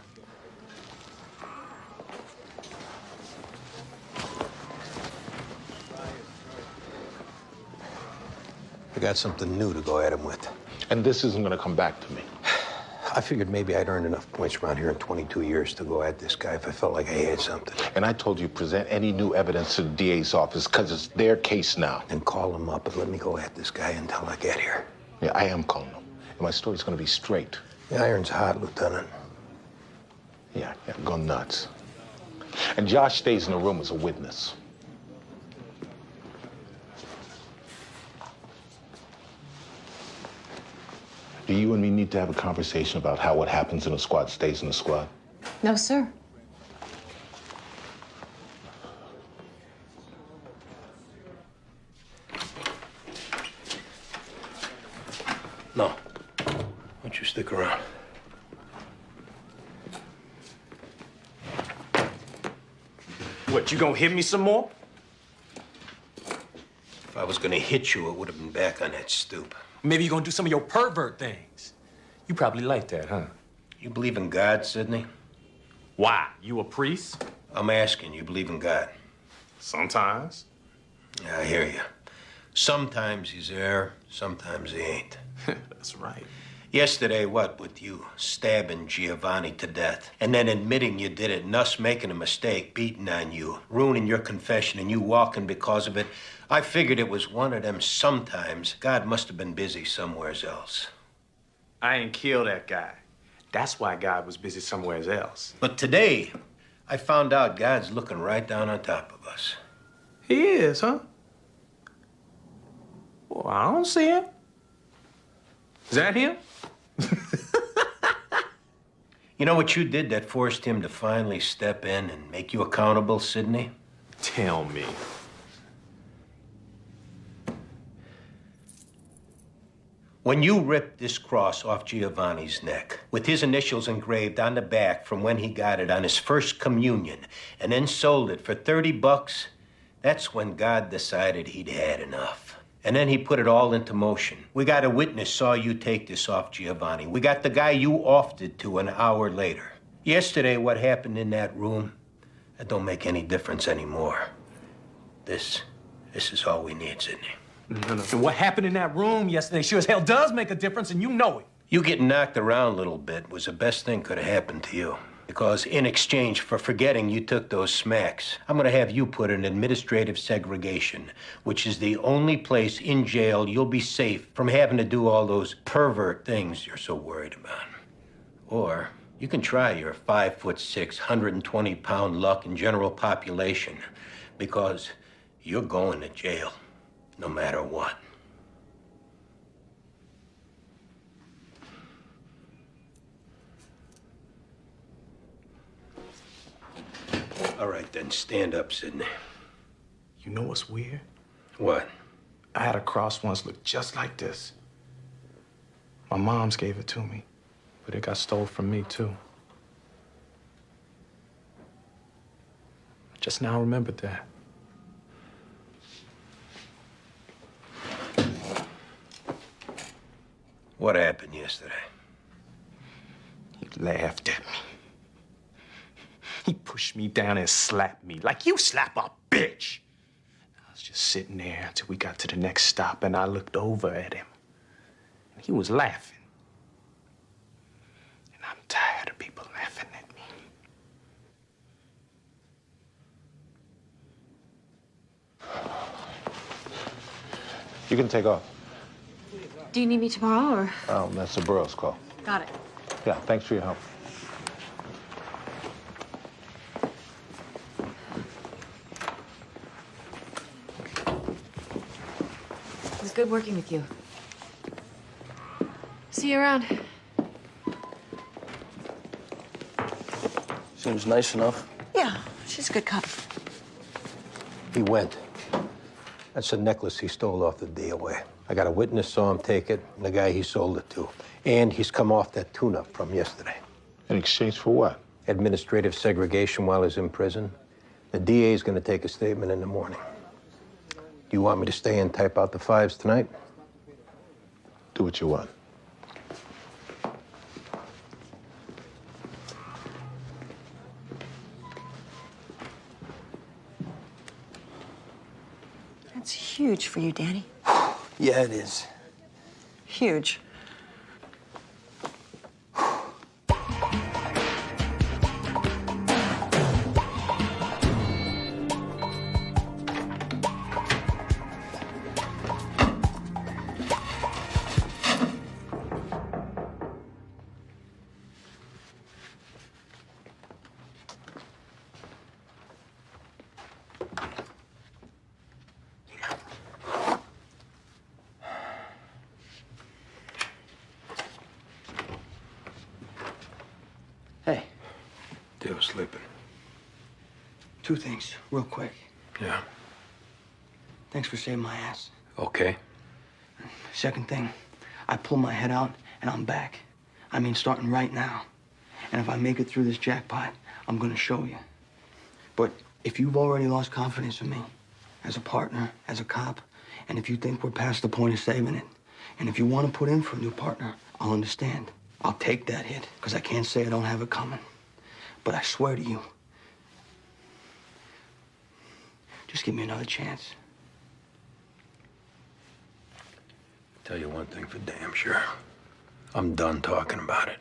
A: I got something new to go at him with.
C: And this isn't gonna come back to me.
A: I figured maybe I'd earned enough points around here in 22 years to go at this guy if I felt like I had something.
C: And I told you present any new evidence to the DA's office, because it's their case now.
A: Then call him up and let me go at this guy until I get here.
C: Yeah, I am calling him. And my story's gonna be straight.
A: The iron's hot, Lieutenant.
C: Yeah, go nuts. And Josh stays in the room as a witness. Do you and me need to have a conversation about how what happens in a squad stays in the squad?
F: No, sir.
A: No. Why don't you stick around?
V: What, you gonna hit me some more?
A: If I was gonna hit you, it would have been back on that stoop.
V: Maybe you're gonna do some of your pervert things. You probably like that, huh?
A: You believe in God, Sidney?
V: Why? You a priest?
A: I'm asking, you believe in God?
V: Sometimes.
A: Yeah, I hear you. Sometimes he's there, sometimes he ain't.
V: That's right.
A: Yesterday, what with you stabbing Giovanni to death, and then admitting you did it, and us making a mistake, beating on you, ruining your confession, and you walking because of it, I figured it was one of them sometimes. God must have been busy somewhere else.
V: I ain't killed that guy. That's why God was busy somewhere else.
A: But today, I found out God's looking right down on top of us.
V: He is, huh? Well, I don't see him. Is that him?
A: You know what you did that forced him to finally step in and make you accountable, Sidney?
V: Tell me.
A: When you ripped this cross off Giovanni's neck, with his initials engraved on the back from when he got it on his first communion, and then sold it for $30, that's when God decided he'd had enough. And then he put it all into motion. We got a witness saw you take this off Giovanni. We got the guy you offed it to an hour later. Yesterday, what happened in that room, that don't make any difference anymore. This This is all we need, Sidney.
I: No. And what happened in that room yesterday sure as hell does make a difference, and you know it.
A: You getting knocked around a little bit was the best thing could have happened to you. Because in exchange for forgetting you took those smacks, I'm gonna have you put in administrative segregation, which is the only place in jail you'll be safe from having to do all those pervert things you're so worried about. Or you can try your 5'6", 120-pound luck in general population, because you're going to jail, no matter what. All right, then, stand up, Sidney.
I: You know what's weird?
A: What?
I: I had a cross once look just like this. My mom's gave it to me, but it got stole from me, too. I just now remembered that.
A: What happened yesterday?
I: He laughed at me. He pushed me down and slapped me like you slap a bitch. I was just sitting there until we got to the next stop, and I looked over at him. And he was laughing. And I'm tired of people laughing at me.
C: You can take off.
L: Do you need me tomorrow, or?
C: Oh, that's the borough's call.
L: Got it.
C: Yeah, thanks for your help.
L: It was good working with you. See you around.
K: Seems nice enough.
M: Yeah, she's a good cop.
A: He went. That's a necklace he stole off the DOA. I got a witness saw him take it, and the guy he sold it to. And he's come off that tune-up from yesterday.
C: In exchange for what?
A: Administrative segregation while he's in prison. The DA is going to take a statement in the morning. Do you want me to stay and type out the 5s tonight?
C: Do what you want.
M: That's huge for you, Danny.
K: Yeah, it is.
M: Huge.
K: Hey,
A: They were sleeping.
K: 2 things, real quick.
A: Yeah.
K: Thanks for saving my ass.
A: Okay.
K: Second thing, I pull my head out and I'm back. I mean, starting right now. And if I make it through this jackpot, I'm gonna show you. But if you've already lost confidence in me as a partner, as a cop, and if you think we're past the point of saving it, and if you want to put in for a new partner, I'll understand. I'll take that hit, because I can't say I don't have it coming. But I swear to you, just give me another chance.
A: Tell you one thing for damn sure. I'm done talking about it.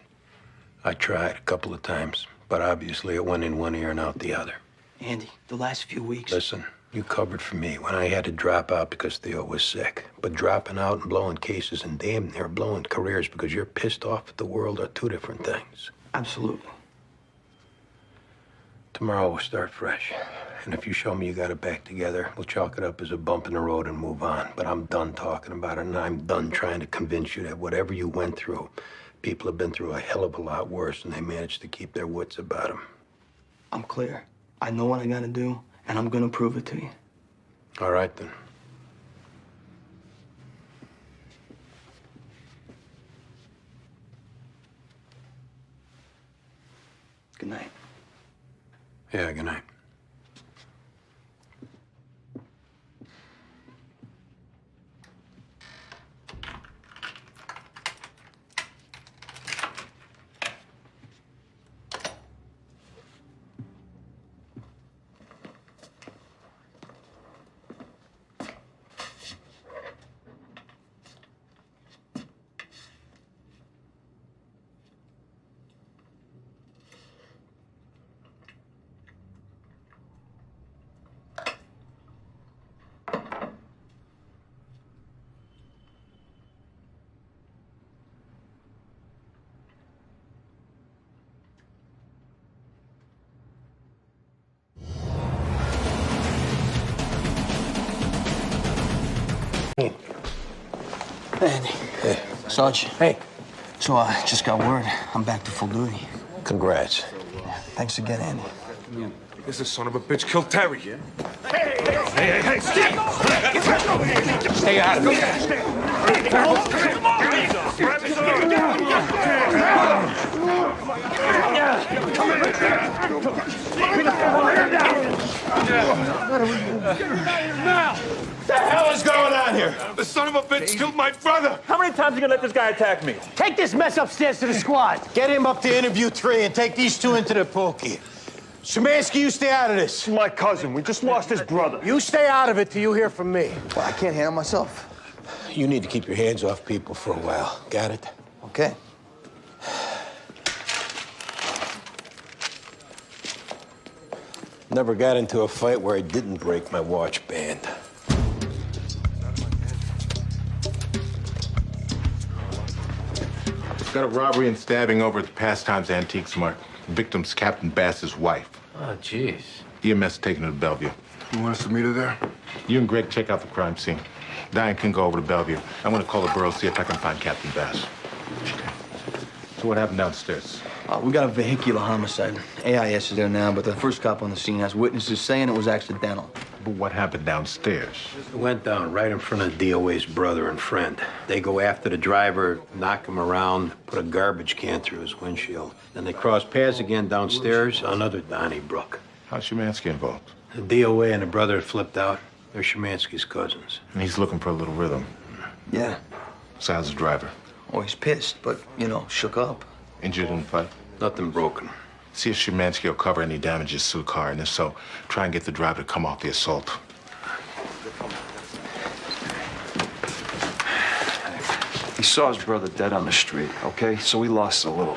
A: I tried a couple of times, but obviously it went in one ear and out the other.
K: Andy, the last few weeks...
A: Listen, you covered for me when I had to drop out because Theo was sick. But dropping out and blowing cases and damn near blowing careers because you're pissed off at the world are 2 different things.
K: Absolutely.
A: Tomorrow we'll start fresh. And if you show me you got it back together, we'll chalk it up as a bump in the road and move on. But I'm done talking about it, and I'm done trying to convince you that whatever you went through, people have been through a hell of a lot worse, and they managed to keep their wits about them.
K: I'm clear. I know what I gotta do, and I'm gonna prove it to you.
A: All right, then.
K: Good night.
A: Yeah, good night.
K: Hey, Andy.
A: Hey.
K: Sarge.
A: Hey.
K: So I just got word. I'm back to full duty.
A: Congrats.
K: Thanks again, Andy.
I: This son of a bitch killed Terry. Hey, Steve! Stay out of it.
V: Now! What the hell is going on here?
I: The son of a bitch killed my brother!
V: How many times are you gonna let this guy attack me?
Q: Take this mess upstairs to the squad.
V: Get him up to interview 3 and take these 2 into the pokey. Szymanski, you stay out of this.
I: My cousin. We just lost his brother.
V: You stay out of it till you hear from me.
K: Well, I can't handle myself.
V: You need to keep your hands off people for a while. Got it?
K: Okay.
A: Never got into a fight where I didn't break my watch band.
C: Got a robbery and stabbing over at the Pastimes Antiques Mart. Victim's Captain Bass's wife.
G: Oh, jeez.
C: EMS taking her to Bellevue.
E: You want us to meet her there?
C: You and Greg check out the crime scene. Diane can go over to Bellevue. I want to call the borough, see if I can find Captain Bass. So what happened downstairs?
K: We got a vehicular homicide. AIS is there now, but the first cop on the scene has witnesses saying it was accidental.
C: But what happened downstairs?
A: It went down right in front of DOA's brother and friend. They go after the driver, knock him around, put a garbage can through his windshield. Then they cross paths again downstairs on other Donnybrook.
C: How's Szymanski involved?
A: The DOA and the brother flipped out. They're Szymanski's cousins.
C: And he's looking for a little rhythm.
K: Yeah.
C: So how's the driver?
K: Oh, he's pissed, but, shook up.
C: Injured in the fight?
A: Nothing broken.
C: See if Szymanski will cover any damages to the car, and if so, try and get the driver to come off the assault.
B: He saw his brother dead on the street, okay? So he lost a little.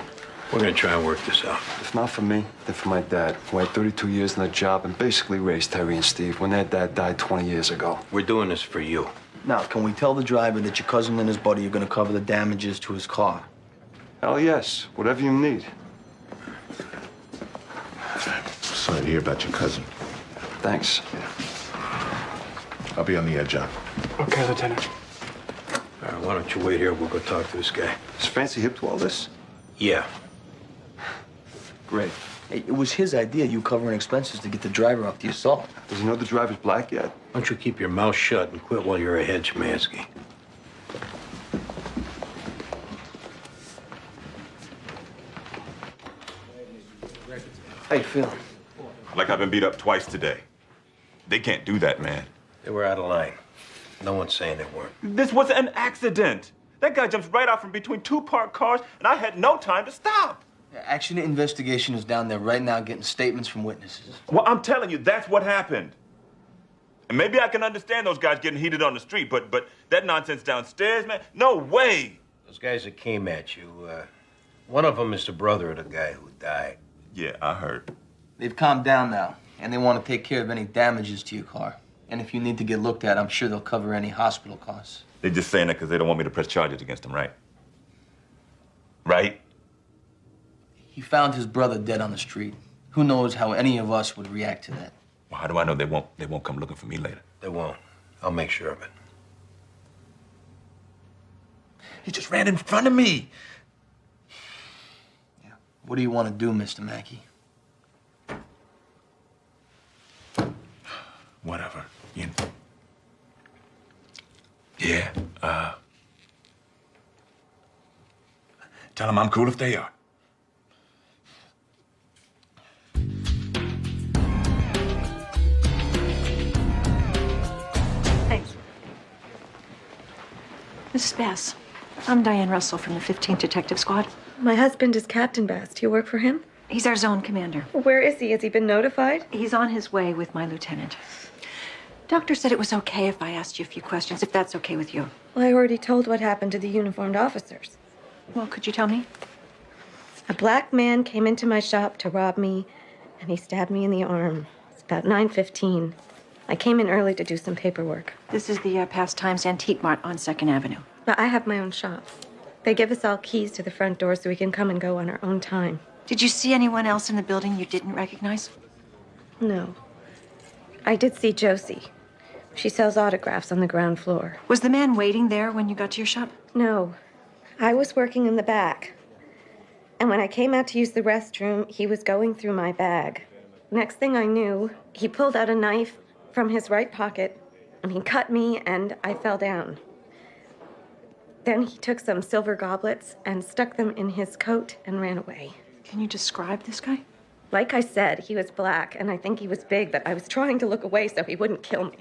A: We're gonna try and work this out.
B: If not for me, then for my dad, who had 32 years in the job and basically raised Terry and Steve when their dad died 20 years ago.
A: We're doing this for you.
K: Now, can we tell the driver that your cousin and his buddy are gonna cover the damages to his car?
B: Hell yes, whatever you need.
C: Sorry to hear about your cousin.
B: Thanks.
C: I'll be on the edge, John.
I: Okay, Lieutenant.
A: All right, why don't you wait here? We'll go talk to this guy.
B: Is Fancy hip to all this?
A: Yeah.
B: Great.
K: Hey, it was his idea, you covering expenses to get the driver off the assault.
B: Does he know the driver's black yet?
A: Why don't you keep your mouth shut and quit while you're ahead, Szymanski?
K: How you feeling?
J: Like I've been beat up twice today. They can't do that, man.
A: They were out of line. No one's saying they weren't.
J: This was an accident. That guy jumps right out from between 2 parked cars, and I had no time to stop.
K: Accident investigation is down there right now getting statements from witnesses.
J: Well, I'm telling you, that's what happened. And maybe I can understand those guys getting heated on the street, but that nonsense downstairs, man, no way.
A: Those guys that came at you, one of them is the brother of the guy who died.
J: Yeah, I heard.
K: They've calmed down now, and they want to take care of any damages to your car. And if you need to get looked at, I'm sure they'll cover any hospital costs.
J: They're just saying that because they don't want me to press charges against him, right? Right?
K: He found his brother dead on the street. Who knows how any of us would react to that?
J: Well, how do I know they won't come looking for me later?
A: They won't. I'll make sure of it.
J: He just ran in front of me.
K: Yeah. What do you want to do, Mr. Mackey?
J: Whatever. You know. Yeah, tell them I'm cool if they are.
M: Thanks. Mrs. Bass, I'm Diane Russell from the 15th Detective Squad.
P: My husband is Captain Bass. Do you work for him?
M: He's our zone commander.
P: Where is he? Has he been notified?
M: He's on his way with my lieutenant. Doctor said it was okay if I asked you a few questions, if that's okay with you.
P: Well, I already told what happened to the uniformed officers.
M: Well, could you tell me?
P: A black man came into my shop to rob me, and he stabbed me in the arm. It's about 9:15. I came in early to do some paperwork.
M: This is the Pastimes Antique Mart on 2nd Avenue.
P: But I have my own shop. They give us all keys to the front door so we can come and go on our own time.
M: Did you see anyone else in the building you didn't recognize?
P: No. I did see Josie, She sells autographs on the ground floor.
M: Was the man waiting there when you got to your shop?
P: No. I was working in the back. And when I came out to use the restroom, he was going through my bag. Next thing I knew, he pulled out a knife from his right pocket, and he cut me, and I fell down. Then he took some silver goblets and stuck them in his coat and ran away.
M: Can you describe this guy?
P: Like I said, he was black, and I think he was big, but I was trying to look away so he wouldn't kill me.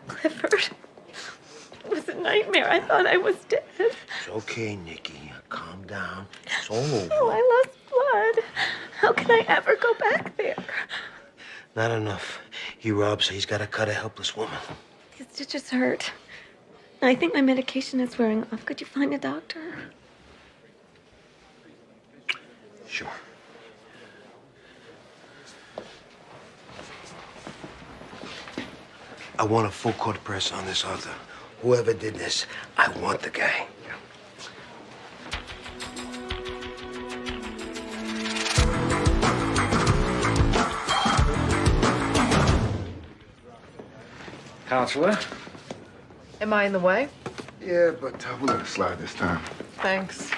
P: Clifford, it was a nightmare. I thought I was dead.
N: It's okay, Nikki. Calm down. It's all over.
P: Oh, I lost blood. How can I ever go back there?
N: Not enough. He robs, so he's got to cut a helpless woman.
P: His stitches hurt. I think my medication is wearing off. Could you find a doctor?
N: Sure. I want a full court press on this, Arthur. Whoever did this, I want the guy.
H: Counselor?
T: Am I in the way?
E: Yeah, but we'll let it slide this time.
T: Thanks.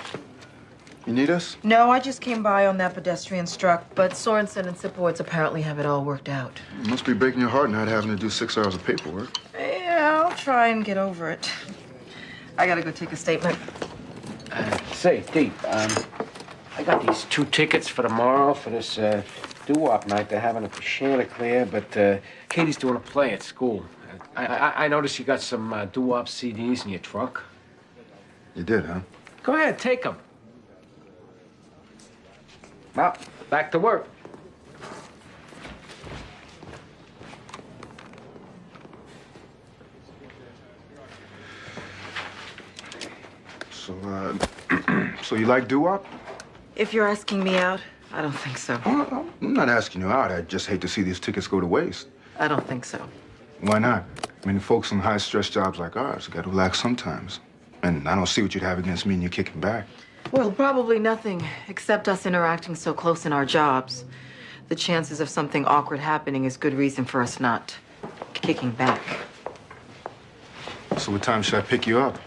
E: You need us?
T: No, I just came by on that pedestrian struck, but Sorensen and Sipowicz apparently have it all worked out.
E: It must be breaking your heart not having to do 6 hours of paperwork.
T: Yeah, I'll try and get over it. I gotta go take a statement.
H: Say, Deep, I got these 2 tickets for tomorrow for this doo-wop night they're having at the Chanticleer, but Katie's doing a play at school. I noticed you got some doo-wop CDs in your truck.
E: You did, huh?
H: Go ahead, take them. Well, back to work.
E: So you like doo-wop?
T: If you're asking me out, I don't think so.
E: I'm not asking you out. I just hate to see these tickets go to waste.
T: I don't think so.
E: Why not? I mean, folks in high-stress jobs like ours got to relax sometimes. And I don't see what you'd have against me and you kicking back.
T: Well, probably nothing, except us interacting so close in our jobs. The chances of something awkward happening is good reason for us not kicking back.
E: So what time should I pick you up?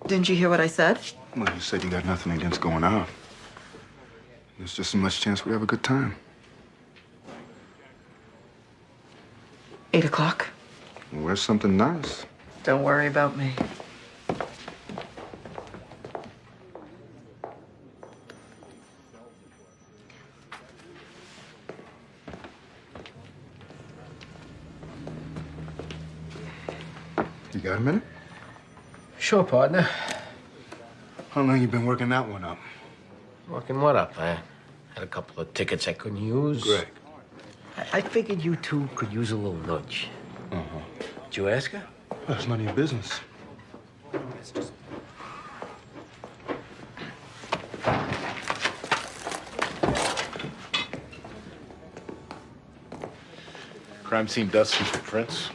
T: Didn't you hear what I said?
E: Well, you said you got nothing against going out. There's just as much chance we have a good time.
T: 8 o'clock.
E: Wear something nice.
T: Don't worry about me.
E: You got a minute?
H: Sure, partner.
E: How long you been working that one up?
G: Working what up? I had a couple of tickets I couldn't use.
E: Greg.
G: I figured you two could use a little nudge.
E: Uh-huh.
G: Did you ask her?
E: That's none of your business.
C: Crime scene dust footprints.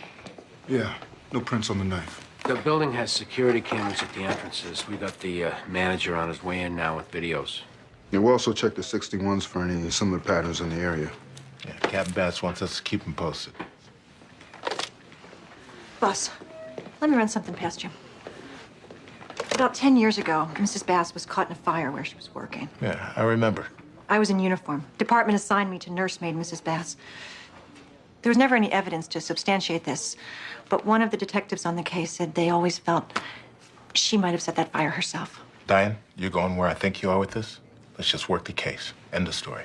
E: Yeah, no prints on the knife.
H: The building has security cameras at the entrances. We got the manager on his way in now with videos.
E: Yeah, we'll also check the 61s for any similar patterns in the area.
C: Yeah, Captain Bass wants us to keep him posted.
M: Boss, let me run something past you. About 10 years ago, Mrs. Bass was caught in a fire where she was working.
C: Yeah, I remember.
M: I was in uniform. Department assigned me to nursemaid Mrs. Bass. There was never any evidence to substantiate this, but one of the detectives on the case said they always felt she might have set that fire herself.
C: Diane, you're going where I think you are with this? Let's just work the case. End of story.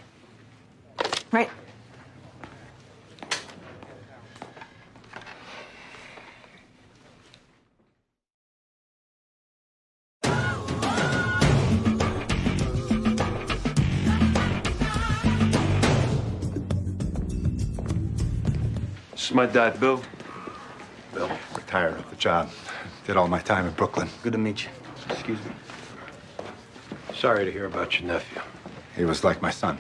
M: Right.
B: This is my dad, Bill.
O: Bill, retired off the job. Did all my time in Brooklyn.
G: Good to meet you.
O: Excuse me.
A: Sorry to hear about your nephew.
O: He was like my son.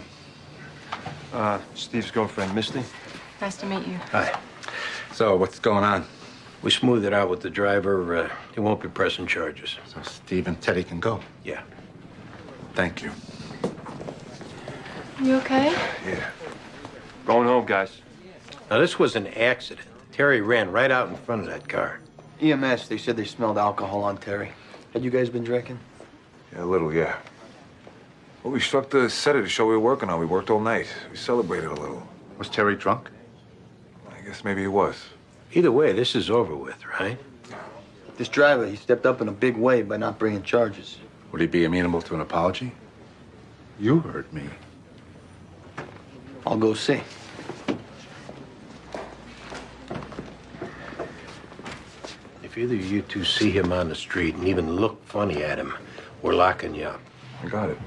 B: Steve's girlfriend, Misty.
M: Nice to meet you.
O: Hi. So, what's going on?
A: We smoothed it out with the driver. He won't be pressing charges.
O: So Steve and Teddy can go.
A: Yeah.
O: Thank you.
L: You okay?
O: Yeah.
B: Going home, guys.
A: Now, this was an accident. Terry ran right out in front of that car.
K: EMS, they said they smelled alcohol on Terry. Had you guys been drinking?
S: Yeah, a little, yeah. Well, we struck the set of the show we were working on. We worked all night. We celebrated a little.
C: Was Terry drunk?
S: I guess maybe he was.
A: Either way, this is over with, right?
K: This driver, he stepped up in a big way by not bringing charges.
O: Would he be amenable to an apology? You heard me.
K: I'll go see.
A: If either of you two see him on the street and even look funny at him, we're locking you up.
S: I got it.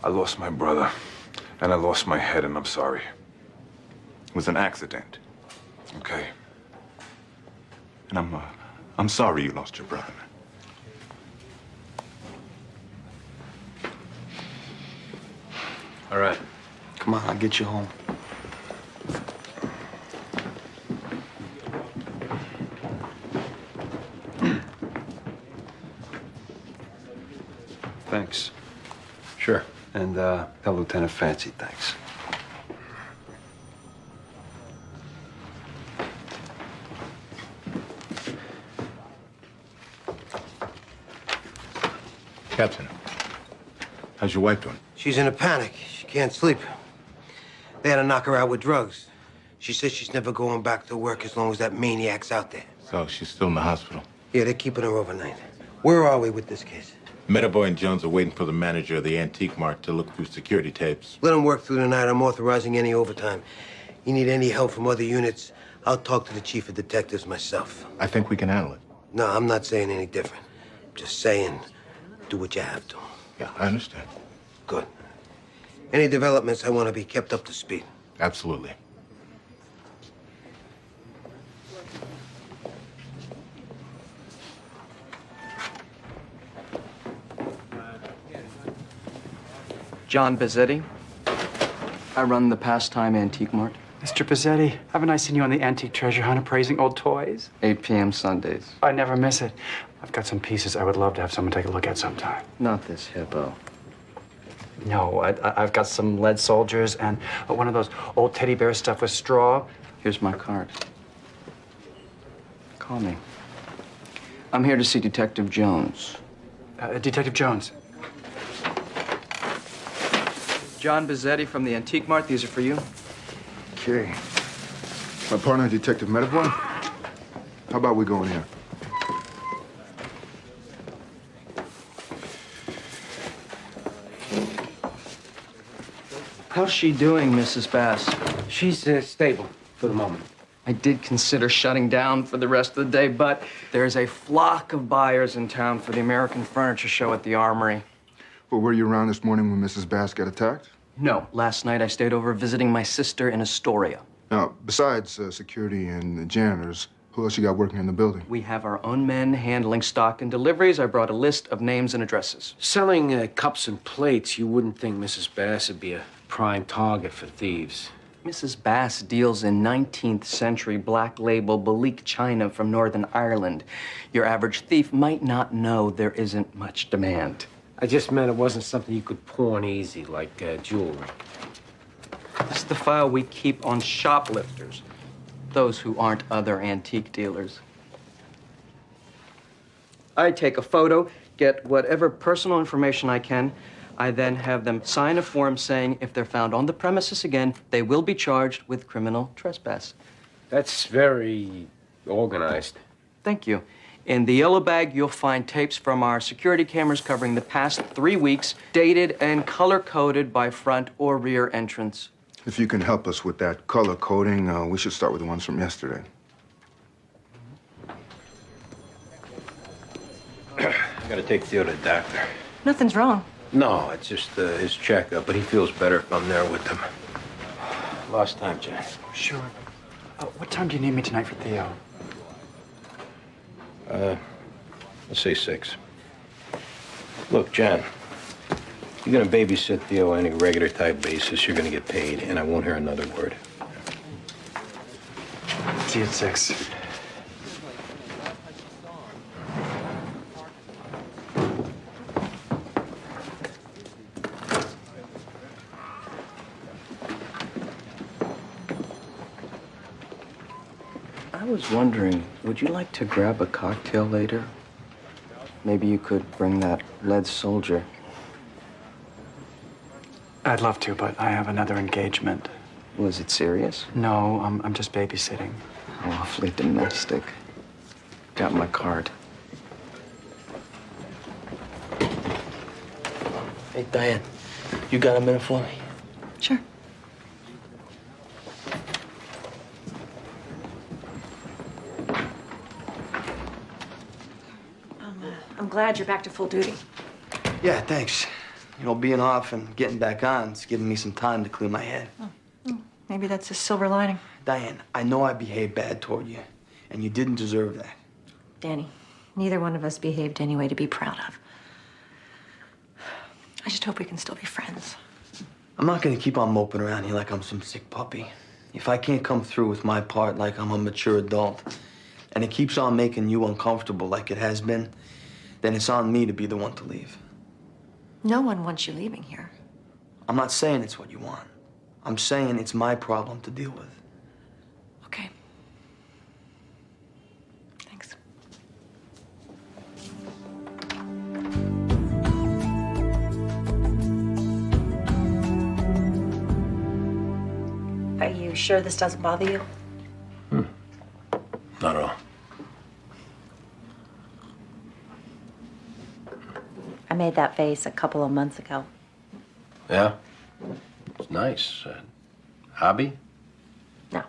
S: I lost my brother, and I lost my head, and I'm sorry.
C: It was an accident.
S: Okay.
C: And I'm sorry you lost your brother.
A: All right.
K: Come on, I'll get you home.
B: Thanks.
A: Sure.
B: And tell Lieutenant Fancy thanks.
C: Captain, how's your wife doing?
N: She's in a panic. She can't sleep. They had to knock her out with drugs. She says she's never going back to work as long as that maniac's out there.
C: So she's still in the hospital.
N: Yeah, they're keeping her overnight. Where are we with this case?
C: Metaboy and Jones are waiting for the manager of the Antique Mart to look through security tapes.
N: Let them work through the night. I'm authorizing any overtime. You need any help from other units, I'll talk to the chief of detectives myself.
C: I think we can handle it.
N: No, I'm not saying any different. Just saying, do what you have to.
C: Yeah, I understand.
N: Good. Any developments, I want to be kept up to speed.
C: Absolutely.
U: John Bizzetti. I run the Pastime Antique Mart.
W: Mr. Bizzetti, haven't I seen you on the antique treasure hunt appraising old toys?
U: 8 p.m. Sundays.
W: I never miss it. I've got some pieces I would love to have someone take a look at sometime.
U: Not this hippo.
W: No, I've got some lead soldiers and one of those old teddy bear stuff with straw.
U: Here's my card. Call me. I'm here to see Detective Jones.
W: Detective Jones.
U: John Bizzetti from the Antique Mart. These are for you.
E: Okay. My partner, Detective Metaboy. How about we go in here?
U: How's she doing, Mrs. Bass?
H: She's stable for the moment.
U: I did consider shutting down for the rest of the day, but there's a flock of buyers in town for the American Furniture Show at the Armory.
E: Well, were you around this morning when Mrs. Bass got attacked?
U: No. Last night I stayed over visiting my sister in Astoria.
E: Now, besides security and the janitors, who else you got working in the building?
U: We have our own men handling stock and deliveries. I brought a list of names and addresses.
H: Selling cups and plates, you wouldn't think Mrs. Bass would be a prime target for thieves.
U: Mrs. Bass deals in 19th century black label Balik china from Northern Ireland. Your average thief might not know there isn't much demand.
H: I just meant it wasn't something you could pawn easy, like jewelry.
U: This is the file we keep on shoplifters, those who aren't other antique dealers. I take a photo, get whatever personal information I can. I then have them sign a form saying if they're found on the premises again, they will be charged with criminal trespass.
H: That's very organized.
U: Thank you. In the yellow bag, you'll find tapes from our security cameras covering the past 3 weeks, dated and color-coded by front or rear entrance.
E: If you can help us with that color coding, we should start with the ones from yesterday.
A: I gotta take Theo to the doctor.
M: Nothing's wrong.
A: No, it's just his checkup, but he feels better if I'm there with him. Lost time, Jen.
W: Sure. What time do you need me tonight for Theo?
A: Let's say 6. Look, John, you're gonna babysit Theo on any regular type basis, you're gonna get paid, and I won't hear another word.
W: see you at 6.
U: I was wondering, would you like to grab a cocktail later? Maybe you could bring that lead soldier.
W: I'd love to, but I have another engagement.
U: Was it serious?
W: No, I'm just babysitting.
U: Awfully domestic. Got my card.
K: Hey, Diane, you got a minute for me?
M: Sure. I'm glad you're back to full duty.
K: Yeah, thanks. You know, being off and getting back on, it's giving me some time to clear my head.
M: Maybe that's a silver lining.
K: Diane, I know I behaved bad toward you, and you didn't deserve that.
M: Danny, neither one of us behaved any way to be proud of. I just hope we can still be friends.
K: I'm not gonna keep on moping around here like I'm some sick puppy. If I can't come through with my part like I'm a mature adult, and it keeps on making you uncomfortable like it has been, then it's on me to be the one to leave.
M: No one wants you leaving here.
K: I'm not saying it's what you want. I'm saying it's my problem to deal with.
M: Okay. Thanks. Are you sure this doesn't bother you?
A: Not at all.
D: I made that face a couple of months ago.
A: Yeah? It's nice. Hobby?
D: No,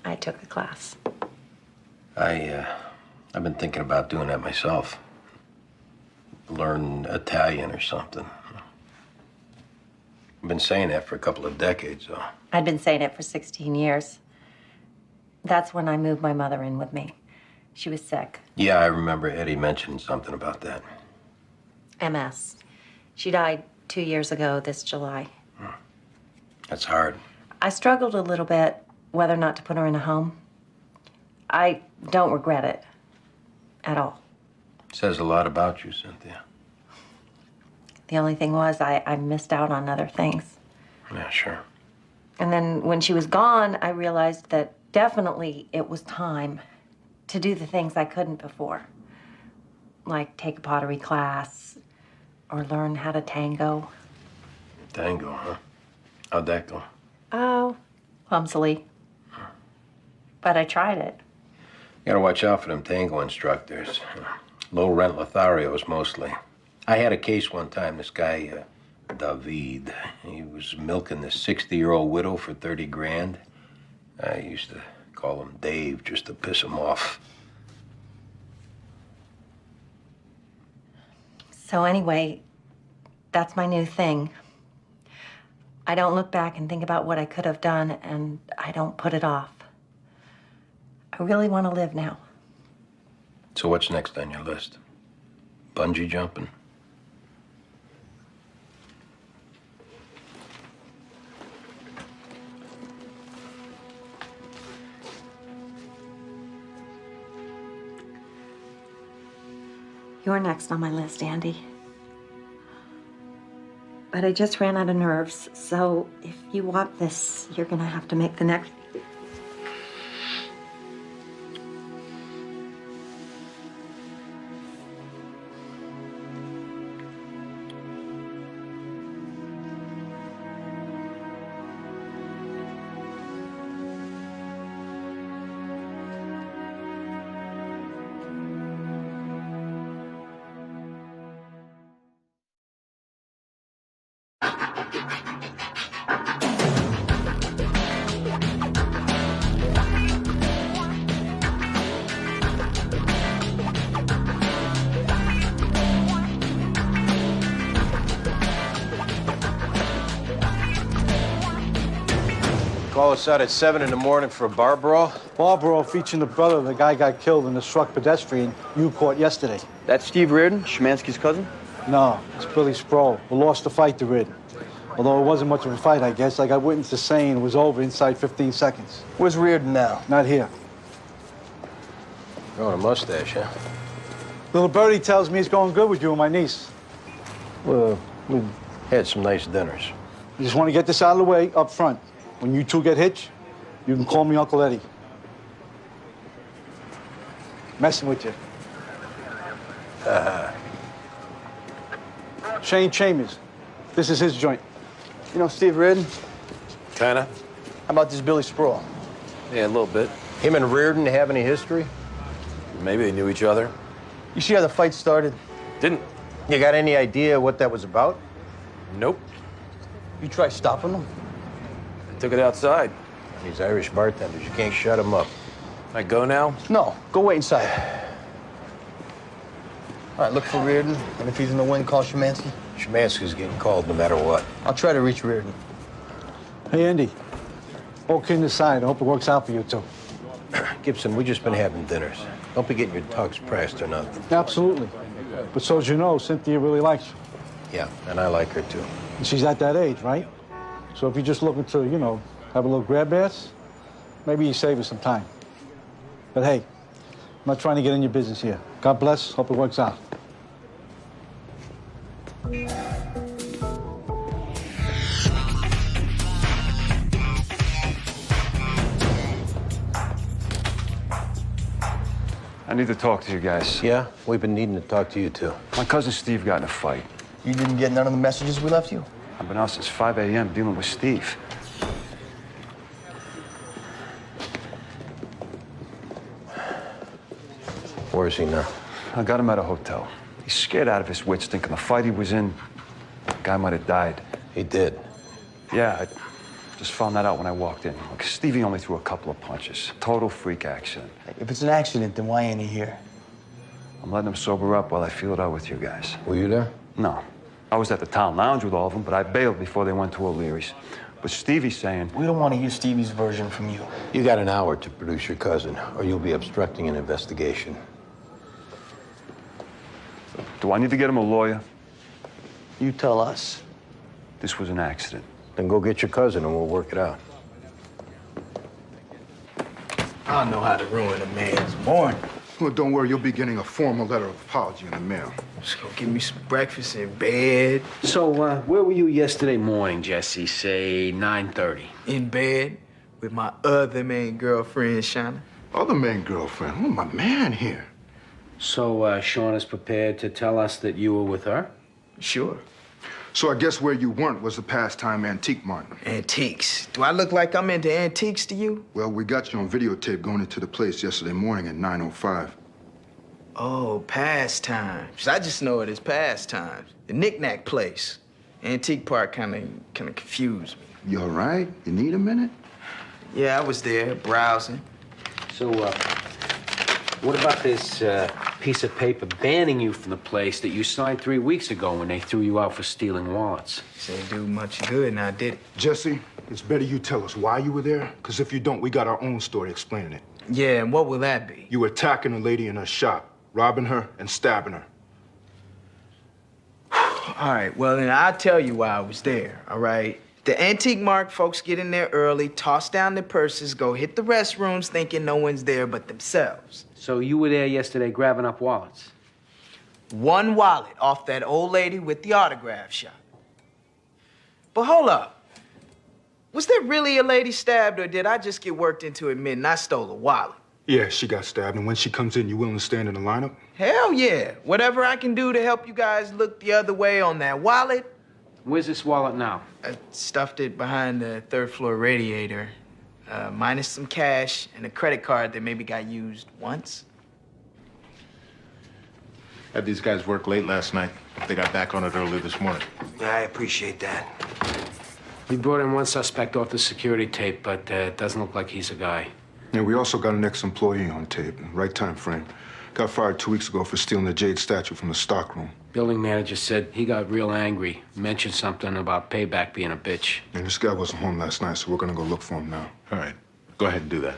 D: I took a class.
A: I've been thinking about doing that myself. Learn Italian or something. I've been saying that for a couple of decades, though.
D: I'd been saying it for 16 years. That's when I moved my mother in with me. She was sick.
A: Yeah, I remember Eddie mentioned something about that.
D: MS. She died 2 years ago this July.
A: That's hard.
D: I struggled a little bit whether or not to put her in a home. I don't regret it at all.
A: Says a lot about you, Cynthia.
D: The only thing was I missed out on other things.
A: Yeah, sure.
D: And then when she was gone, I realized that definitely it was time to do the things I couldn't before. Like take a pottery class or learn how to tango.
A: Tango, huh? How'd that go?
D: Oh, clumsily. But I tried it.
A: You gotta watch out for them tango instructors. Low-rent Lotharios, mostly. I had a case one time, this guy, David. He was milking this 60-year-old widow for 30 grand. I used to call him Dave just to piss him off.
D: So anyway, that's my new thing. I don't look back and think about what I could have done, and I don't put it off. I really want to live now.
A: So what's next on your list? Bungee jumping?
D: You're next on my list, Andy. But I just ran out of nerves, so if you want this, you're gonna have to make the next.
A: Call us out at 7 in the morning for a bar brawl?
F: Bar brawl featuring the brother of the guy got killed in the struck pedestrian you caught yesterday.
K: That's Steve Reardon, Szymanski's cousin?
F: No, it's Billy Sproul. We lost the fight to Reardon. Although it wasn't much of a fight, I guess. I got witnesses saying it was over inside 15 seconds.
K: Where's Reardon now?
F: Not here.
A: Growing a mustache, huh?
F: Little birdie tells me it's going good with you and my niece.
A: Well, we've had some nice dinners.
F: I just want to get this out of the way up front. When you two get hitched, you can call me Uncle Eddie. Messing with you. Shane Chambers. This is his joint.
Q: You know Steve Reardon?
A: Kinda.
Q: How about this Billy Sproul?
A: Yeah, a little bit. Him and Reardon have any history?
Q: Maybe they knew each other. You see how the fight started?
A: Didn't. You got any idea what that was about?
Q: Nope. You try stopping them?
A: I took it outside. These Irish bartenders, you can't shut them up.
Q: I go now? No, go wait inside. All right, look for Reardon, and if he's in the wind, call Szymanski.
A: Szymanski's getting called no matter what.
Q: I'll try to reach Reardon.
F: Hey, Andy. All kidding aside, I hope it works out for you two.
A: Gibson, we just been having dinners. Don't be getting your tugs pressed or nothing.
F: Absolutely. But so as you know, Cynthia really likes you.
A: Yeah, and I like her too.
F: And she's at that age, right? So if you're just looking to, you know, have a little grab ass, maybe you save her some time. But hey, I'm not trying to get in your business here. God bless. Hope it works out.
B: I need to talk to you guys.
A: Yeah? We've been needing to talk to you too.
B: My cousin Steve got in a fight.
Q: You didn't get none of the messages we left you?
B: I've been out since 5 a.m. dealing with Steve.
A: Where is he now?
B: I got him at a hotel. He's scared out of his wits, thinking the fight he was in, the guy might have died.
A: He did?
B: Yeah, I just found that out when I walked in. Look, Stevie only threw a couple of punches. Total freak accident.
Q: If it's an accident, then why ain't he here?
B: I'm letting him sober up while I feel it out with you guys.
A: Were you there?
B: No. I was at the town lounge with all of them, but I bailed before they went to O'Leary's. But Stevie's saying...
Q: We don't want to hear Stevie's version from you.
A: You got an hour to produce your cousin, or you'll be obstructing an investigation.
B: Do I need to get him a lawyer?
Q: You tell us.
B: This was an accident.
A: Then go get your cousin and we'll work it out.
Q: I know how to ruin a man's morning.
E: Well, don't worry, you'll be getting a formal letter of apology in the mail.
Q: Just go get me some breakfast in bed.
H: So, where were you yesterday morning, Jesse? Say 9:30.
Q: In bed with my other main girlfriend, Shauna.
E: Other main girlfriend? Oh, my man here.
H: So, Shauna's prepared to tell us that you were with her?
Q: Sure.
E: So I guess where you weren't was the pastime antique mart.
Q: Antiques? Do I look like I'm into antiques to you?
E: Well, we got you on videotape going into the place yesterday morning at 9:05.
Q: Oh, pastimes. I just know it as pastimes. The knick-knack place. Antique part kind of confused me.
E: You all right? You need a minute?
Q: Yeah, I was there browsing.
H: So, what about this piece of paper banning you from the place that you signed 3 weeks ago when they threw you out for stealing wallets?
Q: Didn't do much good, now did it?
E: Jesse, it's better you tell us why you were there, because if you don't, we got our own story explaining it.
Q: Yeah, and what will that be?
E: You were attacking a lady in her shop, robbing her and stabbing her.
Q: All right, well, then I'll tell you why I was there, all right? The Antique Mart folks get in there early, toss down their purses, go hit the restrooms thinking no one's there but themselves.
H: So you were there yesterday grabbing up wallets?
Q: One wallet off that old lady with the autograph shop. But hold up. Was there really a lady stabbed, or did I just get worked into admitting I stole a wallet?
E: Yeah, she got stabbed, and when she comes in, you willing to stand in the lineup?
Q: Hell yeah. Whatever I can do to help you guys look the other way on that wallet.
H: Where's this wallet now?
Q: I stuffed it behind the third floor radiator, minus some cash and a credit card that maybe got used once.
C: Had these guys work late last night. They got back on it early this morning.
N: Yeah, I appreciate that.
H: We brought in one suspect off the security tape, but it doesn't look like he's a guy.
E: Yeah, we also got an ex-employee on tape, right time frame. Got fired 2 weeks ago for stealing the jade statue from the stockroom.
H: Building manager said he got real angry, mentioned something about payback being a bitch.
E: And this guy wasn't home last night, so we're gonna go look for him now.
C: All right, go ahead and do that.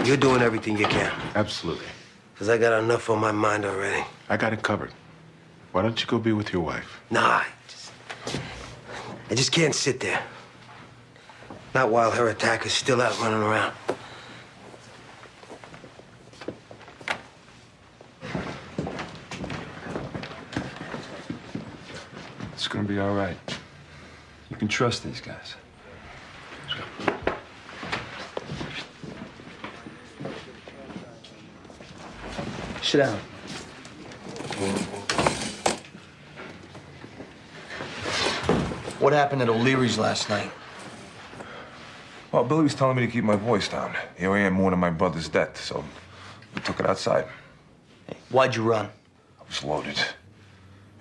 N: You're doing everything you can.
C: Absolutely.
N: Because I got enough on my mind already.
C: I got it covered. Why don't you go be with your wife?
N: Nah, I just can't sit there. Not while her attacker's still out running around.
B: It's gonna be all right. You can trust these guys.
K: Sit down. What happened at O'Leary's last night?
S: Well, Billy was telling me to keep my voice down. Here I am mourning my brother's death, so we took it outside.
K: Why'd you run?
S: I was loaded.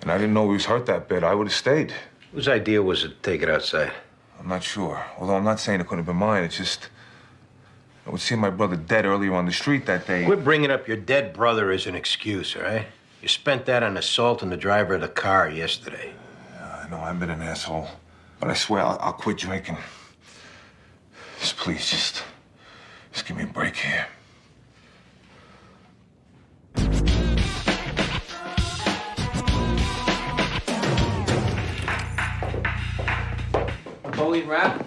S: And I didn't know he was hurt that bad. I would have stayed.
A: Whose idea was it to take it outside?
S: I'm not sure. Although I'm not saying it couldn't have been mine. It's just... I would see my brother dead earlier on the street that day.
A: Quit bringing up your dead brother as an excuse, all right? You spent that on assaulting the driver of the car yesterday.
S: I know I've been an asshole. But I swear I'll quit drinking. Just please, just give me a break here.
H: Napoleon rap?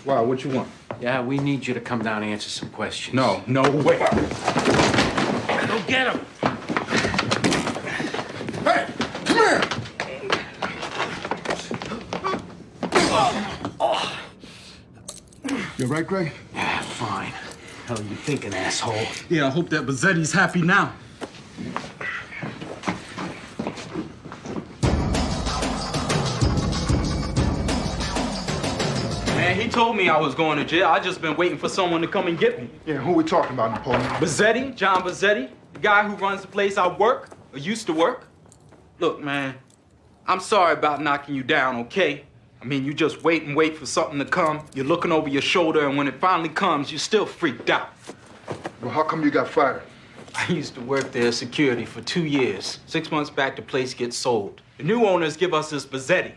I: Wow, what you want?
H: Yeah, we need you to come down and answer some questions.
I: No way.
H: Go get him.
I: Hey, come here. You all right, Greg?
H: Yeah, fine. Hell are you thinking, asshole?
I: Yeah, I hope that Bazzetti's happy now.
R: Man, he told me I was going to jail. I just been waiting for someone to come and get me.
E: Yeah, who we talking about, Napoleon?
R: Bazzetti, John Bazzetti, the guy who runs the place I work, or used to work. Look, man, I'm sorry about knocking you down, okay? I mean, you just wait and wait for something to come. You're looking over your shoulder, and when it finally comes, you're still freaked out.
E: Well, how come you got fired?
R: I used to work there as security for 2 years. 6 months back, the place gets sold. The new owners give us this Bazzetti.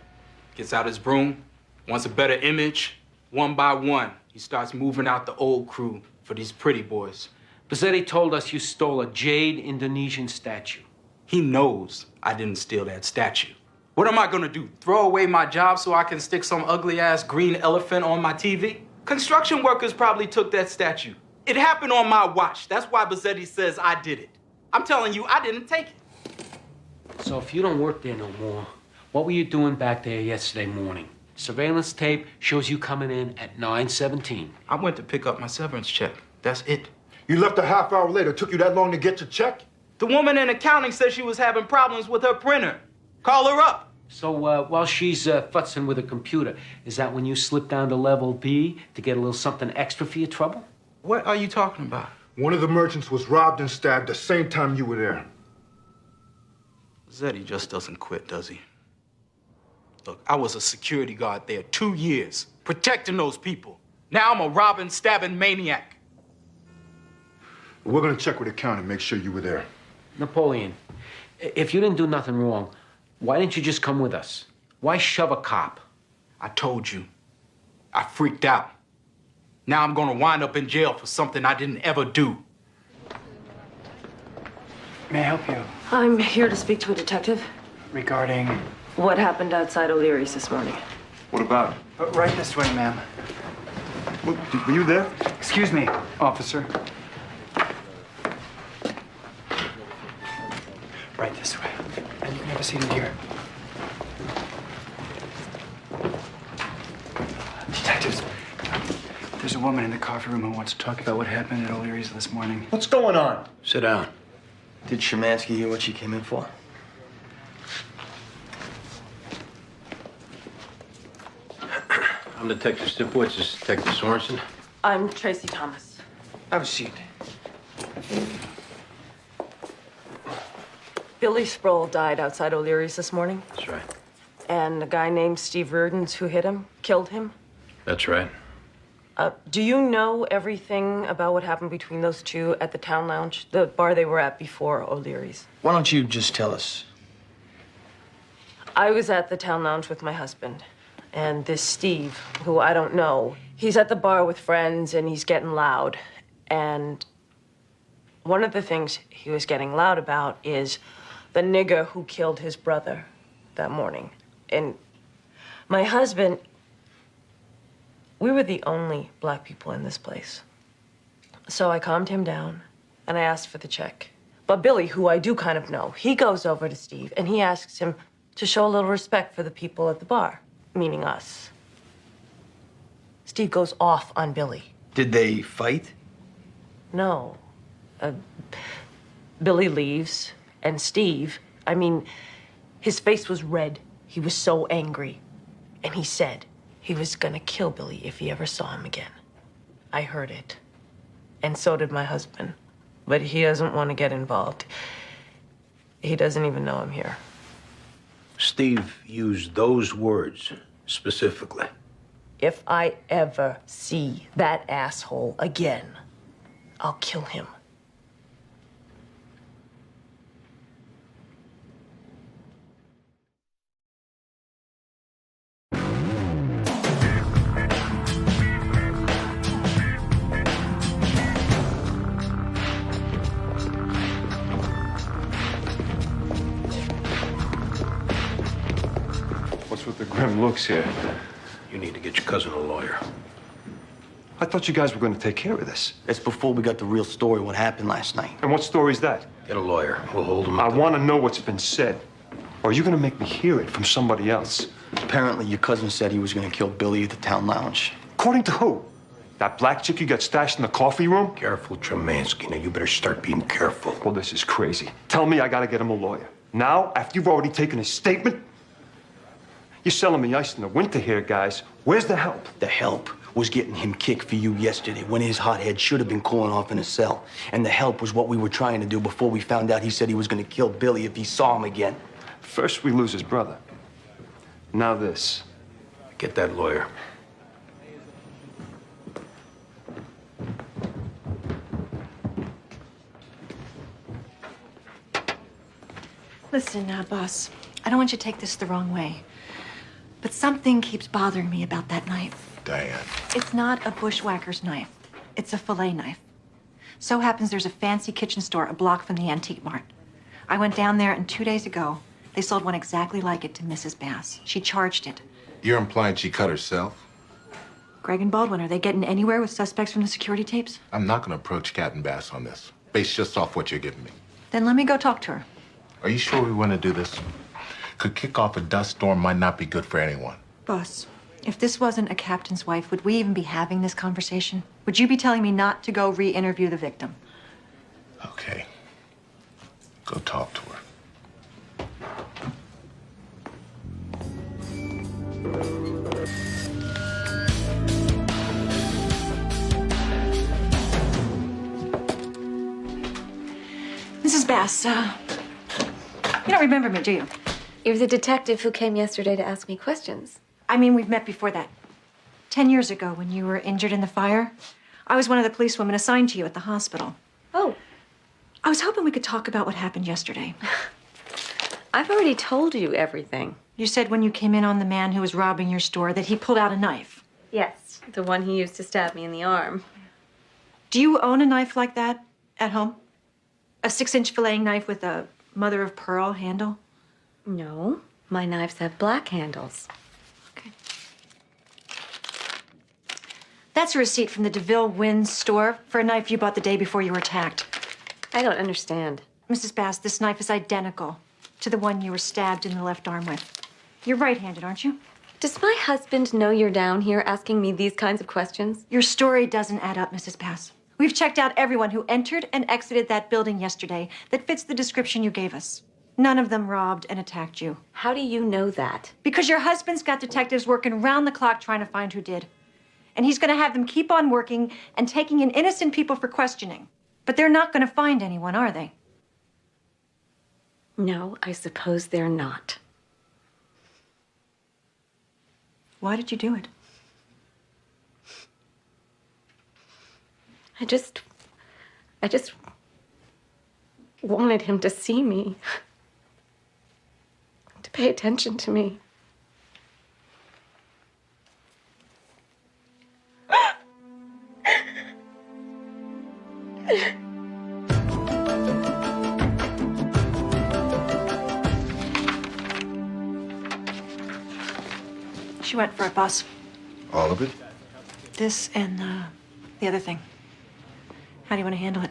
R: Gets out his broom, wants a better image. One by one, he starts moving out the old crew for these pretty boys.
H: Bazzetti told us you stole a jade Indonesian statue.
R: He knows I didn't steal that statue. What am I gonna do? Throw away my job so I can stick some ugly-ass green elephant on my TV? Construction workers probably took that statue. It happened on my watch. That's why Bazzetti says I did it. I'm telling you, I didn't take it.
H: So if you don't work there no more, what were you doing back there yesterday morning? Surveillance tape shows you coming in at 9:17.
R: I went to pick up my severance check. That's it.
E: You left a half hour later. Took you that long to get your check?
R: The woman in accounting said she was having problems with her printer. Call her up.
H: So while she's futzing with a computer, is that when you slip down to level B to get a little something extra for your trouble?
R: What are you talking about?
E: One of the merchants was robbed and stabbed the same time you were there.
R: Zeddy just doesn't quit, does he? Look, I was a security guard there 2 years, protecting those people. Now I'm a robbing, stabbing maniac.
E: We're gonna check with accounting and make sure you were there.
H: Napoleon, if you didn't do nothing wrong, why didn't you just come with us? Why shove a cop?
R: I told you. I freaked out. Now I'm gonna wind up in jail for something I didn't ever do.
U: May I help you?
L: I'm here to speak to a detective.
U: Regarding?
L: What happened outside O'Leary's this morning?
S: What about it?
U: Right this way, ma'am.
E: Were you there?
U: Excuse me, officer. Right this way. And you can have a seat in here. Detectives, there's a woman in the coffee room who wants to talk about what happened at O'Leary's this morning.
A: What's going on? Sit down.
K: Did Szymanski hear what she came in for?
A: I'm Detective Stipowitz. This is Detective Sorensen.
L: I'm Tracy Thomas.
K: Have a seat.
L: Billy Sproul died outside O'Leary's this morning.
A: That's right.
L: And a guy named Steve Reardon's who hit him, killed him.
A: That's right.
L: Do you know everything about what happened between those two at the Town Lounge, the bar they were at before O'Leary's?
K: Why don't you just tell us?
L: I was at the Town Lounge with my husband. And this Steve, who I don't know, he's at the bar with friends and he's getting loud. And one of the things he was getting loud about is the nigger who killed his brother that morning. And my husband, We were the only black people in this place. So I calmed him down, and I asked for the check. But Billy, who I do kind of know, he goes over to Steve, and he asks him to show a little respect for the people at the bar, meaning us. Steve goes off on Billy.
K: Did they fight?
L: No. Billy leaves, and Steve, his face was red. He was so angry. And he said he was gonna kill Billy if he ever saw him again. I heard it. And so did my husband. But he doesn't want to get involved. He doesn't even know I'm here.
A: Steve used those words specifically.
L: If I ever see that asshole again, I'll kill him.
B: What's with the grim looks here?
A: You need to get your cousin a lawyer.
B: I thought you guys were going to take care of this.
K: That's before we got the real story, what happened last night.
B: And what story's that?
A: Get a lawyer. We'll hold him.
B: I want to know what's been said. Or are you going to make me hear it from somebody else?
K: Apparently, your cousin said he was going to kill Billy at the town lounge.
B: According to who? That black chick you got stashed in the coffee room?
A: Careful, Tremansky. Now, you better start being careful.
B: Well, this is crazy. Tell me I got to get him a lawyer. Now, after you've already taken his statement? You're selling me ice in the winter here, guys. Where's the help?
K: The help was getting him kicked for you yesterday when his hothead should have been cooling off in a cell. And the help was what we were trying to do before we found out he said he was going to kill Billy if he saw him again.
B: First, we lose his brother. Now this.
A: Get that lawyer.
M: Listen, boss, I don't want you to take this the wrong way, but something keeps bothering me about that knife.
C: Diane.
M: It's not a bushwhacker's knife. It's a fillet knife. So happens there's a fancy kitchen store a block from the Antique Mart. I went down there, and 2 days ago, they sold one exactly like it to Mrs. Bass. She charged it.
C: You're implying she cut herself?
M: Greg and Baldwin, are they getting anywhere with suspects from the security tapes?
C: I'm not going to approach Cat and Bass on this, based just off what you're giving me.
M: Then let me go talk to her.
C: Are you sure we want to do this? Could kick off a dust storm might not be good for anyone.
M: Boss, if this wasn't a captain's wife, would we even be having this conversation? Would you be telling me not to go re-interview the victim?
C: Okay. Go talk to her.
M: Mrs. Bass, you don't remember me, do you?
J: You're the detective who came yesterday to ask me questions.
M: I mean, we've met before that. 10 years ago, when you were injured in the fire, I was one of the policewomen assigned to you at the hospital.
J: Oh.
M: I was hoping we could talk about what happened yesterday.
J: I've already told you everything.
M: You said when you came in on the man who was robbing your store that he pulled out a knife.
J: Yes, the one he used to stab me in the arm.
M: Do you own a knife like that at home? A 6-inch filleting knife with a mother-of-pearl handle?
J: No, my knives have black handles.
M: Okay. That's a receipt from the DeVille Wynn store for a knife you bought the day before you were attacked.
J: I don't understand.
M: Mrs. Bass, this knife is identical to the one you were stabbed in the left arm with. You're right-handed, aren't you?
J: Does my husband know you're down here asking me these kinds of questions?
M: Your story doesn't add up, Mrs. Bass. We've checked out everyone who entered and exited that building yesterday that fits the description you gave us. None of them robbed and attacked you.
J: How do you know that?
M: Because your husband's got detectives working round the clock trying to find who did. And he's going to have them keep on working and taking in innocent people for questioning. But they're not going to find anyone, are they?
J: No, I suppose they're not.
M: Why did you do it?
J: I just wanted him to see me, to pay attention to me.
M: She went for it, boss.
C: All of it?
M: this and the other thing. How do you want to handle it?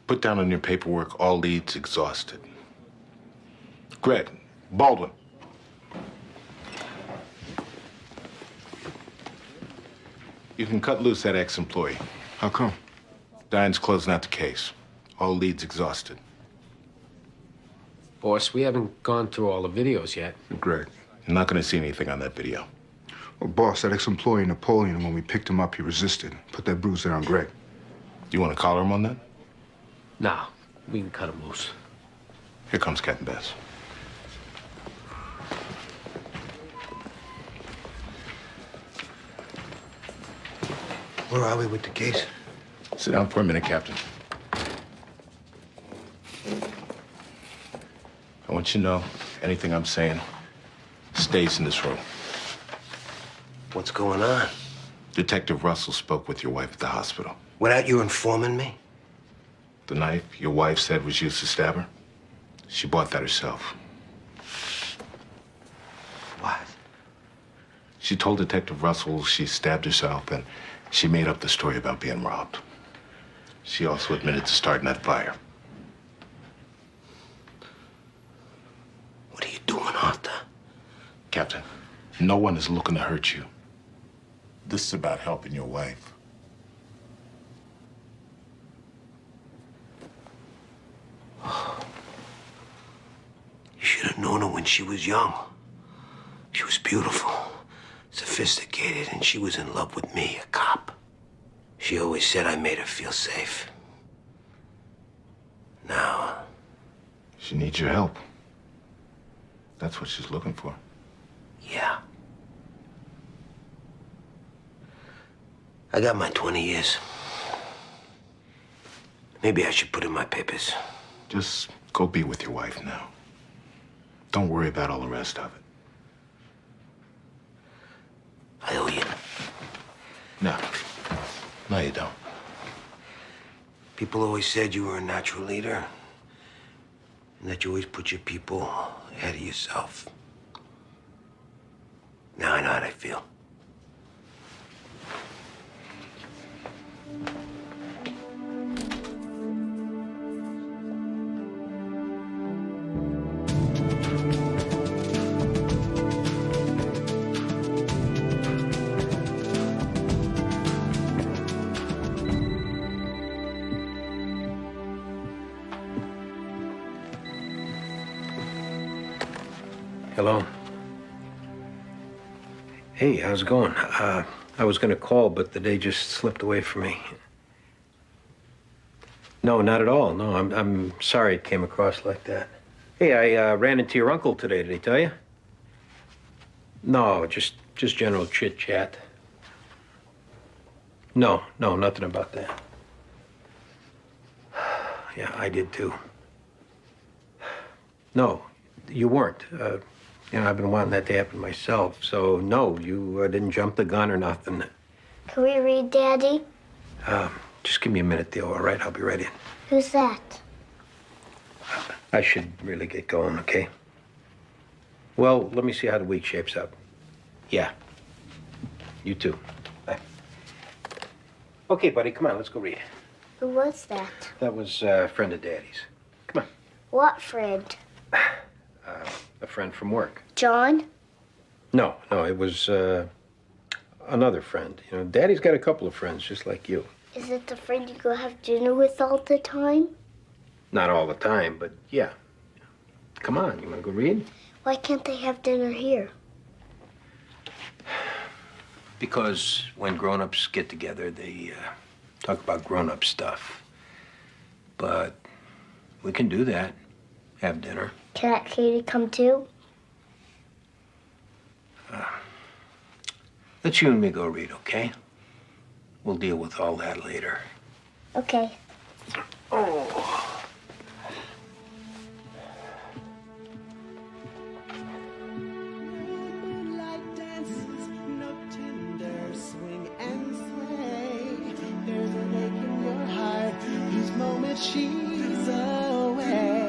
C: Put down on your paperwork all leads exhausted. Greg, Baldwin. You can cut loose that ex-employee.
E: How come?
C: Diane's closing out the case. All leads exhausted.
H: Boss, we haven't gone through all the videos yet.
E: Greg.
C: You're not going to see anything on that video.
E: Well, boss, that ex-employee Napoleon, when we picked him up, he resisted. Put that bruise there on Greg.
C: You want to collar him on that?
H: Nah, we can cut him loose.
C: Here comes Captain Bess.
N: Where are we with the case?
C: Sit down for a minute, Captain. I want you to know anything I'm saying stays in this room.
N: What's going on?
C: Detective Russell spoke with your wife at the hospital.
N: Without you informing me?
C: The knife your wife said was used to stab her, she bought that herself.
N: What?
C: She told Detective Russell she stabbed herself, and she made up the story about being robbed. She also admitted to starting that fire.
N: What are you doing, Arthur?
C: Captain, no one is looking to hurt you. This is about helping your wife.
N: You should have known her when she was young. She was beautiful, sophisticated, and she was in love with me, a cop. She always said I made her feel safe. Now,
C: She needs your help. That's what she's looking for.
N: yeah. I got my 20 years. Maybe I should put in my papers.
C: Just go be with your wife now. Don't worry about all the rest of it.
N: I owe you.
C: No. No, you don't.
N: People always said you were a natural leader, and that you always put your people ahead of yourself. Now I know how they feel.
A: Hello. Hey, how's it going? I was gonna call, but the day just slipped away from me. No, not at all. No, I'm sorry it came across like that. Hey, I ran into your uncle today. Did he tell you? No, just general chit chat. No, nothing about that. Yeah, I did too. No, you weren't. I've been wanting that to happen myself. So, no, you didn't jump the gun or nothing.
P: Can we read, Daddy?
A: Just give me a minute, Theo, all right? I'll be right in.
P: Who's that?
A: I should really get going, okay? Well, let me see how the week shapes up. Yeah. You too. Bye. Okay, buddy, come on, let's go read.
P: Who was that?
A: That was a friend of Daddy's. Come on.
P: What friend?
A: A friend from work.
P: John?
A: No, it was another friend. Daddy's got a couple of friends just like you.
P: Is it the friend you go have dinner with all the time?
A: Not all the time, but yeah. Come on, you want to go read?
P: Why can't they have dinner here?
A: Because when grown-ups get together, they talk about grown-up stuff. But we can do that. Have dinner.
P: Can Aunt Katie come too?
A: Let you and me go read, okay? We'll deal with all that later.
P: Okay.
A: Oh.
T: She's away,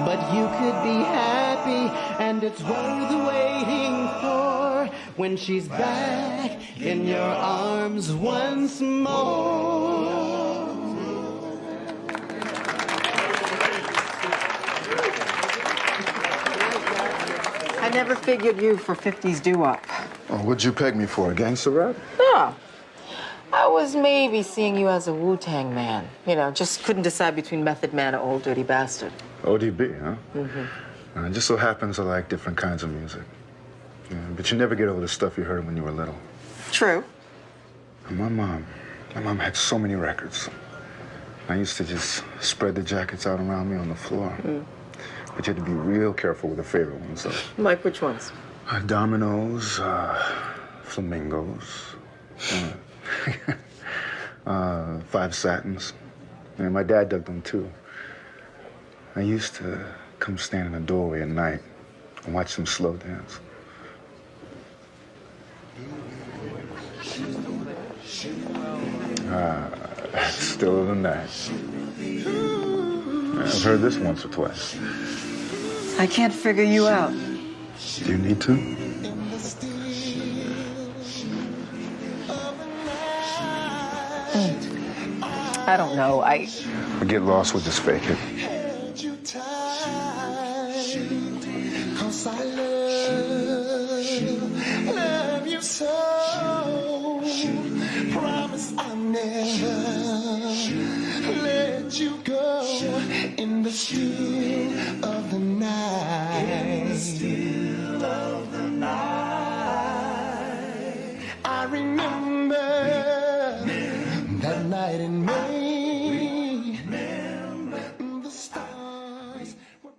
T: but you could be happy, and it's worth waiting for. when she's back in your arms once more.
G: I never figured you for 50s doo-wop.
E: Oh, what'd you peg me for, a gangster rap?
G: No. I was maybe seeing you as a Wu-Tang man. You know, just couldn't decide between Method Man or Old Dirty Bastard.
E: ODB, huh? It just so happens I like different kinds of music. Yeah, but you never get over the stuff you heard when you were little.
G: True.
E: And my mom had so many records. I used to just spread the jackets out around me on the floor. But you had to be real careful with the favorite ones, though.
G: Like which ones?
E: Dominoes, Flamingos, Five Satins. And my dad dug them, too. I used to come stand in the doorway at night and watch them slow dance. Stiller than that. I've heard this once or twice.
G: I can't figure you out.
E: Do you need to?
G: I don't know. I
E: get lost with this fake it.
T: Cause I love you so. Promise I'll never let you go in the still of the night. In the still of the night. I remember that night in May. The stars were...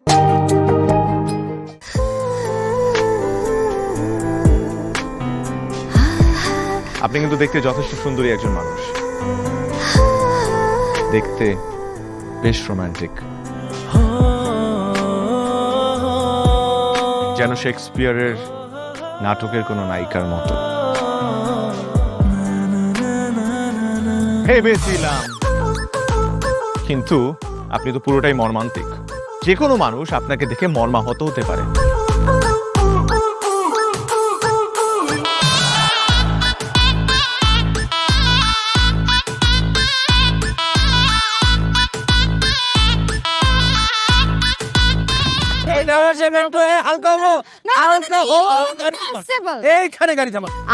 O: আপনি কিন্তু দেখতে যথেষ্ট সুন্দরী একজন মানুষ, দেখতে বেশ romantic, যেন শেক্সপিয়ারের নাটকের কোনো নায়িকার মতো। ভেবেছিলাম, কিন্তু আপনি তো পুরোটাই মর্মান্তিক। যে কোনো মানুষ আপনাকে দেখে মর্মাহত হতে পারে।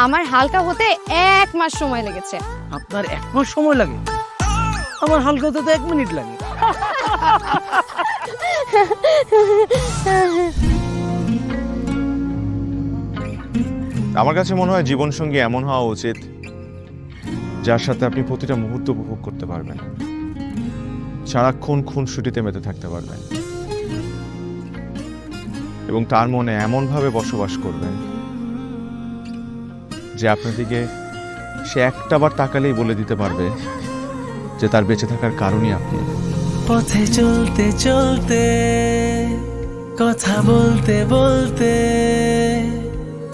V: আমার হালকা হতে 1 মাস সময় লেগেছে।
X: আপনার 1 মাস সময় লাগে? আমার হালকা হতে তো 1 মিনিট লাগে।
O: আমার কাছে মনে হয় জীবনসঙ্গী এমন হওয়া উচিত যার সাথে আপনি প্রতিটা মুহূর্ত উপভোগ করতে পারবেন, সারাক্ষণ খুনসুটিতে মেতে থাকতে পারবেন এবং তার মনে এমনভাবে বসবাস করবেন যে আপনার দিকে সে একটাবার তাকালেই বলে দিতে পারবে যে তার বেঁচে থাকার কারণই আপনি।
T: পথে চলতে চলতে, কথা বলতে বলতে,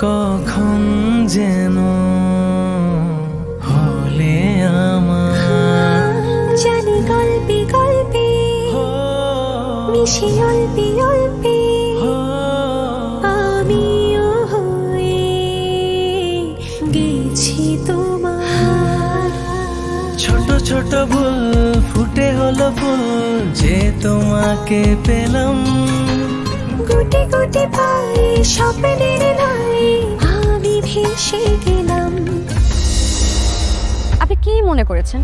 T: কখন যেন হলে আমার।
Y: জানি গল্পে গল্পে মিশে অল্পে অল্পে আমিও হয়ে গেছি তোমার।
T: ছোট ছোট ভুল ফুটে হলো ফুল যে তোমাকে পেলাম।
Y: গুটি গুটি পাই স্বপ্নের লাই আমি ভেসে গেলাম।
J: আপনি কি মনে করেছেন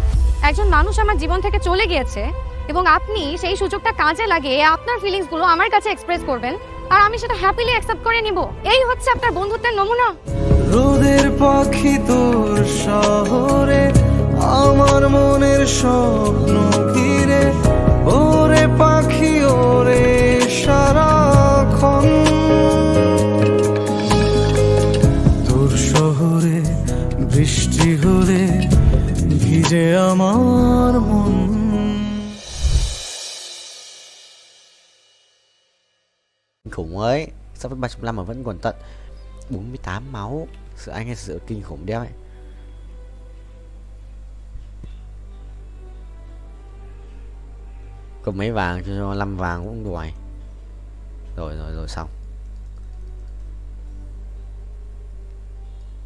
J: একজন মানুষ আমার জীবন থেকে চলে গিয়েছে এবং আপনি সেই সুযোগটা কাজে লাগিয়ে আপনার ফিলিংস গুলো আমার কাছে এক্সপ্রেস করবেন আর আমি সেটা হ্যাপিলি অ্যাকসেপ্ট করে নিব? এই হচ্ছে আপনার বন্ধুত্বের নমুনা?
T: রোদের পাখি তোর শহরে, আমার মনের স্বপ্ন ঘিরে। ওরে পাখি ওরে সারাক্ষণ, তোর শহরে বৃষ্টি হলে ভিজে আমার môn.
Z: Khủng ấy, sao với 35 mà vẫn còn tận 48 máu. Sự anh ấy sự kinh khủng đeo ấy. Có mấy vàng cho 5 vàng cũng đuổi. Rồi xong.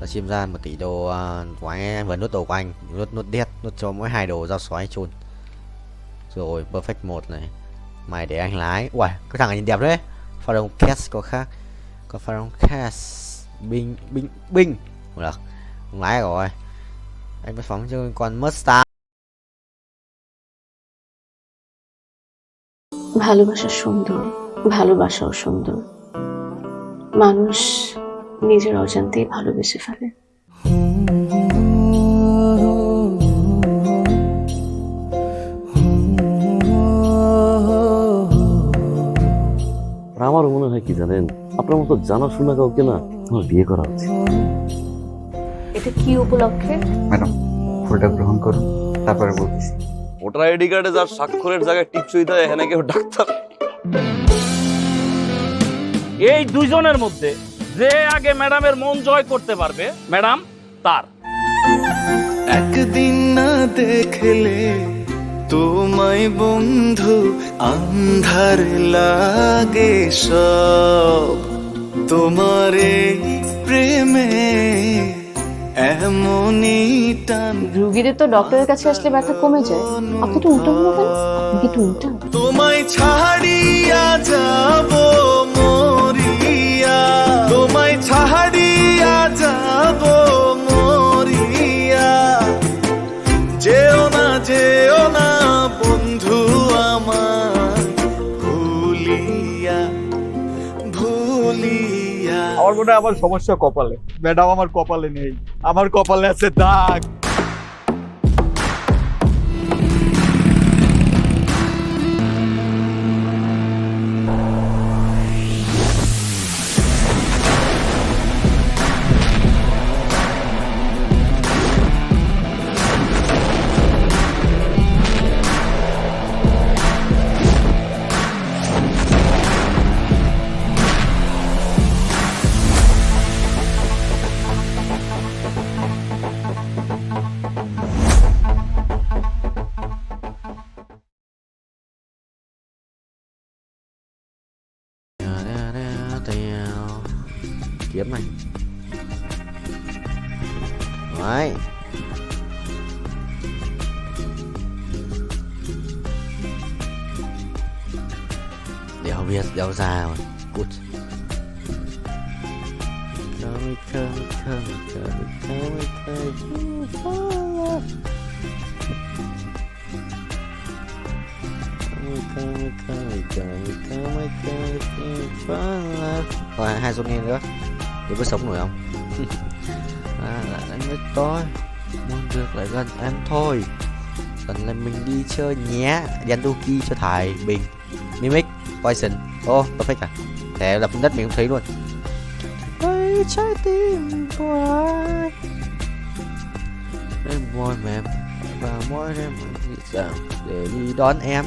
Z: Nó chim ra 1 tỷ đồ của anh vừa nốt đồ của anh, nốt đét, nốt cho mỗi 2 đồ dao xoáy chôn. Rồi perfect 1 này. Mày để anh lái. Uầy, cái thằng này nhìn đẹp đấy. Pha đồng cast có khác. Có pha đồng cast binh. Không được. Không lái rồi. Anh phải phóng cho con Mustang.
D: ভালোবাসা সুন্দর, ভালোবাসাও সুন্দর। মানুষ নিজের অজান্তেই ভালোবেসে ফেলে।
F: আমারও মনে হয় কি জানেন, আপনার মতো জানাশোনা কাউকে না আমার বিয়ে করা উচিত।
D: এটা কি উপলক্ষে?
I: ম্যাডাম, ফুলটা গ্রহণ করুন, তারপরে বলতেছি।
F: ভোটার আইডি কার্ডে যার স্বাক্ষরের জায়গায় টিপসই দেয়, এখানে কেউ ডাক্তার।
Q: এই দুইজনের মধ্যে যে আগে ম্যাডামের মন জয় করতে পারবে, ম্যাডাম তার।
T: একদিন না দেখলে তোমায় বন্ধু আন্ধার লাগে সব, তোমার এই প্রেমে এমনই টান।
D: রুগীদের তো ডক্টরের কাছে আসলে ব্যথা কমে যায়, আপনি তো উল্টো হলো কেন? আপনি কি উল্টা?
T: তোমায় ছাড়িয়া যাব মরিয়া, তোমায় ছাড়িয়া যাব মরিয়া, যেও না বন্ধু আমার, ভুলিয়া।
R: আমার মনে হয় আমার সমস্যা কপালে। ম্যাডাম আমার কপালে নেই, আমার কপালে আছে দাগ।
Z: Kiếm này. Đấy. Đéo biết, đéo ra rồi. Cút. Rồi 2 Sony nữa để có sống nổi không? Là anh với tôi muốn được lại gần em thôi, cần là mình đi chơi nhé. Yanduki cho thải bình Mimic Poison. Perfect à? Thế là phun đất mình không thấy luôn. Đây trái tim của ai em môi mềm và môi em để đi đón em.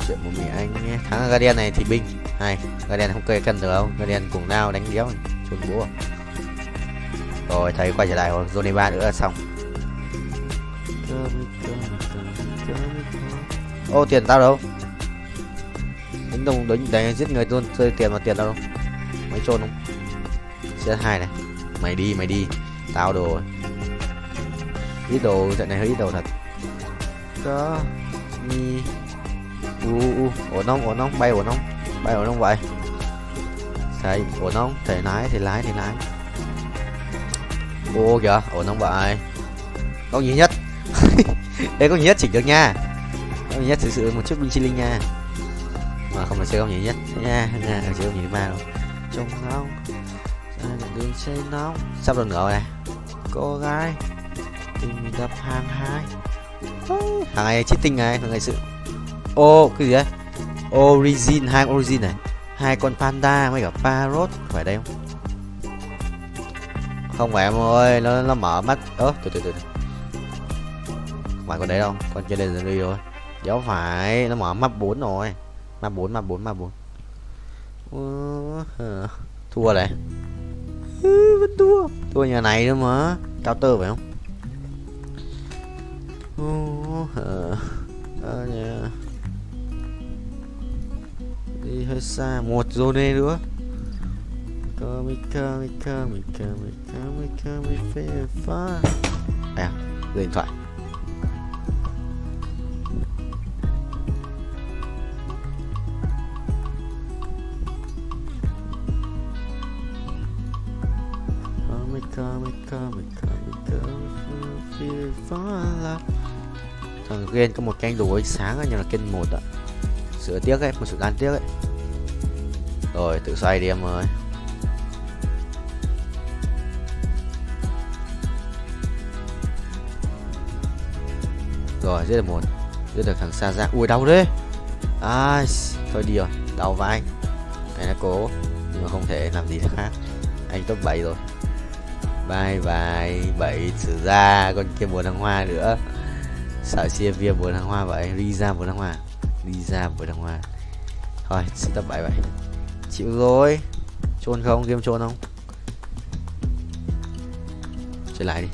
Z: Chuyện một mình anh nghe. Thắng Guardian này thì binh hay Guardian không cây cân được không? Guardian cùng nào đánh đéo chôn búa. Rồi thấy quay trở lại rồi, zone 3 nữa là xong. Ô tiền tao đâu? Đánh đồng đánh giết người luôn, rơi tiền vào tiền tao đâu? Mấy trôn không? C2 này. Mày đi. Tao đồ. Ít đồ, trận này hơi ít đồ thật. Có mi ổn không? Bay ổn không vậy? Thấy ổn không? Thể lái. Ô kìa, ổn không vậy? Có gì nhất. Đây có gì nhất chỉnh được nha. Có gì nhất thực sự một chút binh chi linh nha. Mà không là chơi không gì nhất nha, chơi không gì thứ ba đâu. Trông nóng. Đường chơi nóng. Sắp được nữa rồi này. Cô gái tình mình gặp hàng hai. Hàng ngày cheating này, hàng ngày sự. Ô cái gì đấy? Origin, 2 Origin này, 2 con panda với cả parrot, phải đây không? Không phải em ơi, nó mở mắt. Từ phải con đấy đâu, con chơi lên rồi rồi. Đéo phải, nó mở map 4 rồi. Map 4. Thua này. Vẫn thua nhà này nữa mà. Counter phải không? Đi hơi xa, một zone nữa. À, điện thoại. Thằng Gen có một canh đồ ánh sáng nhưng là kênh 1 ạ. Sự tiếc ấy, một sự đáng tiếc ấy. Rồi tự xoay đi em ơi. Rồi giết được một, giết được thằng xa ra. Ui đau đấy. À, thôi đi rồi, đau vai. Này nó cố nhưng mà không thể làm gì khác. Anh top 7 rồi. Bye bye 7 sử ra, con kia 4 thằng hoa nữa. Sợ chia via 4 thằng hoa vậy, đi ra 4 thằng hoa. Đi ra 4 thằng hoa. Thôi, sẽ top 7 vậy. Chịu rồi. Trôn không? Game trôn không? Chơi lại đi.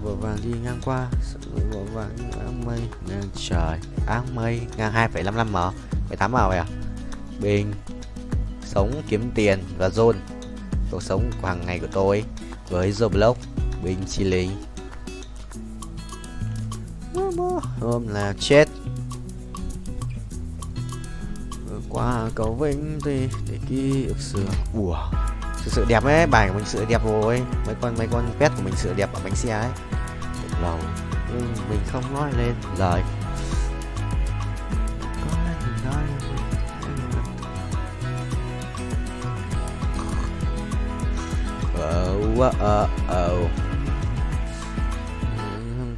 Z: Vội vàng đi ngang qua, vội vàng áng mây, ngang trời, áng mây, ngang 2,55m, 18m vậy à? Bình, sống, kiếm tiền và zone. Cuộc sống của hàng ngày của tôi với Roblox, Bình Chi Linh. Hôm là chết. Qua cầu Vĩnh Tuy để ký ức xưa. Ủa, sự đẹp ấy, bài của mình sự đẹp rồi. Mấy con pet của mình sự đẹp ở bánh xe ấy. Được lâu nhưng mình không nói lên lời.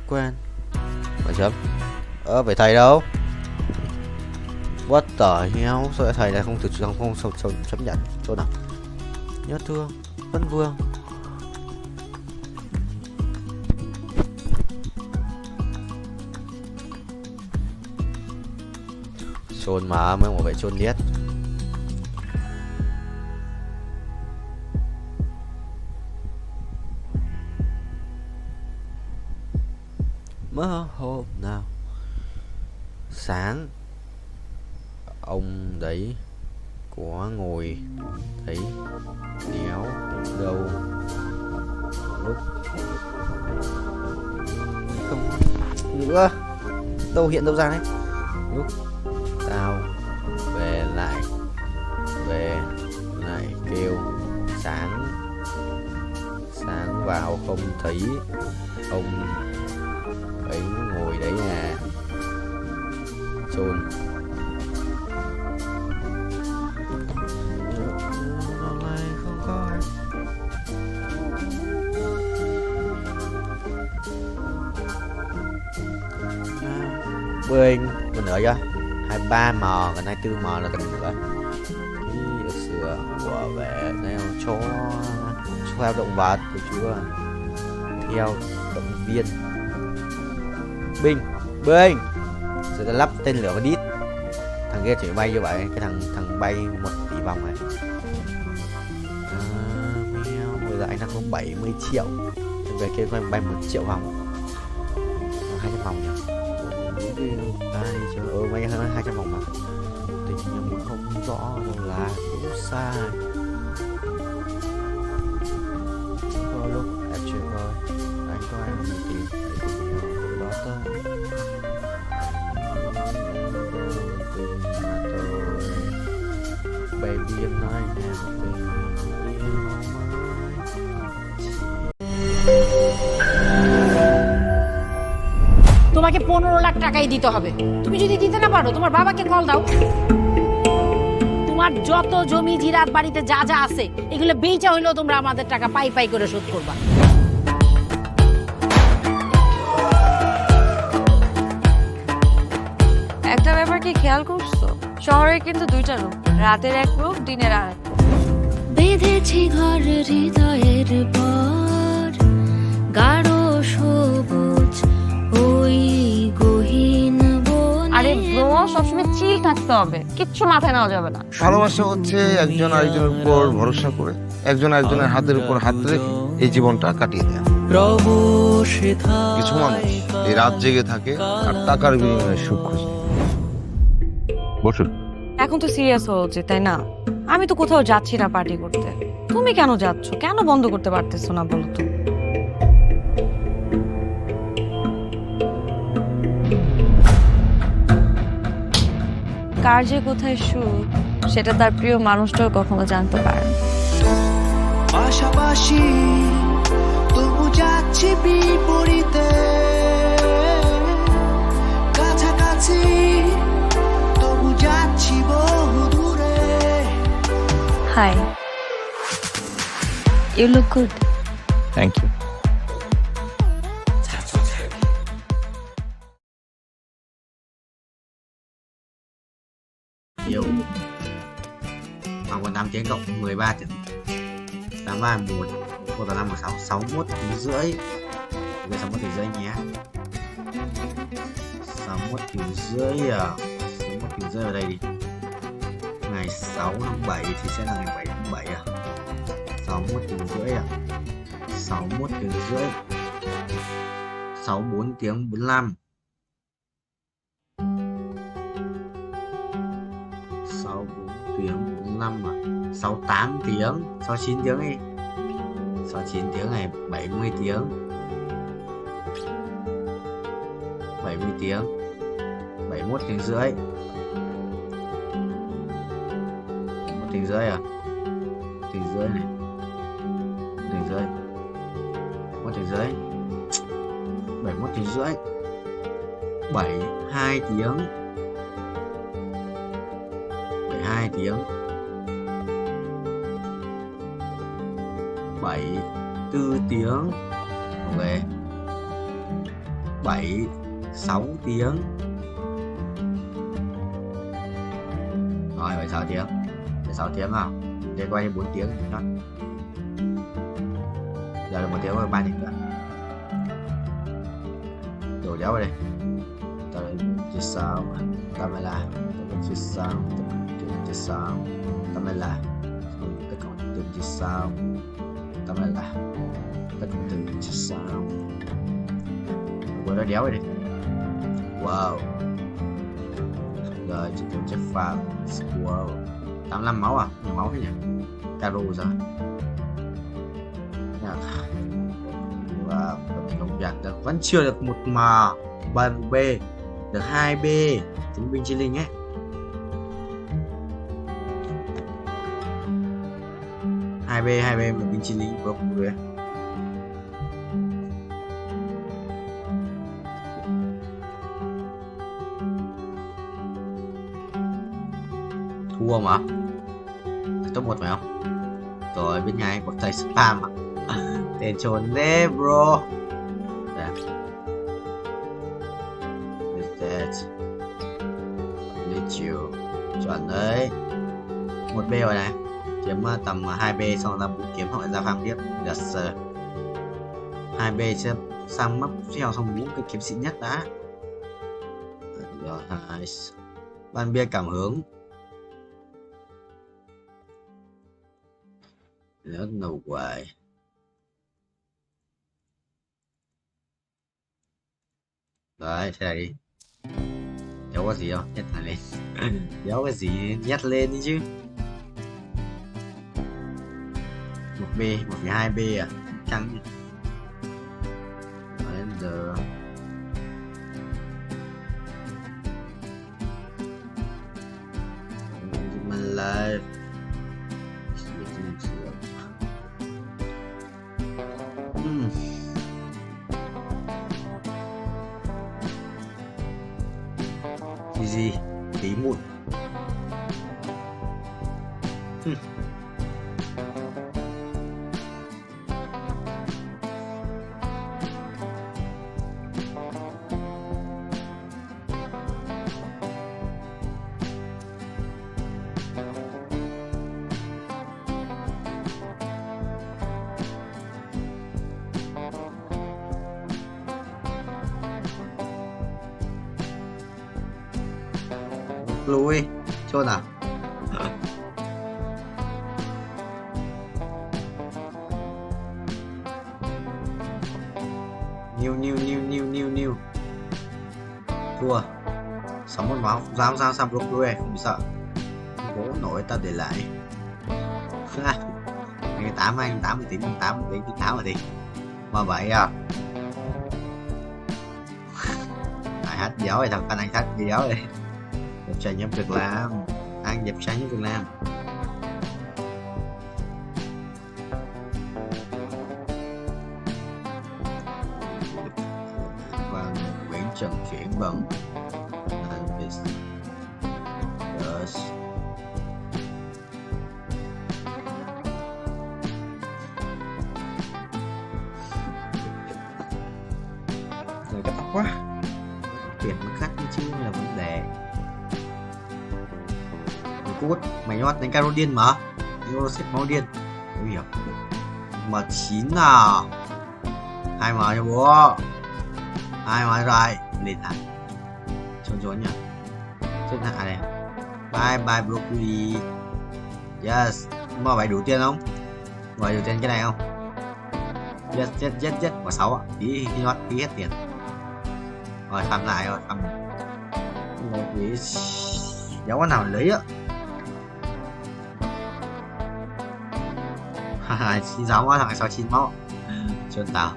Z: Quen. Phải chấm. Vậy thầy đâu? What the hell? Sao thầy lại không chấp nhận chỗ nào? Nhớ thương Vân Vương. Chôn mà mới một vệ chôn liết. Mơ hôm nào sáng ông đấy có ngồi thấy đéo đâu lúc không nữa đâu hiện đâu ra đấy. Lúc tao về lại kêu sáng vào không thấy ông ấy ngồi đấy à. Chôn Bình còn nữa chưa? 23m còn 24m là cần nữa. Đi sửa của về theo theo động vật của chúa, theo động viên. Bình rồi ta lắp tên lửa và đít. Thằng kia chỉ bay như vậy, cái thằng bay 1 tỷ vòng này. Bây giờ anh đang có 70 triệu. Về kia quanh bay 1 triệu vòng, 200 vòng nhỉ? Đi chơi mấy hơn 200 vòng mà. Tình nhưng không rõ đâu là đúng sai. Có lúc em chuyện rồi, anh có em tìm để tìm hiểu đó tới. Baby em nói em tình yêu mới.
V: তোমাকে 15 লাখ টাকাই দিতে হবে। তুমি যদি দিতে না পারো তোমার বাবাকে কল দাও। তোমার যত জমি জিরাত বাড়িতে যা যা আছে এগুলো বেচা হইলো তোমরা আমাদের টাকা পাই করে শোধ করবা।
J: একটা ব্যাপার কি খেয়াল করছো? শহরে কিন্তু 2টা রূপ, রাতের এক রূপ, দিনের আর এক।
Y: বেঁধেছি ঘর হৃদয়ের পর, গাঢ় সবুজ ওই গহীন বনে।
J: আরে ব্রো, সবসময় চিল থাকতে হবে, কিচ্ছু মাথায় নেওয়া যাবে না।
B: ভালোবাসা হচ্ছে একজন আরেকজনের উপর ভরসা করে, একজন আরেকজনের হাতের উপর হাত রেখে এই জীবনটা কাটিয়ে দেয়। কিছু মানুষ এই রাত জেগে থাকে আর টাকার বিনিময়ে সুখ খুঁজে। বসুন।
J: এখন তো সিরিয়াস হওয়া উচিত, তাই না? আমি তো কোথাও যাচ্ছি না পার্টি করতে, তুমি কেন যাচ্ছ? কেন বন্ধ করতে পারতেছো না বলো তো? কার যে কোথায় সুখ সেটা তার প্রিয় মানুষটাও কখনো জানতে পারে না।
T: পাশাপাশি তবু যাচ্ছি বিপরীতে, কাছাকাছি তবু যাচ্ছি বহু দূরে।
J: Hi, you look good.
R: Thank you.
Z: Yêu. Bằng một 5 tiếng cộng 13 tiếng. 83 11 1 là 5 16 61 tiếng rưỡi. Ok, 61 tiếng rưỡi nhé. 61 tiếng rưỡi à. 61 tiếng rưỡi ở đây đi. Ngày 6 tháng 7 thì sẽ là ngày 7 tháng 7 à. 61 tiếng rưỡi à. 61 tiếng rưỡi. 64 tiếng 45. 64 tiếng 45 à. 68 tiếng, 69 tiếng đi. 69 tiếng này, 70 tiếng. 70 tiếng. 71 tiếng rưỡi. 71 tiếng rưỡi à. Tiếng rưỡi này. Tiếng rưỡi. 71 tiếng rưỡi. 71 tiếng rưỡi. 72 tiếng. 72 tiếng. 74 tiếng. Ok. 76 tiếng. Rồi 76 tiếng. 76 tiếng nào. Để quay thêm 4 tiếng nữa. Giờ là 1 tiếng rồi, 3 tiếng nữa. Đổ đéo vào đây. Tao là chia sao mà. Tao mới là chia sao. Chia sao. Tao mới là tất cả từng chia sao. Tao mới là tất cả từng chia sao. Vừa nó đéo vào đây. Wow. Rồi chỉ cần chép phạt. Wow. 85 máu à? Nhiều máu thế nhỉ? Caro ra. Wow. Công nhận được vẫn chưa được một mà 3B, được 2B chứng minh chi linh ấy. Hai B một binh chi linh của người thua mà top 1 phải không? Rồi bên ngay bậc thầy spam ạ. Tên trốn thế bro. Chiều chuẩn đấy. 1B rồi này, kiếm tầm 2B xong ra 4 kiếm hoặc ra farm tiếp. Yes sir. 2B sẽ sang map theo xong 4 cái kiếm xịn nhất đã. Rồi nice. Ban bia cảm hứng. Rất nấu quài. Đấy, thế này đi. Đéo có gì đâu, nhét thẳng lên. Đéo có gì nhét lên đi chứ. 1B, 1,2B à? Căng. Đến giờ mình lại gì tí mụn. Lùi chôn à? New thua 61 máu, dám ra block lùi không sợ, gỗ nổi ta để lại. 28 tỷ áo rồi đi mà vậy à. Ai hết giấu rồi thằng anh khách đi giấu đi. Dập sàn nhóm việc làm, ăn dập sàn nhóm việc làm. Và Nguyễn Trần chuyển bẩn yes. Rồi cái tóc quá, chuyển khách chứ là vấn đề. Cút, mày nhót đánh caro điên mà, Euro xếp máu điên, nguy hiểm. M9 nào, 2M cho bố, 2M rồi, lên thẳng, trốn nhá, trên hạ này, bye bye broccoli, yes, mà phải đủ tiền không? Mời đủ tiền cái này không? Yes, quả 6 ạ, phí nhót, phí hết tiền. Rồi thăm lại rồi, thăm một phí, giáo con nào lấy á. Xin giáo quá thằng 69 máu trơn tao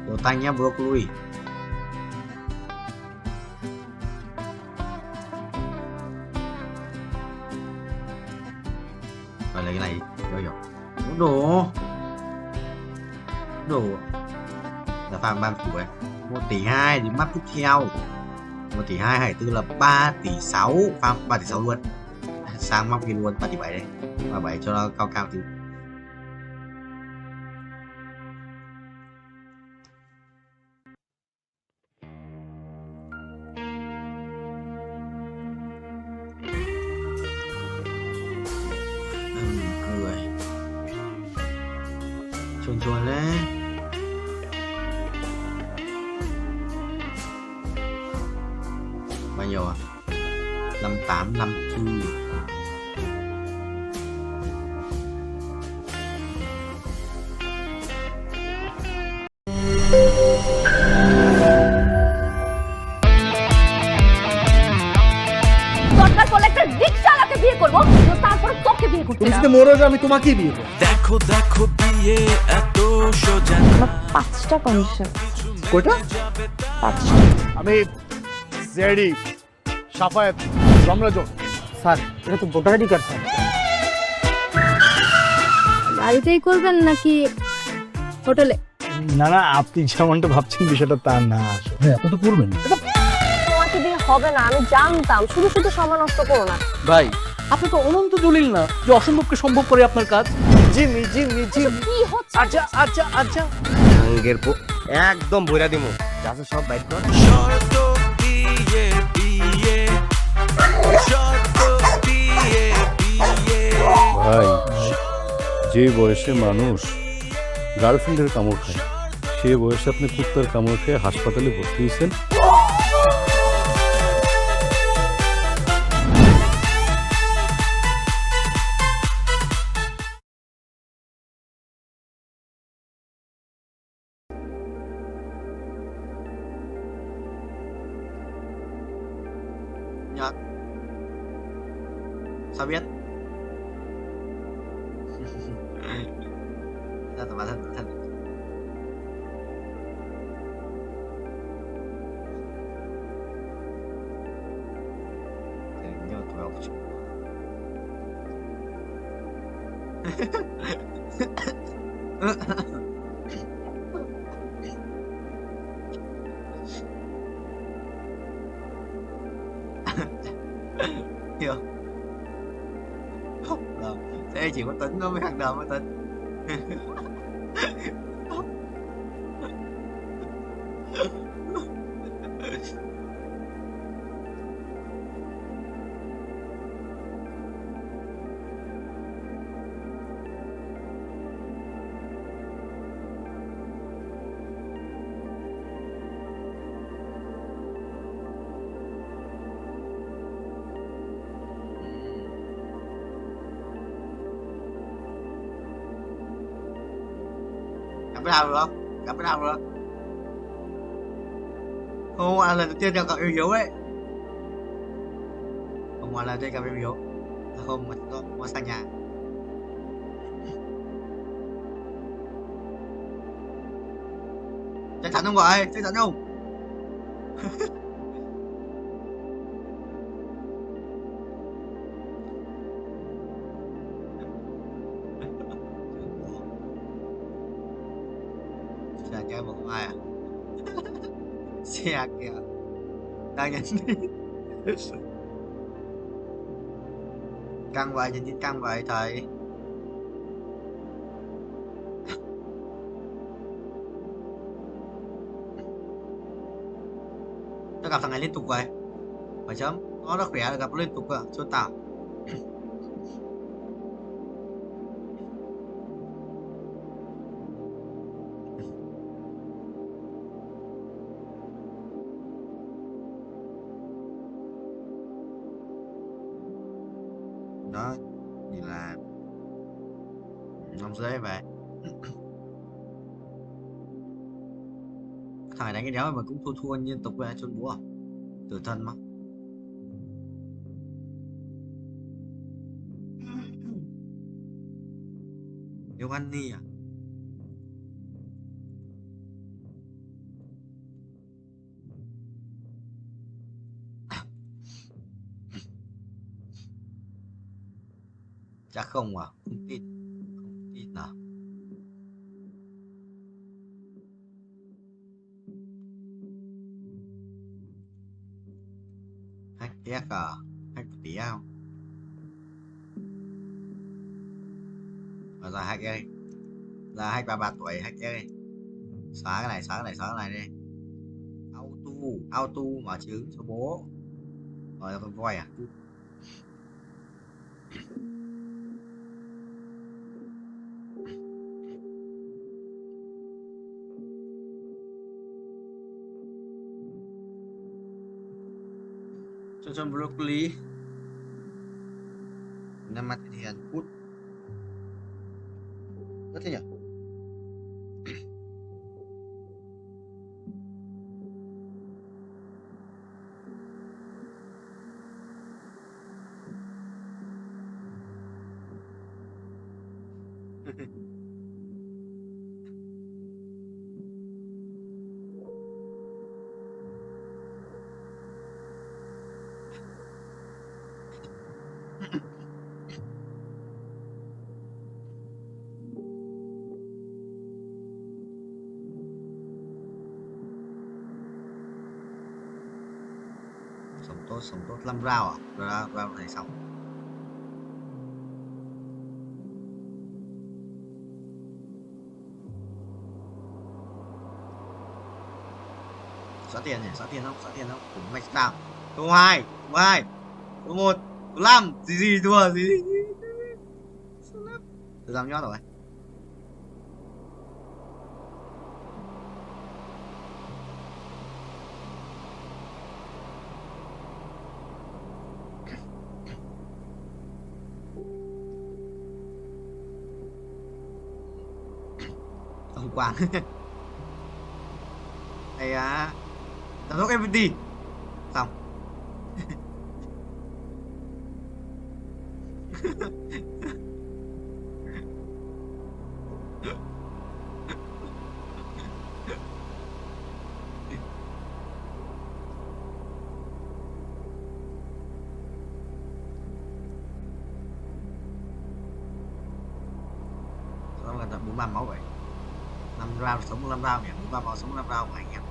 Z: đồ tanh nhá broccoli. Rồi lấy cái này rồi đồ là farm 3 phủ ấy 1 tỷ 2 đến mắt tiếp theo 1 tỷ 2 hải tư là 3 tỷ 6 farm 3 tỷ 6 luôn sang móc kia luôn 3 tỷ 7 đây 37 cho nó cao tí. Cười chuồn đấy. Bao nhiêu à? 58 54.
V: দরকার পড়লে একটা রিকশাওয়ালাকে বিয়ে করবো তারপর তোকে বিয়ে করতে
X: তুমি যদি মরে যাও আমি তোমাকেই বিয়ে করব।
T: দেখো দেখো বিয়ে এত সোজা
D: আমার 5টা কন্ডিশন।
X: কয়টা?
D: 5টা।
R: আমি জেডি সাফায়েত রমরাজন
X: স্যার এটা তো ভোটার আইডি কার্ড স্যার।
J: বাড়িতেই করবেন নাকি হোটেলে?
R: না না আপনি যেমনটা ভাবছেন বিষয়টা তা না আসলে। হ্যাঁ আপনি তো করবেন।
D: তোমাকে দিয়ে হবে না আমি জানতাম, শুধু শুধু সময় নষ্ট করো না।
X: ভাই আপনি তো অনন্ত জলিল না যে অসম্ভবকে সম্ভব করে আপনার কাজ। জিমি
D: কি হচ্ছে?
X: আচ্ছা
Z: আঙ্গের একদম ভইরা দিমু যাচ্ছে সব বাইট কর।
T: শর্ত বিয়ে বিয়ে শর্ত বিয়ে বিয়ে।
K: ভাই যে বয়সে মানুষ গার্লফ্রেন্ডের কামড় খায় সে বয়সে আপনি কুত্তার কামড় খেয়ে হাসপাতালে ভর্তি হয়েছেন।
Z: Nhật. Sao biết? Ra tầm bản thân. Nhớ tụi học chung. Hiểu thế chỉ có Tính nó mới hàng đầu mới Tính. Gặp cái nào được không? Gặp cái nào được? Hôm qua lần đầu tiên gặp yêu dấu đấy. Hôm qua lần đầu tiên gặp yêu dấu. Hôm mà sang nhà.
H: Chắc chắn không vậy? Chắc chắn không? Xe kia mà không ai à? Xe kìa. Đang nhắn tin. Căng vậy, nhắn tin căng vậy thầy. Tao gặp thằng này liên tục vậy. Phải chấm. Nó khỏe là gặp liên tục à, cho tao. Đó thì là năm rưỡi về. Thằng này đánh cái đéo mà cũng thua liên tục về chôn búa à? Tử thân mà. Yêu ăn đi à? Chắc không à? Không tin. Không tin à? Hack tiếc à? Hack tí không? Ra hack đây. Ra hack 33 tuổi hack đây. Xóa cái này, xóa cái này, xóa cái này đi. Auto mở trứng cho bố. Rồi con voi à? Cho broccoli. Năm mặt thì ăn cút. Rất thế nhỉ? Sống tốt 5 round à? Round này xong. Xóa tiền nhỉ? Xóa tiền không? Cùng max down. Câu 2, câu 1, câu 5, gì thua gì. Tôi dám nhót rồi. Không quản. Đây à, giám đốc NYPD xong. Sao gần tận 43 máu vậy? 5 round sống 5 round nhỉ? 43 máu sống 5 round mà anh em.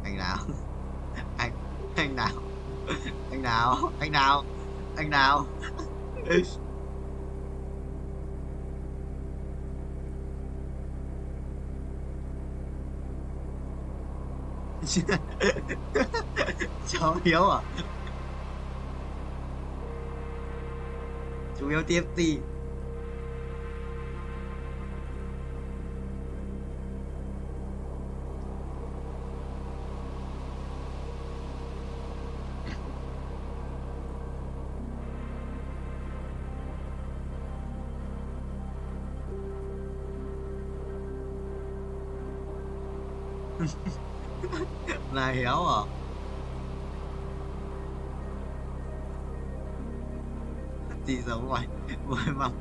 H: Anh nào? Anh nào? Anh nào? Anh nào? Anh nào? Cháu Hiếu à? Chú Hiếu TFT. Này Hiếu à? Tí giống rồi. Ôi mong.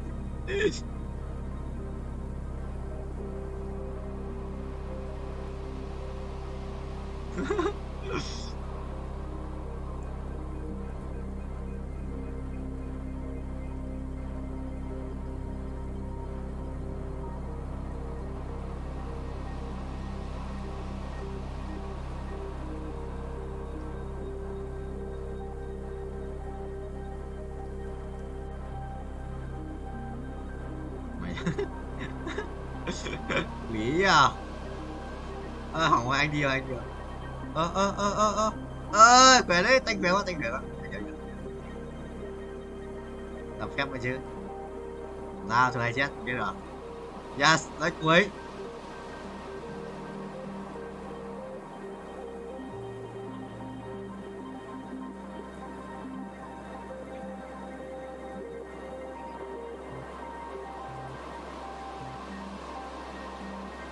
H: Lý à? Hỏng rồi, anh đi rồi, anh đi rồi. Khỏe đấy, tanh khỏe quá, tanh khỏe quá. Làm phép mà chứ. Nào, thử hai chết, biết rồi. Yes, lấy cuối.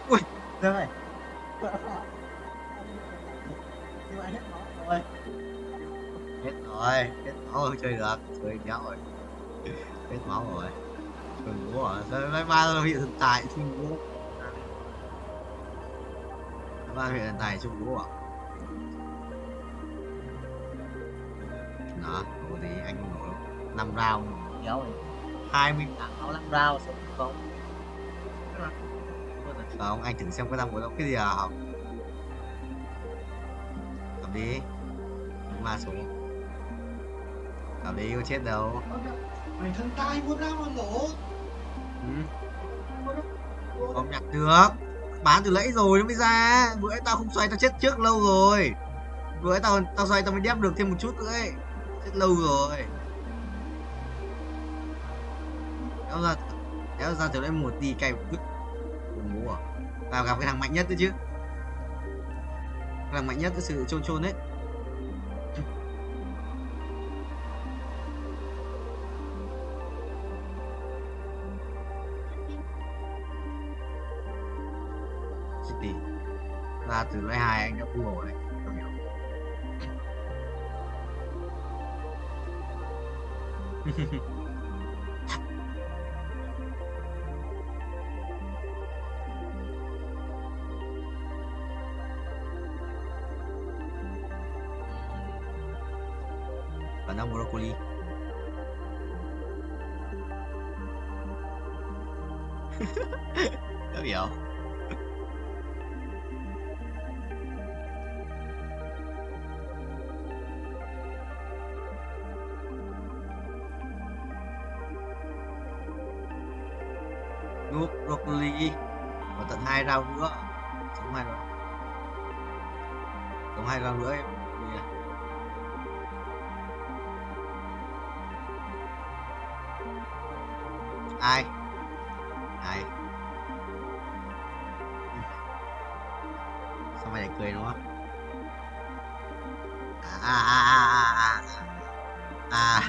H: Ui, được rồi. Nhưng mà hết máu rồi. Hết rồi, hết máu rồi, chơi được, chơi kéo rồi. Hết máu rồi. Đừng bố à, nói ba là hiện tại chung bố. Ba hiện tại chung bố à. Đó, bố thì anh nổ 5 round kéo rồi. 28 5 round sống không? Không, anh thử xem có đang có cái gì à không? Cầm đi. Đúng mà xuống. Cầm đi, có chết đâu.
T: Mày thân tay muốn ra mà mổ.
H: Không nhặt được. Bán từ nãy rồi nó mới ra. Bữa ấy tao không xoay tao chết trước lâu rồi. Bữa ấy tao xoay tao mới đép được thêm một chút nữa ấy. Chết lâu rồi. Kéo ra từ đấy một tí cay một vứt. Không bố à. Tao gặp cái thằng mạnh nhất đấy chứ. Cái thằng mạnh nhất cái sự chôn đấy. Thì ra từ lấy 2 anh đã full rồi đấy. Và nó broccoli. Có hiểu. Nuốt broccoli và tận 2 round nữa, sống 2 round, sống 2 round nữa em. Ai sao mày lại cười nó à